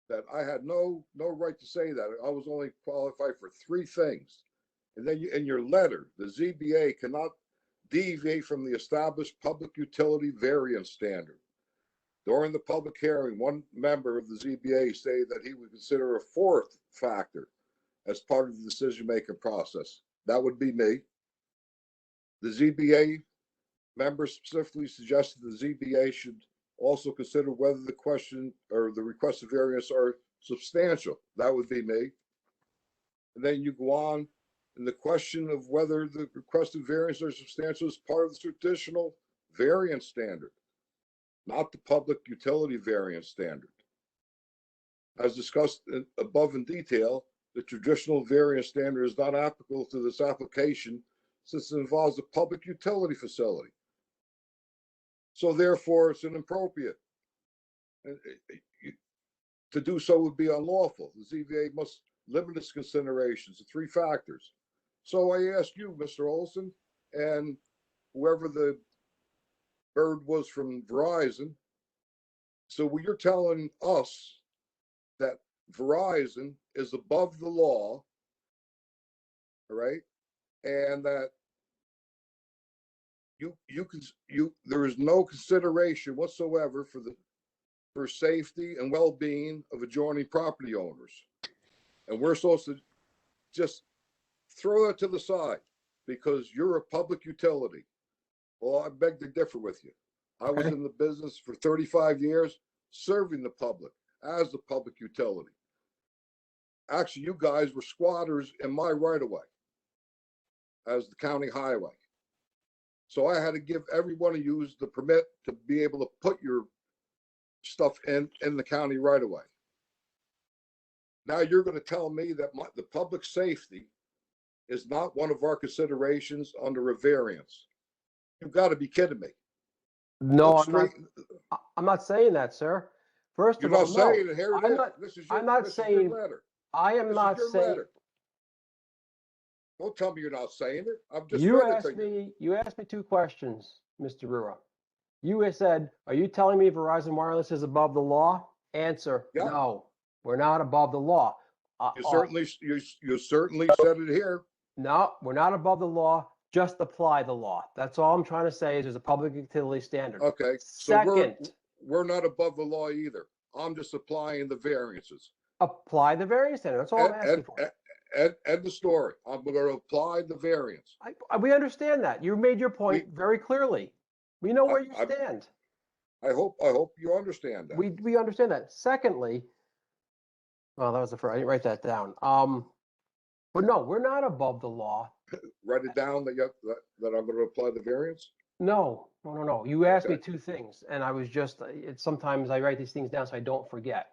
that I had no right to say that. I was only qualified for 3 things. And then in your letter, the ZBA cannot deviate from the established public utility variance standard. During the public hearing, one member of the ZBA stated that he would consider a 4th factor as part of the decision-making process. That would be me. The ZBA member specifically suggested the ZBA should also consider whether the question or the requested variance are substantial. That would be me. And then you go on, and the question of whether the requested variance are substantial is part of the traditional variance standard, not the public utility variance standard. As discussed above in detail, the traditional variance standard is not applicable to this application since it involves a public utility facility. So therefore, it's inappropriate. To do so would be unlawful. The ZBA must limit its considerations to 3 factors. So I ask you, Mr. Olson, and whoever the bird was from Verizon, so you're telling us that Verizon is above the law, all right, and that there is no consideration whatsoever for safety and well-being of adjoining property owners, and we're supposed to just throw that to the side because you're a public utility. Well, I beg to differ with you. I was in the business for 35 years serving the public as the public utility. Actually, you guys were squatters in my right-of-way as the county highway. So I had to give every one of you the permit to be able to put your stuff in the county right-of-way. Now you're going to tell me that the public safety is not one of our considerations under a variance. You've got to be kidding me. No, I'm not saying that, sir. First You're of all, not saying it. Here it I'm is. not, This is I'm not this saying, is your letter. I am This not is your saying, letter. Don't tell me you're not saying it. I've just you read it to asked you. me, you asked me 2 questions, Mr. Rura. You said, are you telling me Verizon Wireless is above the law? Answer, Yeah. no, we're not above the law. You certainly said it here. No, we're not above the law. Just apply the law. That's all I'm trying to say is there's a public utility standard. Okay. Second, So we're not above the law either. I'm just applying the variances. apply the variance standard. That's all I'm asking for. And the story. I'm going to apply the variance. We understand that. You made your point very clearly. We know where you stand. I hope you understand that. We understand that. Secondly, well, that was the first. I didn't write that down. But no, we're not above the law. Write it down that I'm going to apply the variance. No. You asked me 2 things, and I was just. Sometimes I write these things down so I don't forget.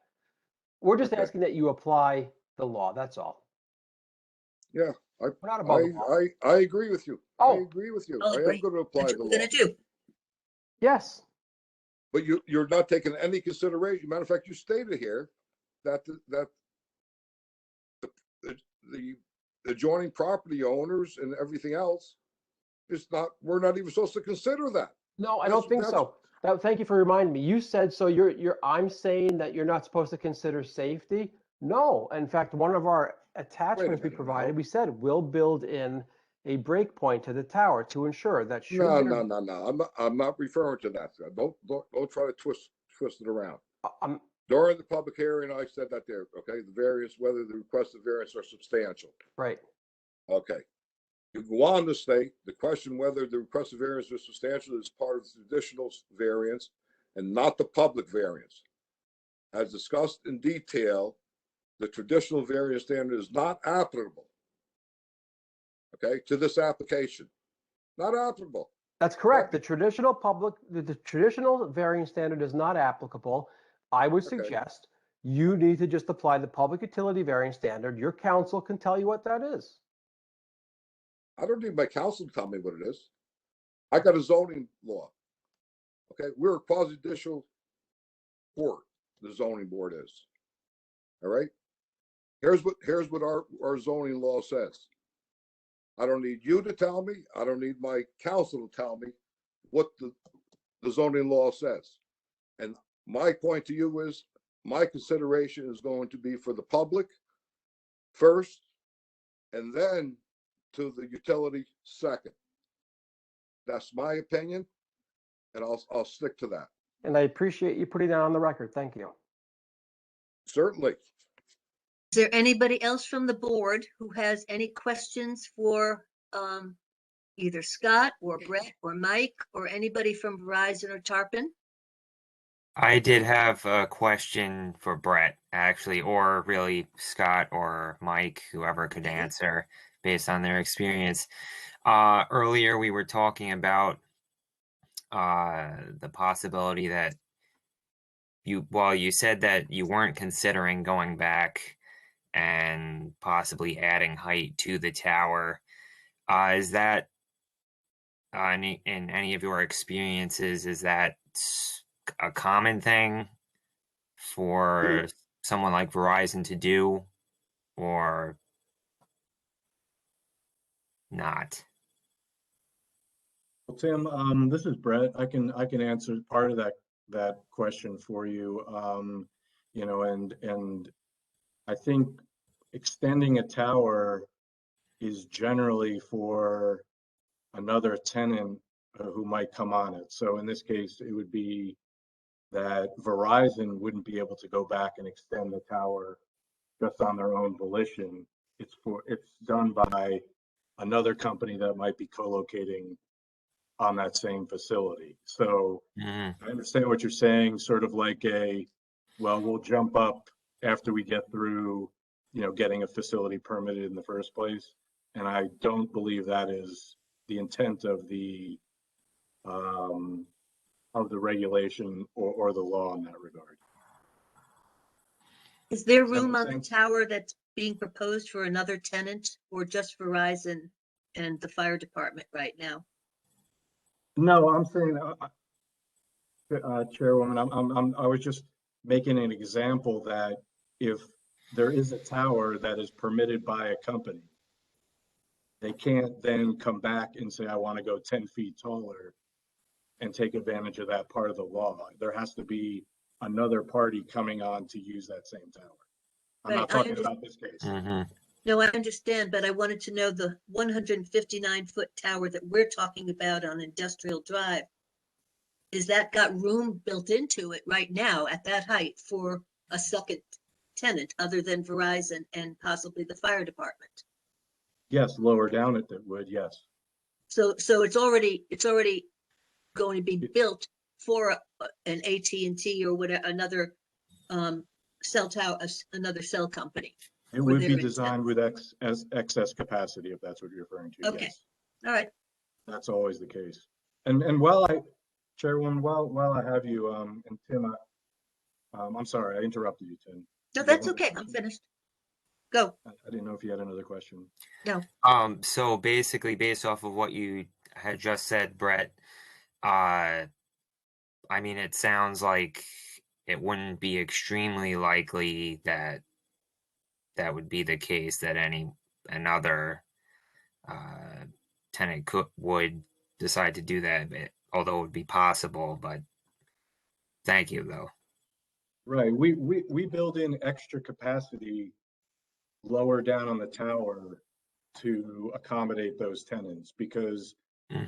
We're just asking that you apply the law. That's all. Yeah, we're not above the law. I agree with you. Oh. I agree with you. Oh, I am great. going to apply That's the what law. we're going to do. Yes. But you're not taking any consideration. Matter of fact, you stated here that the adjoining property owners and everything else is not. We're not even supposed to consider that. No, I don't think so. Thank you for reminding me. You said so. I'm saying that you're not supposed to consider safety. No, in fact, one of our attachments we provided, we said we'll build in a break point to the tower to ensure that. No. I'm not referring to that. Don't try to twist it around. During the public hearing, I said that there. Okay, the variance, whether the requested variance are substantial. Right. Okay. You go on to state the question whether the requested variance is substantial is part of the traditional variance and not the public variance. As discussed in detail, the traditional variance standard is not applicable, okay, to this application. Not applicable. That's correct. The traditional variance standard is not applicable. I would suggest you need to just apply the public utility variance standard. Your counsel can tell you what that is. I don't need my counsel to tell me what it is. I got a zoning law. Okay, we're a quasi-judicial court. The zoning board is. All right. Here's what our zoning law says. I don't need you to tell me. I don't need my counsel to tell me what the zoning law says. And my point to you is, my consideration is going to be for the public first, and then to the utility second. That's my opinion, and I'll stick to that. And I appreciate you putting that on the record. Thank you. Certainly. Is there anybody else from the board who has any questions for either Scott or Brett or Mike or anybody from Verizon or Tarpon? I did have a question for Brett, actually, or really Scott or Mike, whoever could answer based on their experience. Earlier, we were talking about the possibility that you said that you weren't considering going back and possibly adding height to the tower. Is that in any of your experiences, is that a common thing for someone like Verizon to do, or not? Well, Tim, this is Brett. I can answer part of that question for you. You know, and I think extending a tower is generally for another tenant who might come on it. So in this case, it would be that Verizon wouldn't be able to go back and extend the tower just on their own volition. It's done by another company that might be co-locating on that same facility. So I understand what you're saying, sort of like well, we'll jump up after we get through, you know, getting a facility permitted in the first place. And I don't believe that is the intent of the regulation or the law in that regard. Is there room on the tower that's being proposed for another tenant or just Verizon and the fire department right now? No, I'm saying, Chairwoman, I was just making an example that if there is a tower that is permitted by a company, they can't then come back and say, I want to go 10 feet taller and take advantage of that part of the law. There has to be another party coming on to use that same tower. I'm not talking about this case. No, I understand, but I wanted to know the 159-foot tower that we're talking about on Industrial Drive. Is that got room built into it right now at that height for a second tenant other than Verizon and possibly the fire department? Yes, lower down it would, yes. So it's already going to be built for an AT&T or whatever, another cell tower, another cell company. It would be designed with excess capacity, if that's what you're referring to. Okay. Yes. All right. That's always the case. And while Chairwoman, while I have you, and Tim, I'm sorry, I interrupted you, Tim. No, that's okay. I'm finished. Go. I didn't know if you had another question. No. So basically, based off of what you had just said, Brett, I mean, it sounds like it wouldn't be extremely likely that that would be the case, that another tenant would decide to do that, although it would be possible. But thank you, though. Right. We build in extra capacity lower down on the tower to accommodate those tenants, because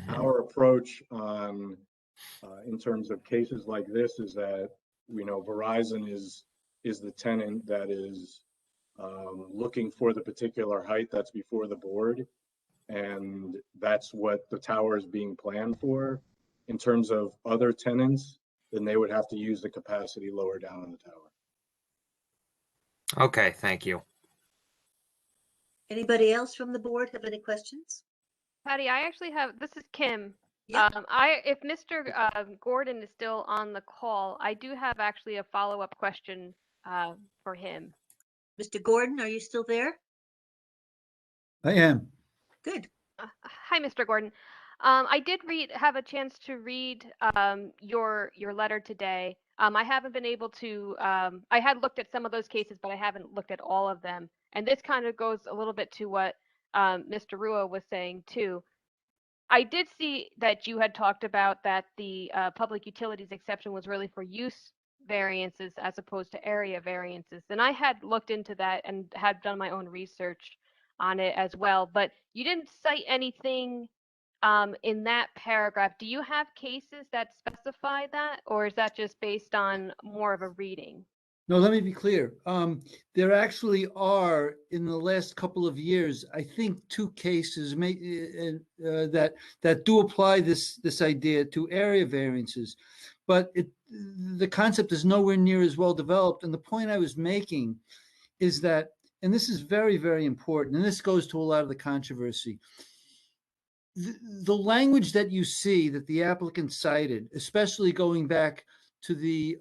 our approach on in terms of cases like this is that, you know, Verizon is the tenant that is looking for the particular height that's before the board, and that's what the tower is being planned for. In terms of other tenants, then they would have to use the capacity lower down on the tower. Okay, thank you. Anybody else from the board have any questions? Patty, I actually have, this is Kim. Yeah. If Mr. Gordon is still on the call, I do have actually a follow-up question for him. Mr. Gordon, are you still there? I am. Good. Hi, Mr. Gordon. I did have a chance to read your letter today. I haven't been able to, I had looked at some of those cases, but I haven't looked at all of them. And this kind of goes a little bit to what Mr. Rua was saying too. I did see that you had talked about that the public utilities exception was really for use variances as opposed to area variances. And I had looked into that and had done my own research on it as well. But you didn't cite anything in that paragraph. Do you have cases that specify that, or is that just based on more of a reading? No, let me be clear. There actually are, in the last couple of years, I think 2 cases that do apply this idea to area variances, but the concept is nowhere near as well developed. And the point I was making is that, and this is very, very important, and this goes to a lot of the controversy. The language that you see that the applicant cited, especially going back to the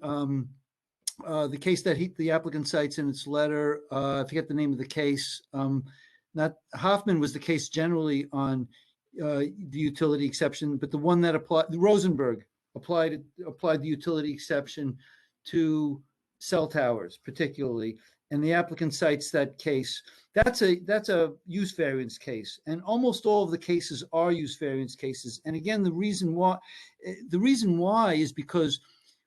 case that the applicant cites in its letter, I forget the name of the case. Not Hoffman was the case generally on the utility exception, but the one that applied, Rosenberg applied the utility exception to cell towers particularly, and the applicant cites that case. That's a use variance case, and almost all of the cases are use variance cases. And again, the reason why is because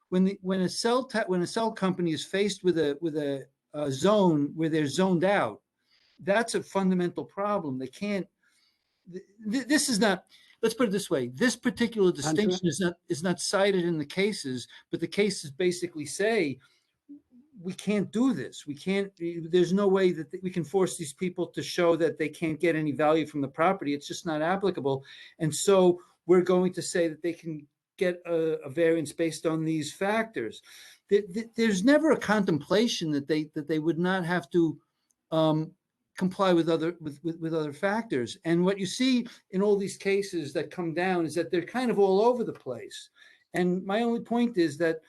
when a cell company is faced with a zone where they're zoned out, that's a fundamental problem. They can't. This is not. Let's put it this way: this particular distinction is not cited in the cases, but the cases basically say we can't do this. We can't. There's no way that we can force these people to show that they can't get any value from the property. It's just not applicable, and so we're going to say that they can get a variance based on these factors. There's never a contemplation that they would not have to comply with other factors. And what you see in all these cases that come down is that they're kind of all over the place. And my only point is that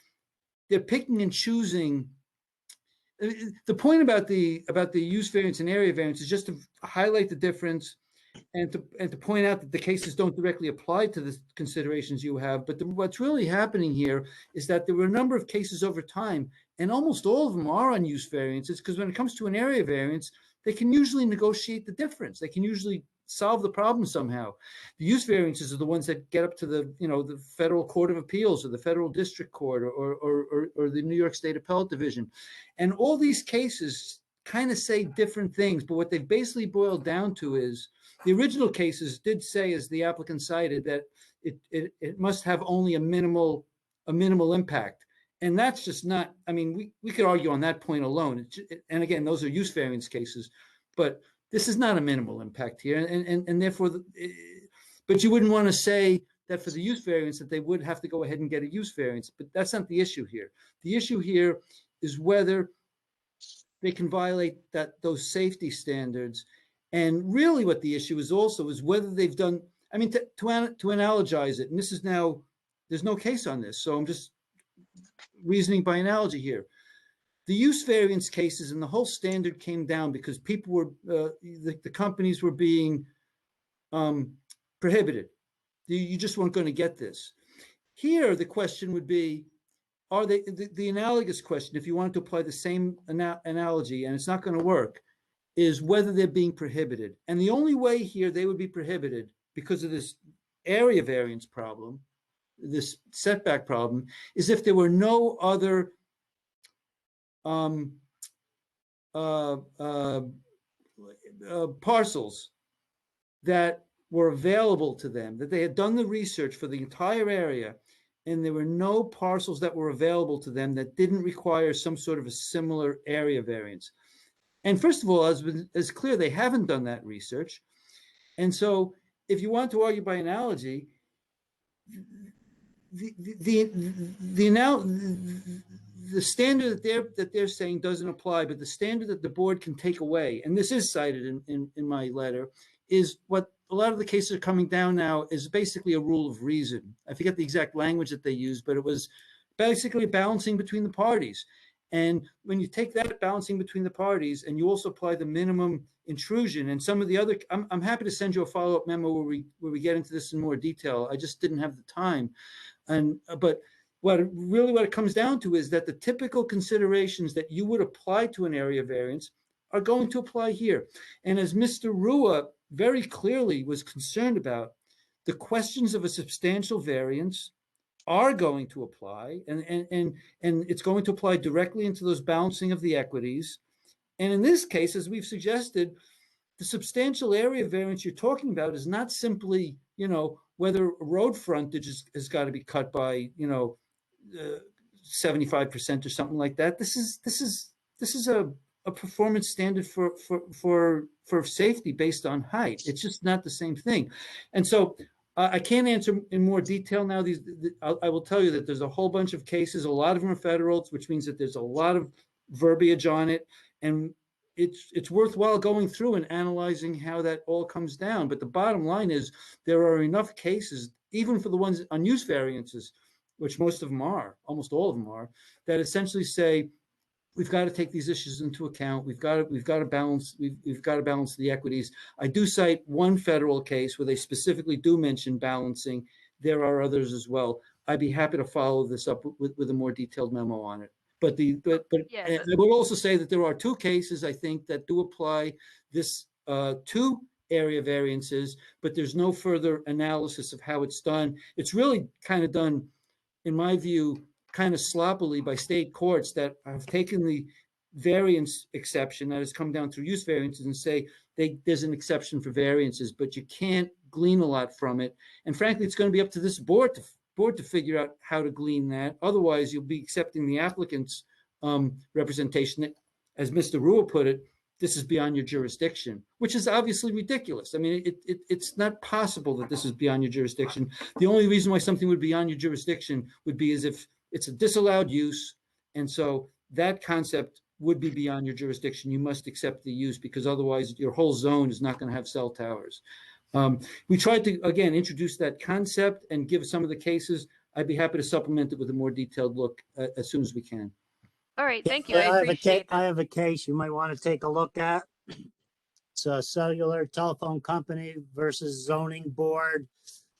they're picking and choosing. The point about the use variance and area variance is just to highlight the difference and to point out that the cases don't directly apply to the considerations you have. But what's really happening here is that there were a number of cases over time, and almost all of them are on use variances, because when it comes to an area variance, they can usually negotiate the difference. They can usually solve the problem somehow. The use variances are the ones that get up to the Federal Court of Appeals or the Federal District Court or the New York State Appellate Division. And all these cases kind of say different things, but what they've basically boiled down to is the original cases did say, as the applicant cited, that it must have only a minimal impact. And that's just not, I mean, we could argue on that point alone. And again, those are use variance cases, but this is not a minimal impact here. And therefore, but you wouldn't want to say that for the use variance that they would have to go ahead and get a use variance, but that's not the issue here. The issue here is whether they can violate those safety standards. And really what the issue is also is whether they've done, I mean, to analogize it, and this is now, there's no case on this, so I'm just reasoning by analogy here. The use variance cases and the whole standard came down because people were, the companies were being prohibited. You just weren't going to get this. Here, the question would be, are they, the analogous question, if you wanted to apply the same analogy, and it's not going to work, is whether they're being prohibited. And the only way here they would be prohibited because of this area variance problem, this setback problem, is if there were no other parcels that were available to them, that they had done the research for the entire area, and there were no parcels that were available to them that didn't require some sort of a similar area variance. And first of all, as clear, they haven't done that research. And so if you want to argue by analogy, the standard that they're saying doesn't apply, but the standard that the board can take away, and this is cited in my letter, is what a lot of the cases are coming down now is basically a rule of reason. I forget the exact language that they used, but it was basically balancing between the parties. And when you take that balancing between the parties and you also apply the minimum intrusion and some of the other, I'm happy to send you a follow-up memo where we get into this in more detail. I just didn't have the time. But what it comes down to is that the typical considerations that you would apply to an area variance are going to apply here. And as Mr. Rua very clearly was concerned about the questions of a substantial variance are going to apply, and it's going to apply directly into those balancing of the equities. And in this case, as we've suggested, the substantial area variance you're talking about is not simply, whether road frontage has got to be cut by, 75% or something like that. This is a performance standard for safety based on height. It's just not the same thing. And so I can't answer in more detail now. I will tell you that there's a whole bunch of cases. A lot of them are federals, which means that there's a lot of verbiage on it. And it's worthwhile going through and analyzing how that all comes down. But the bottom line is there are enough cases, even for the ones on use variances, which most of them are, almost all of them are, that essentially say we've got to take these issues into account. We've got to balance the equities. I do cite one federal case where they specifically do mention balancing. There are others as well. I'd be happy to follow this up with a more detailed memo on it. But I will also say that there are two cases, I think, that do apply this to area variances, but there's no further analysis of how it's done. It's really kind of done, in my view, kind of sloppily by state courts that have taken the variance exception that has come down through use variances and say there's an exception for variances, but you can't glean a lot from it. And frankly, it's going to be up to this board to figure out how to glean that. Otherwise, you'll be accepting the applicant's representation that, as Mr. Rua put it, this is beyond your jurisdiction, which is obviously ridiculous. I mean, it's not possible that this is beyond your jurisdiction. The only reason why something would be beyond your jurisdiction would be as if it's a disallowed use. And so that concept would be beyond your jurisdiction. You must accept the use because otherwise your whole zone is not going to have cell towers. We tried to, again, introduce that concept and give some of the cases. I'd be happy to supplement it with a more detailed look as soon as we can. All right, thank you. I appreciate that. I have a case you might want to take a look at. It's a cellular telephone company versus zoning board,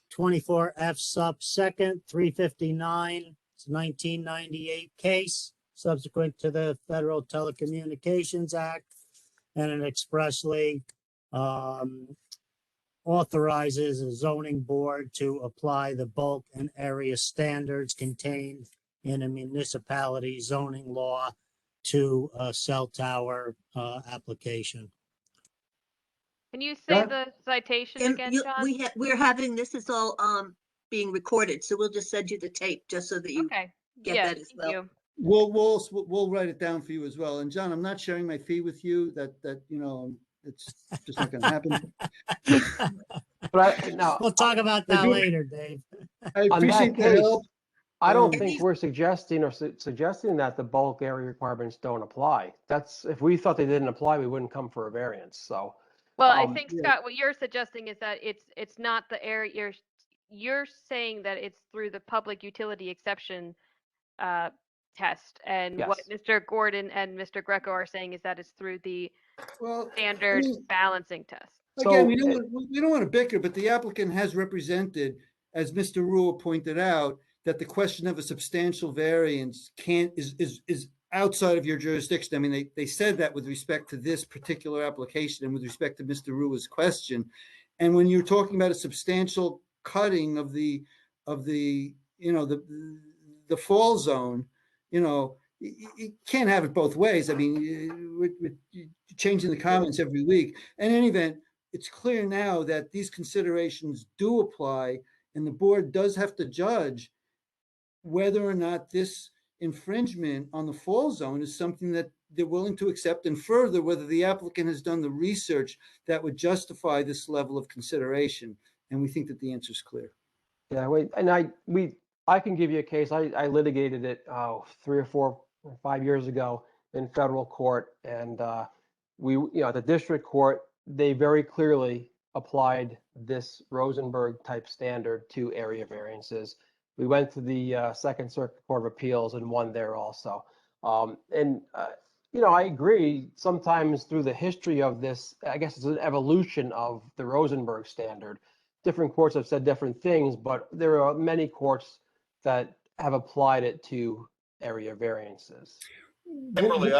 24 F sub second 359. It's a 1998 case subsequent to the Federal Telecommunications Act, and it expressly authorizes a zoning board to apply the bulk and area standards contained in a municipality zoning law to a cell tower application. Can you say the citation again, John? We're having, this is all being recorded, so we'll just send you the tape just so that you get that as well. You. We'll write it down for you as well. And John, I'm not sharing my fee with you. That it's just not going to happen. But we'll talk about that later, Dave. I appreciate the help. I don't think we're suggesting that the bulk area requirements don't apply. That's, if we thought they didn't apply, we wouldn't come for a variance. So, well, I think Scott, what you're suggesting is that it's not the area. You're saying that it's through the public utility exception test, and what Mr. Gordon and Mr. Greco are saying is that it's through the standard balancing test. Again, we don't want to bicker, but the applicant has represented, as Mr. Rua pointed out, that the question of a substantial variance is outside of your jurisdiction. I mean, they said that with respect to this particular application and with respect to Mr. Rua's question. And when you're talking about a substantial cutting of the fall zone, you can't have it both ways. I mean, we're changing the comments every week. In any event, it's clear now that these considerations do apply, and the board does have to judge whether or not this infringement on the fall zone is something that they're willing to accept, and further, whether the applicant has done the research that would justify this level of consideration. And we think that the answer is clear. Yeah, I can give you a case. I litigated it 3 or 4 or 5 years ago in federal court, and at the district court, they very clearly applied this Rosenberg type standard to area variances. We went to the Second Circuit Court of Appeals and won there also. I agree. Sometimes through the history of this, I guess it's an evolution of the Rosenberg standard. Different courts have said different things, but there are many courts that have applied it to area variances. Kimberly,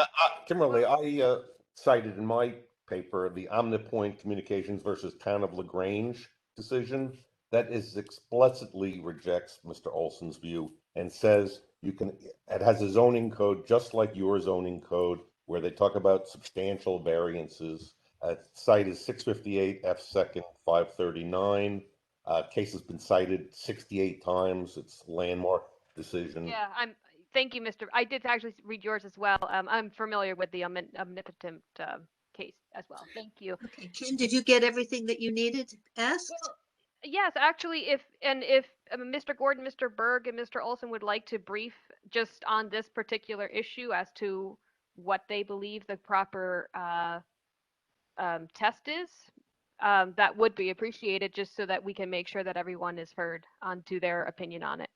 I cited in my paper, the Omnipoint Communications versus Town of LaGrange decision that is explicitly rejects Mr. Olson's view and says it has a zoning code just like your zoning code where they talk about substantial variances. Site is 658 F second 539. Case has been cited 68 times. It's landmark decision. Yeah, thank you, Mr. I did actually read yours as well. I'm familiar with the omnipotent case as well. Thank you. Okay, Kim, did you get everything that you needed asked? Well, yes, actually, if Mr. Gordon, Mr. Berg, and Mr. Olson would like to brief just on this particular issue as to what they believe the proper test is, that would be appreciated, just so that we can make sure that everyone is heard onto their opinion on it.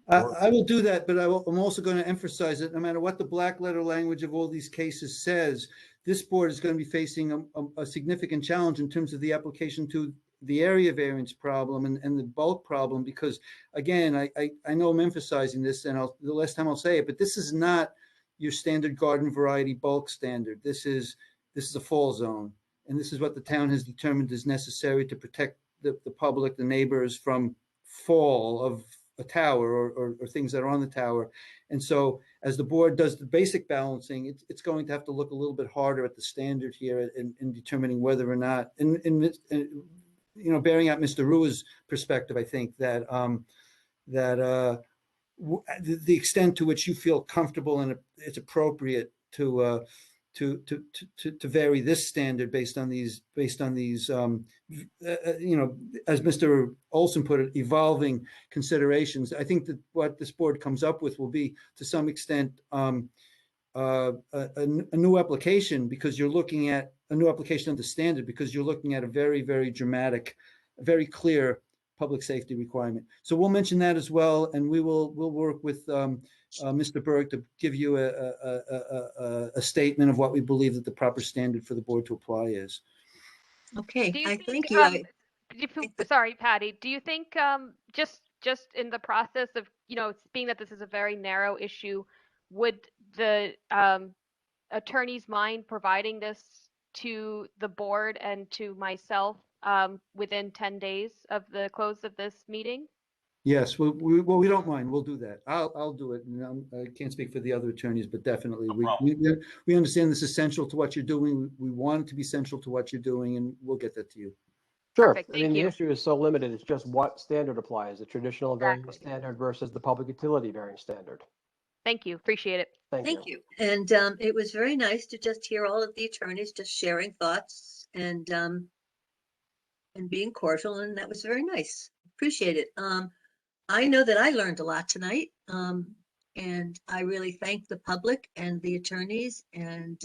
I will do that, but I'm also going to emphasize that no matter what the black letter language of all these cases says, this board is going to be facing a significant challenge in terms of the application to the area variance problem and the bulk problem, because again, I know I'm emphasizing this, and the last time I'll say it, but this is not your standard garden variety bulk standard. This is a fall zone, and this is what the town has determined is necessary to protect the public, the neighbors, from fall of a tower or things that are on the tower. And so as the board does the basic balancing, it's going to have to look a little bit harder at the standard here in determining whether or not, bearing out Mr. Rua's perspective, I think that the extent to which you feel comfortable and it's appropriate to vary this standard based on these as Mr. Olson put it, evolving considerations. I think that what this board comes up with will be, to some extent, a new application, because you're looking at a new application of the standard, because you're looking at a very, very dramatic, very clear public safety requirement. So we'll mention that as well, and we'll work with Mr. Berg to give you a statement of what we believe that the proper standard for the board to apply is. Okay, thank you. Sorry, Patty. Do you think just in the process of being that this is a very narrow issue, would the attorneys mind providing this to the board and to myself within 10 days of the close of this meeting? Yes, we don't mind. We'll do that. I'll do it. I can't speak for the other attorneys, but definitely we understand this is central to what you're doing. We want it to be central to what you're doing, and we'll get that to you. Sure. Perfect, I mean, thank you. the issue is so limited. It's just what standard applies, the traditional variance standard versus the public utility variance standard. Thank you. Appreciate it. Thank you. And it was very nice to just hear all of the attorneys just sharing thoughts and being cordial, and that was very nice. Appreciate it. I know that I learned a lot tonight, and I really thank the public and the attorneys and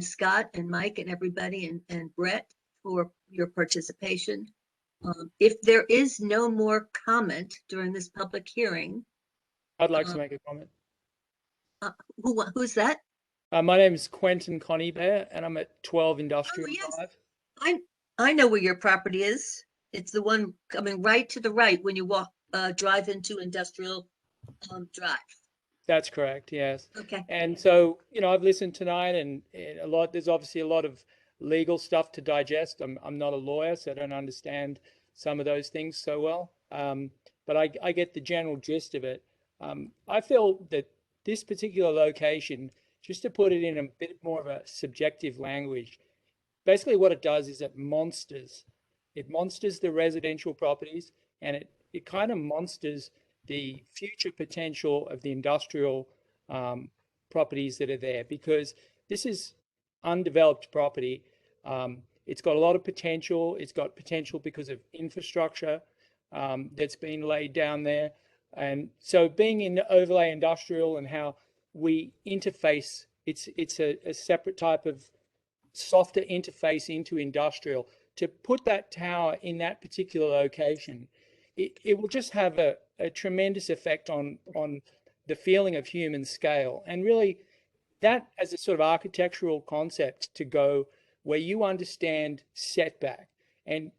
Scott and Mike and everybody and Brett for your participation. If there is no more comment during this public hearing, I'd like to make a comment. Who's that? My name is Quentin Coneybear, and I'm at 12 Industrial Drive. I know where your property is. It's the one coming right to the right when you drive into Industrial Drive. That's correct, yes. Okay. And so, I've listened tonight, and there's obviously a lot of legal stuff to digest. I'm not a lawyer, so I don't understand some of those things so well. But I get the general gist of it. I feel that this particular location, just to put it in a bit more of a subjective language, basically what it does is it monsters the residential properties, and it kind of monsters the future potential of the industrial properties that are there, because this is undeveloped property. It's got a lot of potential. It's got potential because of infrastructure that's been laid down there. And so being in overlay industrial and how we interface, it's a separate type of softer interface into industrial. To put that tower in that particular location, it will just have a tremendous effect on the feeling of human scale. And really, that as a sort of architectural concept to go where you understand setback. And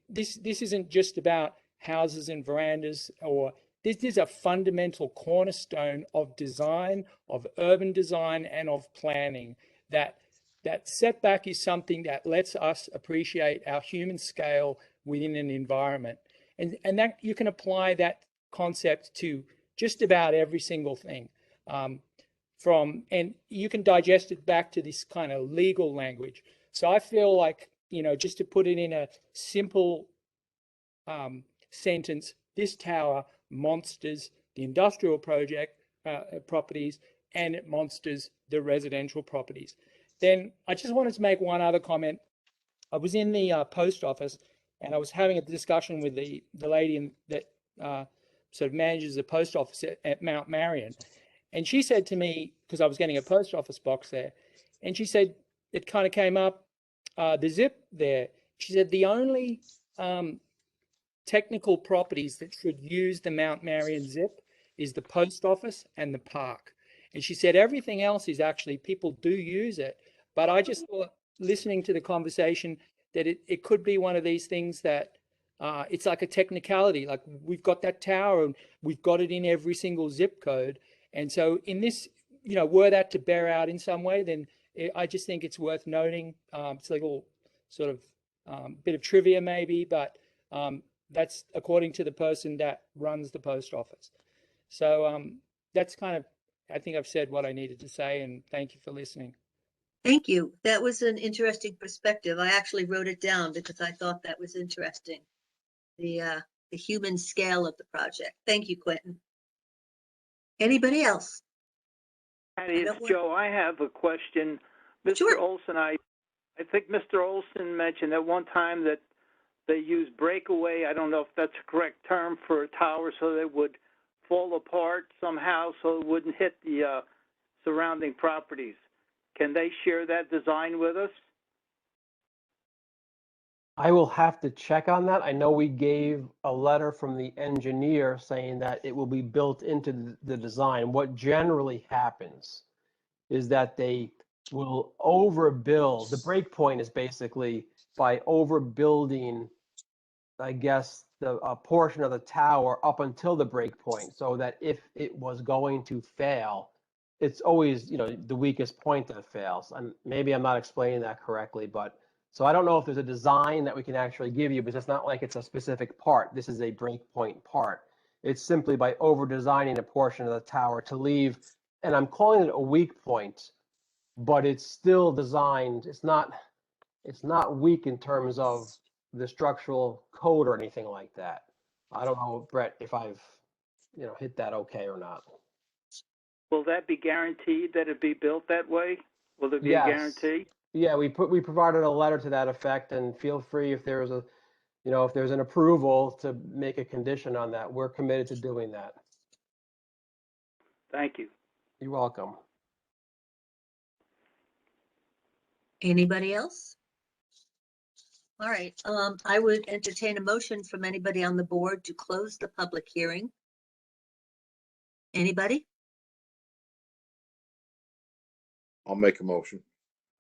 this isn't just about houses and verandas, or this is a fundamental cornerstone of design, of urban design, and of planning, that that setback is something that lets us appreciate our human scale within an environment. And that you can apply that concept to just about every single thing. And you can digest it back to this kind of legal language. So I feel like, just to put it in a simple sentence, this tower monsters the industrial project properties, and it monsters the residential properties. Then I just wanted to make one other comment. I was in the post office and I was having a discussion with the lady that sort of manages the post office at Mount Marion. And she said to me, because I was getting a post office box there, and she said, it kind of came up, the zip there. She said, the only technical properties that should use the Mount Marion zip is the post office and the park. And she said everything else is actually, people do use it. But I just thought, listening to the conversation, that it could be one of these things that it's like a technicality. Like, we've got that tower and we've got it in every single zip code. And so in this, were that to bear out in some way, then I just think it's worth noting. It's like a little sort of bit of trivia maybe, but that's according to the person that runs the post office. So that's kind of, I think I've said what I needed to say, and thank you for listening. Thank you. That was an interesting perspective. I actually wrote it down because I thought that was interesting. The human scale of the project. Thank you, Quentin. Anybody else? Patty, it's Joe. I have a question. Mr. Sure. Olson, I think Mr. Olson mentioned at one time that they use breakaway. I don't know if that's the correct term for a tower, so they would fall apart somehow so it wouldn't hit the surrounding properties. Can they share that design with us? I will have to check on that. I know we gave a letter from the engineer saying that it will be built into the design. What generally happens is that they will overbuild. The break point is basically by overbuilding, I guess, a portion of the tower up until the break point, so that if it was going to fail, it's always, the weakest point that fails. And maybe I'm not explaining that correctly, but so I don't know if there's a design that we can actually give you, but it's not like it's a specific part. This is a breakpoint part. It's simply by over designing a portion of the tower to leave, and I'm calling it a weak point, but it's still designed. It's not weak in terms of the structural code or anything like that. I don't know, Brett, if I've, hit that okay or not. Will that be guaranteed that it be built that way? Will there be a guarantee? Yeah, we provided a letter to that effect, and feel free if there's if there's an approval to make a condition on that. We're committed to doing that. Thank you. You're welcome. Anybody else? All right, I would entertain a motion from anybody on the board to close the public hearing. Anybody? I'll make a motion.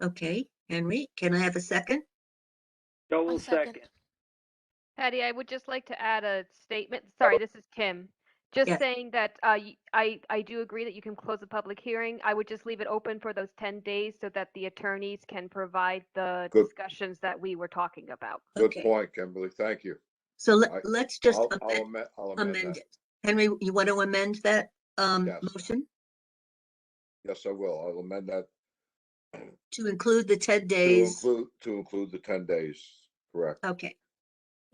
Okay, Henry, can I have a second? Joe will second. Patty, I would just like to add a statement. Sorry, this is Kim. Just Yes. saying that I do agree that you can close the public hearing. I would just leave it open for those 10 days so that the attorneys can provide the Good. discussions that we were talking about. Good Okay. point, Kimberly. Thank you. So let's just I'll amend that. it. Henry, you want to amend that Yes. motion Yes, I will. I'll amend that to include the 10 to days? include the 10 days. Correct. Okay.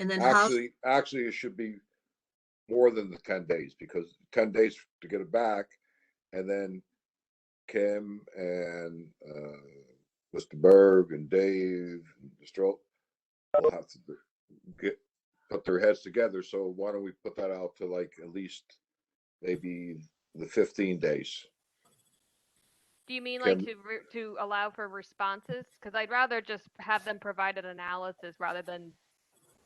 And then Actually, it should be more than the 10 days, because 10 days to get it back, and then Kim and Mr. Berg and Dave and Mr. Oak will have to put their heads together. So why don't we put that out to like at least maybe the 15 days? Do you mean like to allow for responses? Because I'd rather just have them provide an analysis rather than.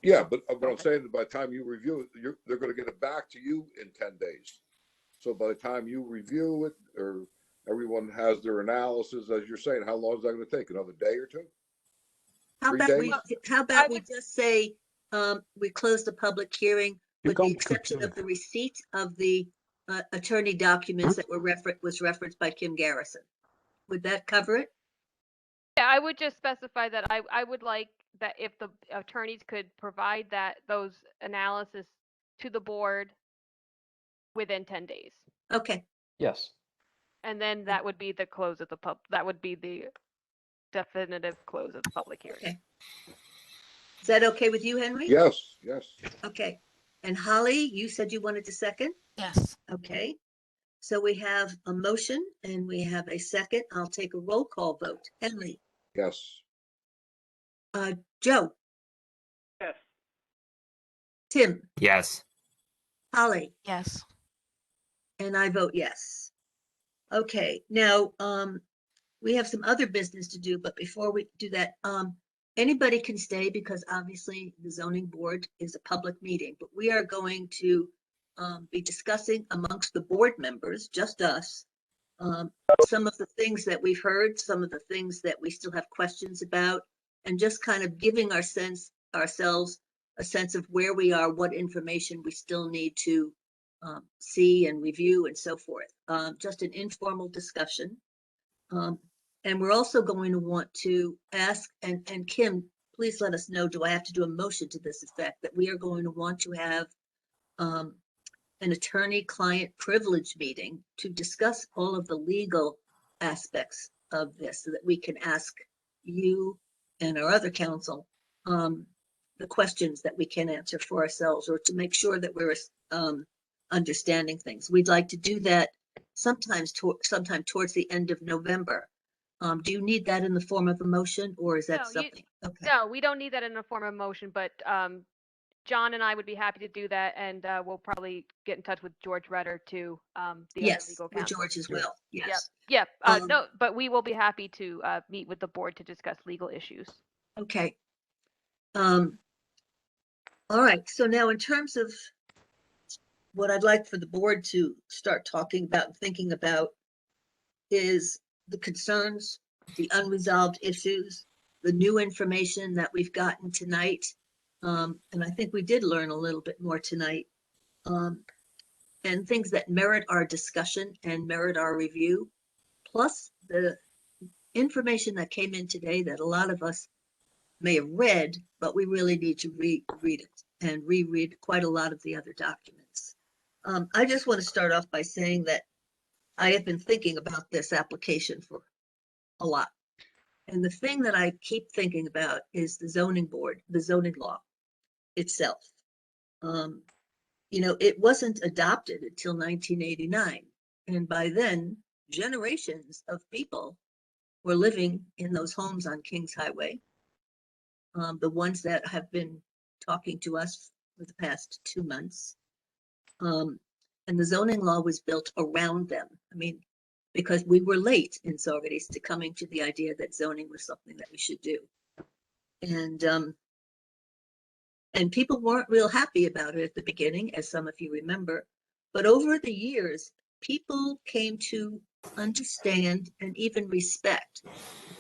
Yeah, but what I'm saying is by the time you review it, they're going to get it back to you in 10 days. So by the time you review it, or everyone has their analysis, as you're saying, how long is that going to take? Another day or two? How about we just say we close the public hearing with the exception of the receipt of the attorney documents that was referenced by Kim Garrison. Would that cover it? Yeah, I would just specify that I would like that if the attorneys could provide those analysis to the board within 10 days. Okay, Yes. And then that would be the close of that would be the definitive close of the public hearing. okay. Is that okay with you, Henry? Yes, yes. Okay. And Holly, you said you wanted to second? Yes. Okay. So we have a motion and we have a second. I'll take a roll call vote. Henry, Yes. Joe, Yes. Tim, Yes. Holly, Yes. and I vote yes. Okay, now, we have some other business to do, but before we do that, anybody can stay because obviously the zoning board is a public meeting, but we are going to be discussing amongst the board members, just us, some of the things that we've heard, some of the things that we still have questions about, and just kind of giving ourselves a sense of where we are, what information we still need to see and review and so forth. Just an informal discussion. And we're also going to want to ask, and Kim, please let us know, do I have to do a motion to this effect, that we are going to want to have an attorney-client privilege meeting to discuss all of the legal aspects of this so that we can ask you and our other counsel the questions that we can answer for ourselves, or to make sure that we're understanding things. We'd like to do that sometime towards the end of November. Do you need that in the form of a motion, or is that No, something? Okay. No, we don't need that in the form of motion, but John and I would be happy to do that, and we'll probably get in touch with George Redder too, the other Yes, legal with counsel. George as well. Yes. Yep. No, but we will be happy to meet with the board to discuss legal issues. Okay. All right. So now in terms of what I'd like for the board to start talking about and thinking about is the concerns, the unresolved issues, the new information that we've gotten tonight. And I think we did learn a little bit more tonight. And things that merit our discussion and merit our review, plus the information that came in today that a lot of us may have read, but we really need to read it and reread quite a lot of the other documents. I just want to start off by saying that I have been thinking about this application for a lot. And the thing that I keep thinking about is the zoning board, the zoning law itself. You know, it wasn't adopted until 1989. And by then, generations of people were living in those homes on Kings Highway. The ones that have been talking to us for the past 2 months. And the zoning law was built around them. I mean, because we were late in Saugerties to coming to the idea that zoning was something that we should do. And people weren't real happy about it at the beginning, as some of you remember. But over the years, people came to understand and even respect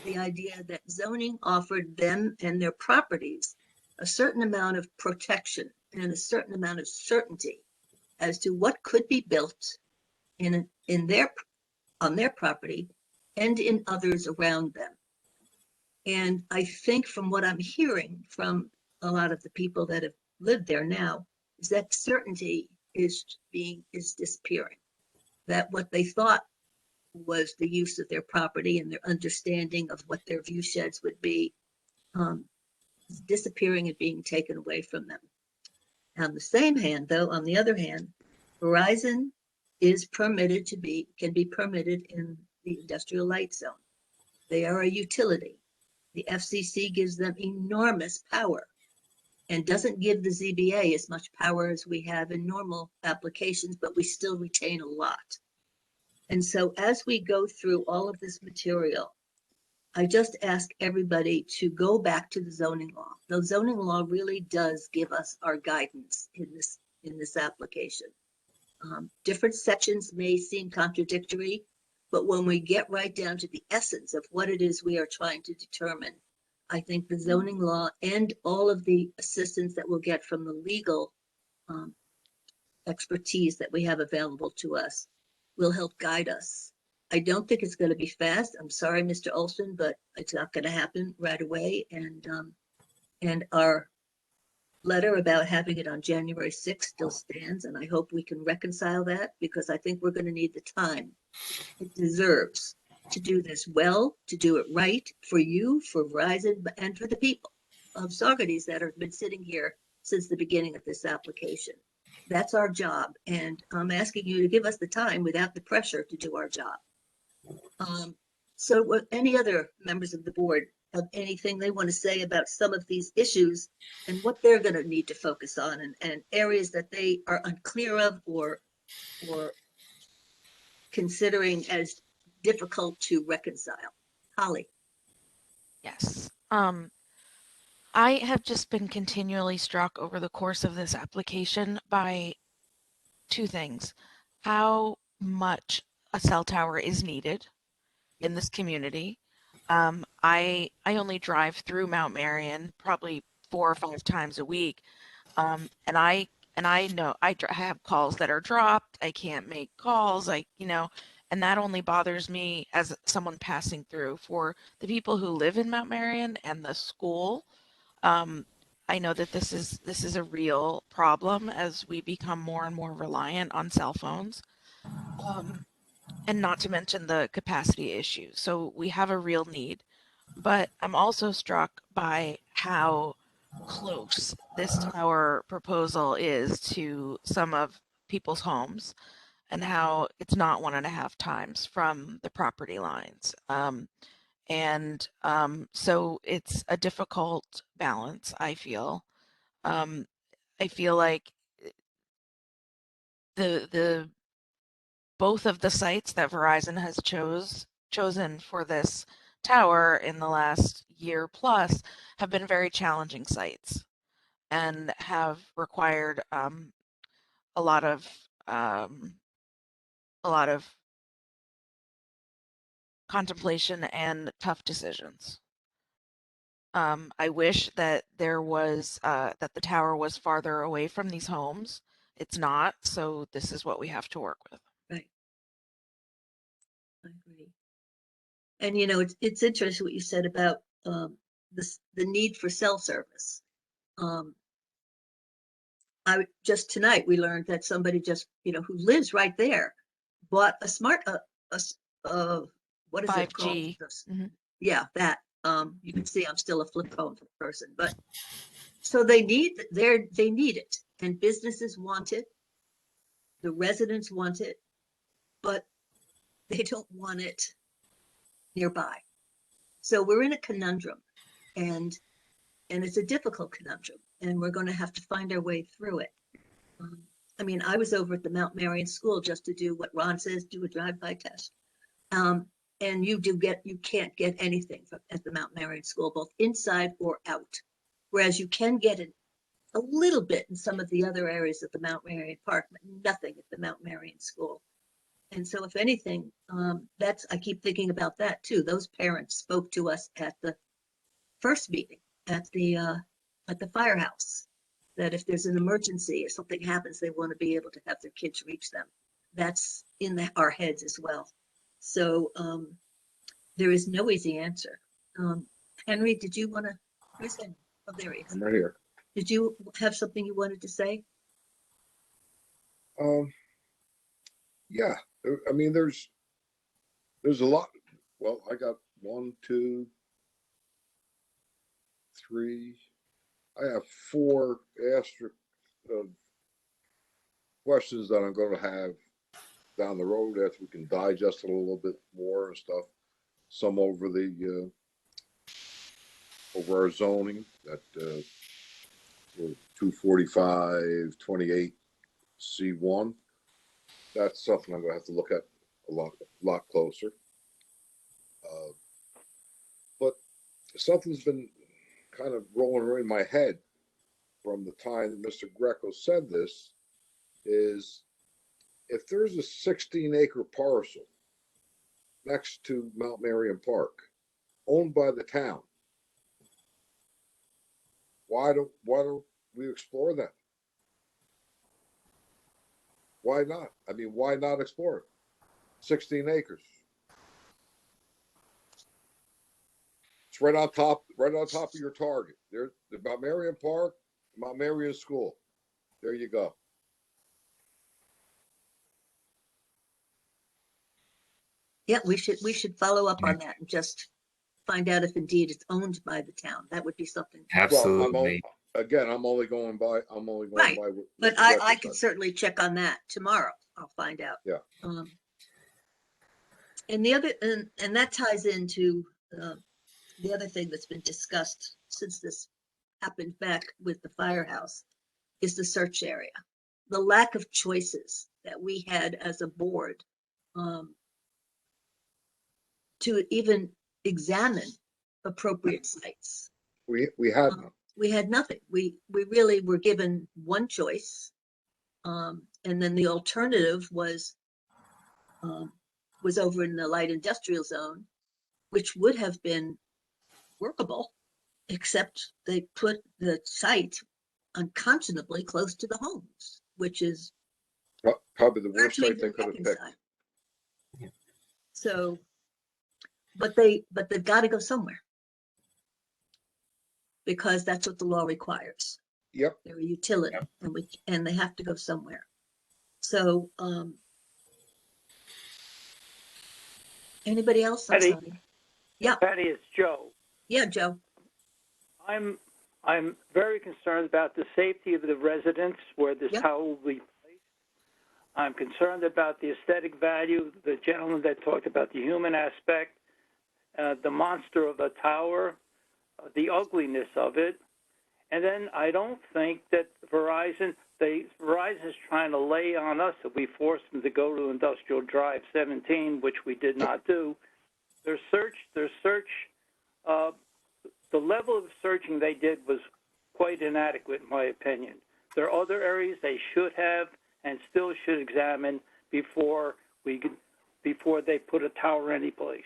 the idea that zoning offered them and their properties a certain amount of protection and a certain amount of certainty as to what could be built on their property and in others around them. And I think from what I'm hearing from a lot of the people that have lived there now is that certainty is disappearing. That what they thought was the use of their property and their understanding of what their view sheds would be is disappearing and being taken away from them. On the same hand, though, on the other hand, Verizon is permitted can be permitted in the industrial light zone. They are a utility. The FCC gives them enormous power and doesn't give the ZBA as much power as we have in normal applications, but we still retain a lot. And so as we go through all of this material, I just ask everybody to go back to the zoning law. The zoning law really does give us our guidance in this application. Different sections may seem contradictory, but when we get right down to the essence of what it is we are trying to determine, I think the zoning law and all of the assistance that we'll get from the legal expertise that we have available to us will help guide us I don't think it's going to be fast. I'm sorry, Mr. Olson, but it's not going to happen right away. And our letter about having it on January 6th still stands, and I hope we can reconcile that, because I think we're going to need the time it deserves to do this well, to do it right for you, for Verizon, and for the people of Saugerties that have been sitting here since the beginning of this application. That's our job, and I'm asking you to give us the time without the pressure to do our job. So what, any other members of the board have anything they want to say about some of these issues and what they're going to need to focus on, and areas that they are unclear of or considering as difficult to reconcile? Holly. Yes. I have just been continually struck over the course of this application by two things: how much a cell tower is needed in this community. I only drive through Mount Marion probably 4 or 5 times a week, and I know I have calls that are dropped. I can't make calls. And that only bothers me as someone passing through. For the people who live in Mount Marion and the school, I know that this is a real problem as we become more and more reliant on cell phones. And not to mention the capacity issue. So we have a real need. But I'm also struck by how close this tower proposal is to some of people's homes, and how it's not 1.5 times from the property lines. So it's a difficult balance, I feel. I feel like the both of the sites that Verizon has chosen for this tower in the last year plus have been very challenging sites and have required a lot of contemplation and tough decisions. I wish that that the tower was farther away from these homes. It's not, so this is what we have to work with. Right. I agree. And you know, it's interesting what you said about the need for cell service. Just tonight we learned that somebody just, who lives right there, bought a smart what is it called? 5G. Yeah, that. You can see I'm still a flip phone person, but so they need it, and businesses want it, the residents want it, but they don't want it nearby. So we're in a conundrum, and it's a difficult conundrum, and we're going to have to find our way through it. I mean, I was over at the Mount Marion School just to do what Ron says, do a drive-by test. And you can't get anything at the Mount Marion School, both inside or out. Whereas you can get it a little bit in some of the other areas of the Mount Marion Park, but nothing at the Mount Marion School. And so if anything, I keep thinking about that too. Those parents spoke to us at the first meeting at the firehouse, that if there's an emergency or something happens, they want to be able to have their kids reach them. That's in our heads as well. So there is no easy answer. Henry, did you want to? Oh, there he is. I'm right here. Did you have something you wanted to say? Yeah, I mean, there's a lot. Well, I got 1, 2, 3. I have 4 asterisk questions that I'm going to have down the road after we can digest it a little bit more and stuff. Some over over our zoning at 245, 28 C1. That's something I'm going to have to look at a lot closer. But something's been kind of rolling around in my head from the time that Mr. Greco said this, is if there's a 16-acre parcel next to Mount Marion Park owned by the town, why don't we explore that? Why not? I mean, why not explore it? 16 acres. It's right on top of your target. There, Mount Marion Park, Mount Marion School. There you go. Yeah, we should follow up on that and just find out if indeed it's owned by the town. That would be something. Absolutely. Well, I'm only going by. Right. By what But Mr. I Greco can said. certainly check on that tomorrow. I'll find out. Yeah. And the other, and that ties into the other thing that's been discussed since this happened back with the firehouse is the search area. The lack of choices that we had as a board to even examine appropriate sites. We had none. We had nothing. We really were given one choice, and then the alternative was over in the light industrial zone, which would have been workable, except they put the site unconscionably close to the homes, which is probably the worst site they could have picked. So, but they've got to go somewhere because that's what the law requires. Yep. They're a utility, and they have to go somewhere. So, anybody else? I'm sorry. Yeah. Patty, it's Joe. Yeah, Joe. I'm very concerned about the safety of the residents where this tower will be placed. I'm concerned about the aesthetic value. The gentleman that talked about the human aspect, the monster of a tower, the ugliness of it. And then I don't think that Verizon is trying to lay on us if we force them to go to Industrial Drive 17, which we did not do. The level of searching they did was quite inadequate, in my opinion. There are other areas they should have and still should examine before they put a tower any place.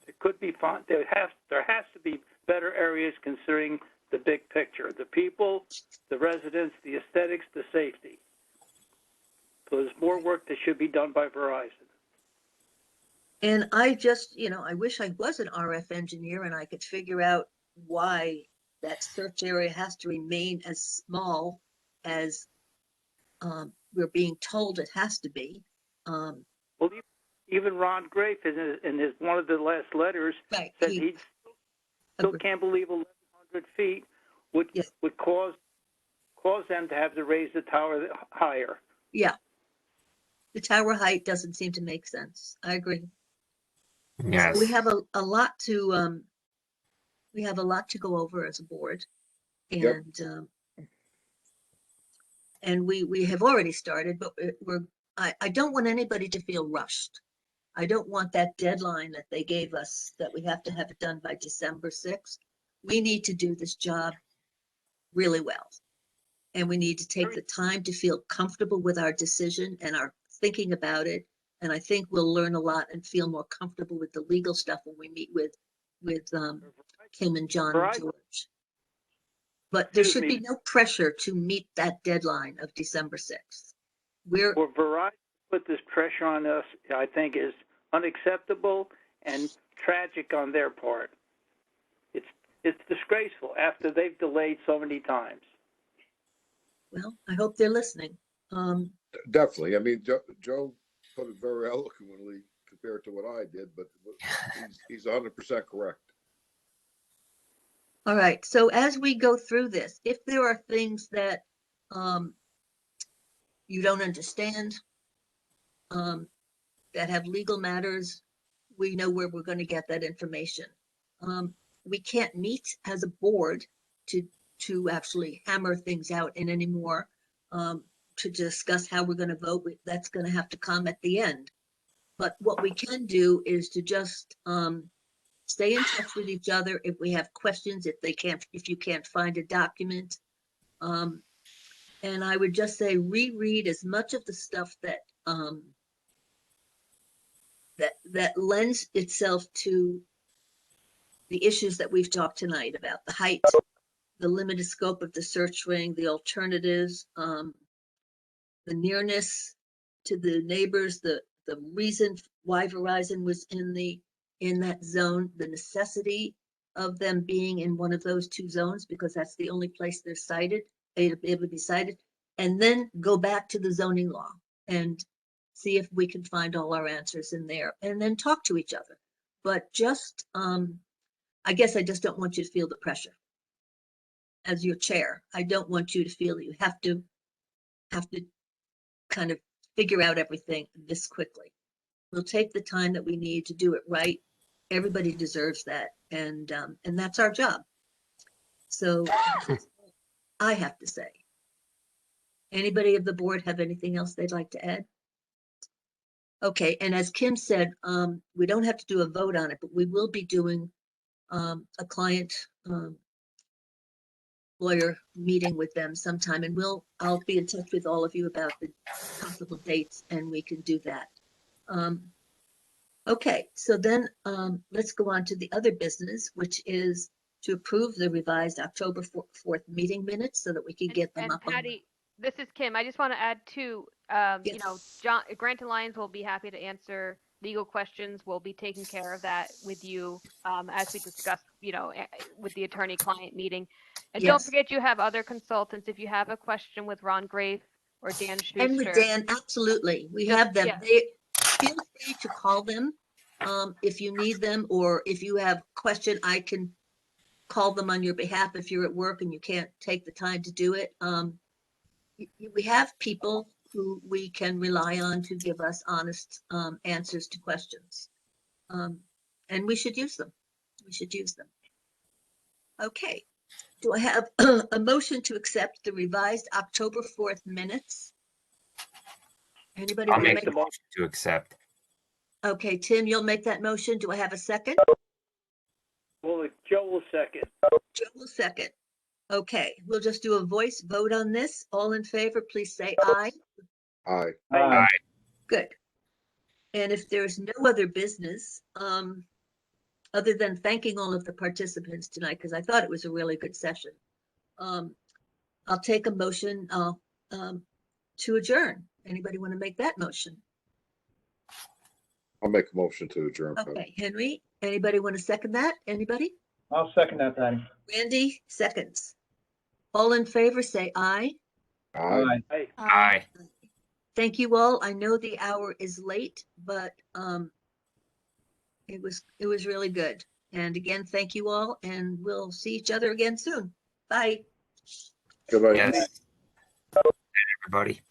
It could be fun. There has to be better areas considering the big picture, the people, the residents, the aesthetics, the safety. So there's more work that should be done by Verizon. And I just, I wish I was an RF engineer and I could figure out why that search area has to remain as small as we're being told it has to be. Well, even Ron Grafe in his one of the last letters said he still can't believe 1,100 feet would cause them to have to raise the tower higher. Yeah. The tower height doesn't seem to make sense. I agree. Yes. So we have a lot to go over as a board, and and we have already started, but I don't want anybody to feel rushed. I don't want that deadline that they gave us that we have to have it done by December 6th. We need to do this job really well, and we need to take the time to feel comfortable with our decision and our thinking about it. And I think we'll learn a lot and feel more comfortable with the legal stuff when we meet with Kim and John and George. But there should be no pressure to meet that deadline of December 6th. For Verizon to put this pressure on us, I think, is unacceptable and tragic on their part. It's disgraceful after they've delayed so many times. Well, I hope they're listening. Definitely. I mean, Joe put it very eloquently compared to what I did, but he's 100% correct. All right. So as we go through this, if there are things that you don't understand, that have legal matters, we know where we're going to get that information. We can't meet as a board to actually hammer things out in any more, to discuss how we're going to vote. That's going to have to come at the end. But what we can do is to just stay in touch with each other if we have questions, if you can't find a document. And I would just say reread as much of the stuff that that lends itself to the issues that we've talked tonight about: the height, the limited scope of the search ring, the alternatives, the nearness to the neighbors, the reason why Verizon was in that zone, the necessity of them being in one of those two zones, because that's the only place they're cited, able to be cited, and then go back to the zoning law and see if we can find all our answers in there, and then talk to each other. But just, I guess I just don't want you to feel the pressure. As your chair, I don't want you to feel that you have to kind of figure out everything this quickly. We'll take the time that we need to do it right. Everybody deserves that, and that's our job. So I have to say. Anybody of the board have anything else they'd like to add? Okay, and as Kim said, we don't have to do a vote on it, but we will be doing a client lawyer meeting with them sometime, and I'll be in touch with all of you about the possible dates, and we can do that. Okay, so then let's go on to the other business, which is to approve the revised October 4th meeting minutes so that we can get them And up. Patty, this is Kim. I just want to add too, you know, Grant Alliance will be happy to answer legal questions. We'll be taking care of that with you as we discussed, you know, with the attorney-client meeting. And don't forget, you have other consultants. If you have a question with Ron Grafe or Dan Schuster. And with Dan, absolutely. We have them. They feel free to call them if you need them, or if you have a question, I can call them on your behalf if you're at work and you can't take the time to do it. We have people who we can rely on to give us honest answers to questions. And we should use them. We should use them. Okay. Do I have a motion to accept the revised October 4th minutes? Anybody I'll want to make the motion to accept. Okay, Tim, you'll make that motion. Do I have a second? Well, Joe will second. Joe will second. Okay, we'll just do a voice vote on this. All in favor, please say aye. Aye. Aye. Good. And if there's no other business, other than thanking all of the participants tonight, because I thought it was a really good session, I'll take a motion to adjourn. Anybody want to make that motion? I'll make a motion to adjourn. Okay, Henry, anybody want to second that? Anybody? I'll second that, Patty. Randy, seconds. All in favor, say aye. Aye. Aye. Aye. Thank you all. I know the hour is late, but it was really good. And again, thank you all, and we'll see each other again soon. Bye. Good night. Yes. Everybody.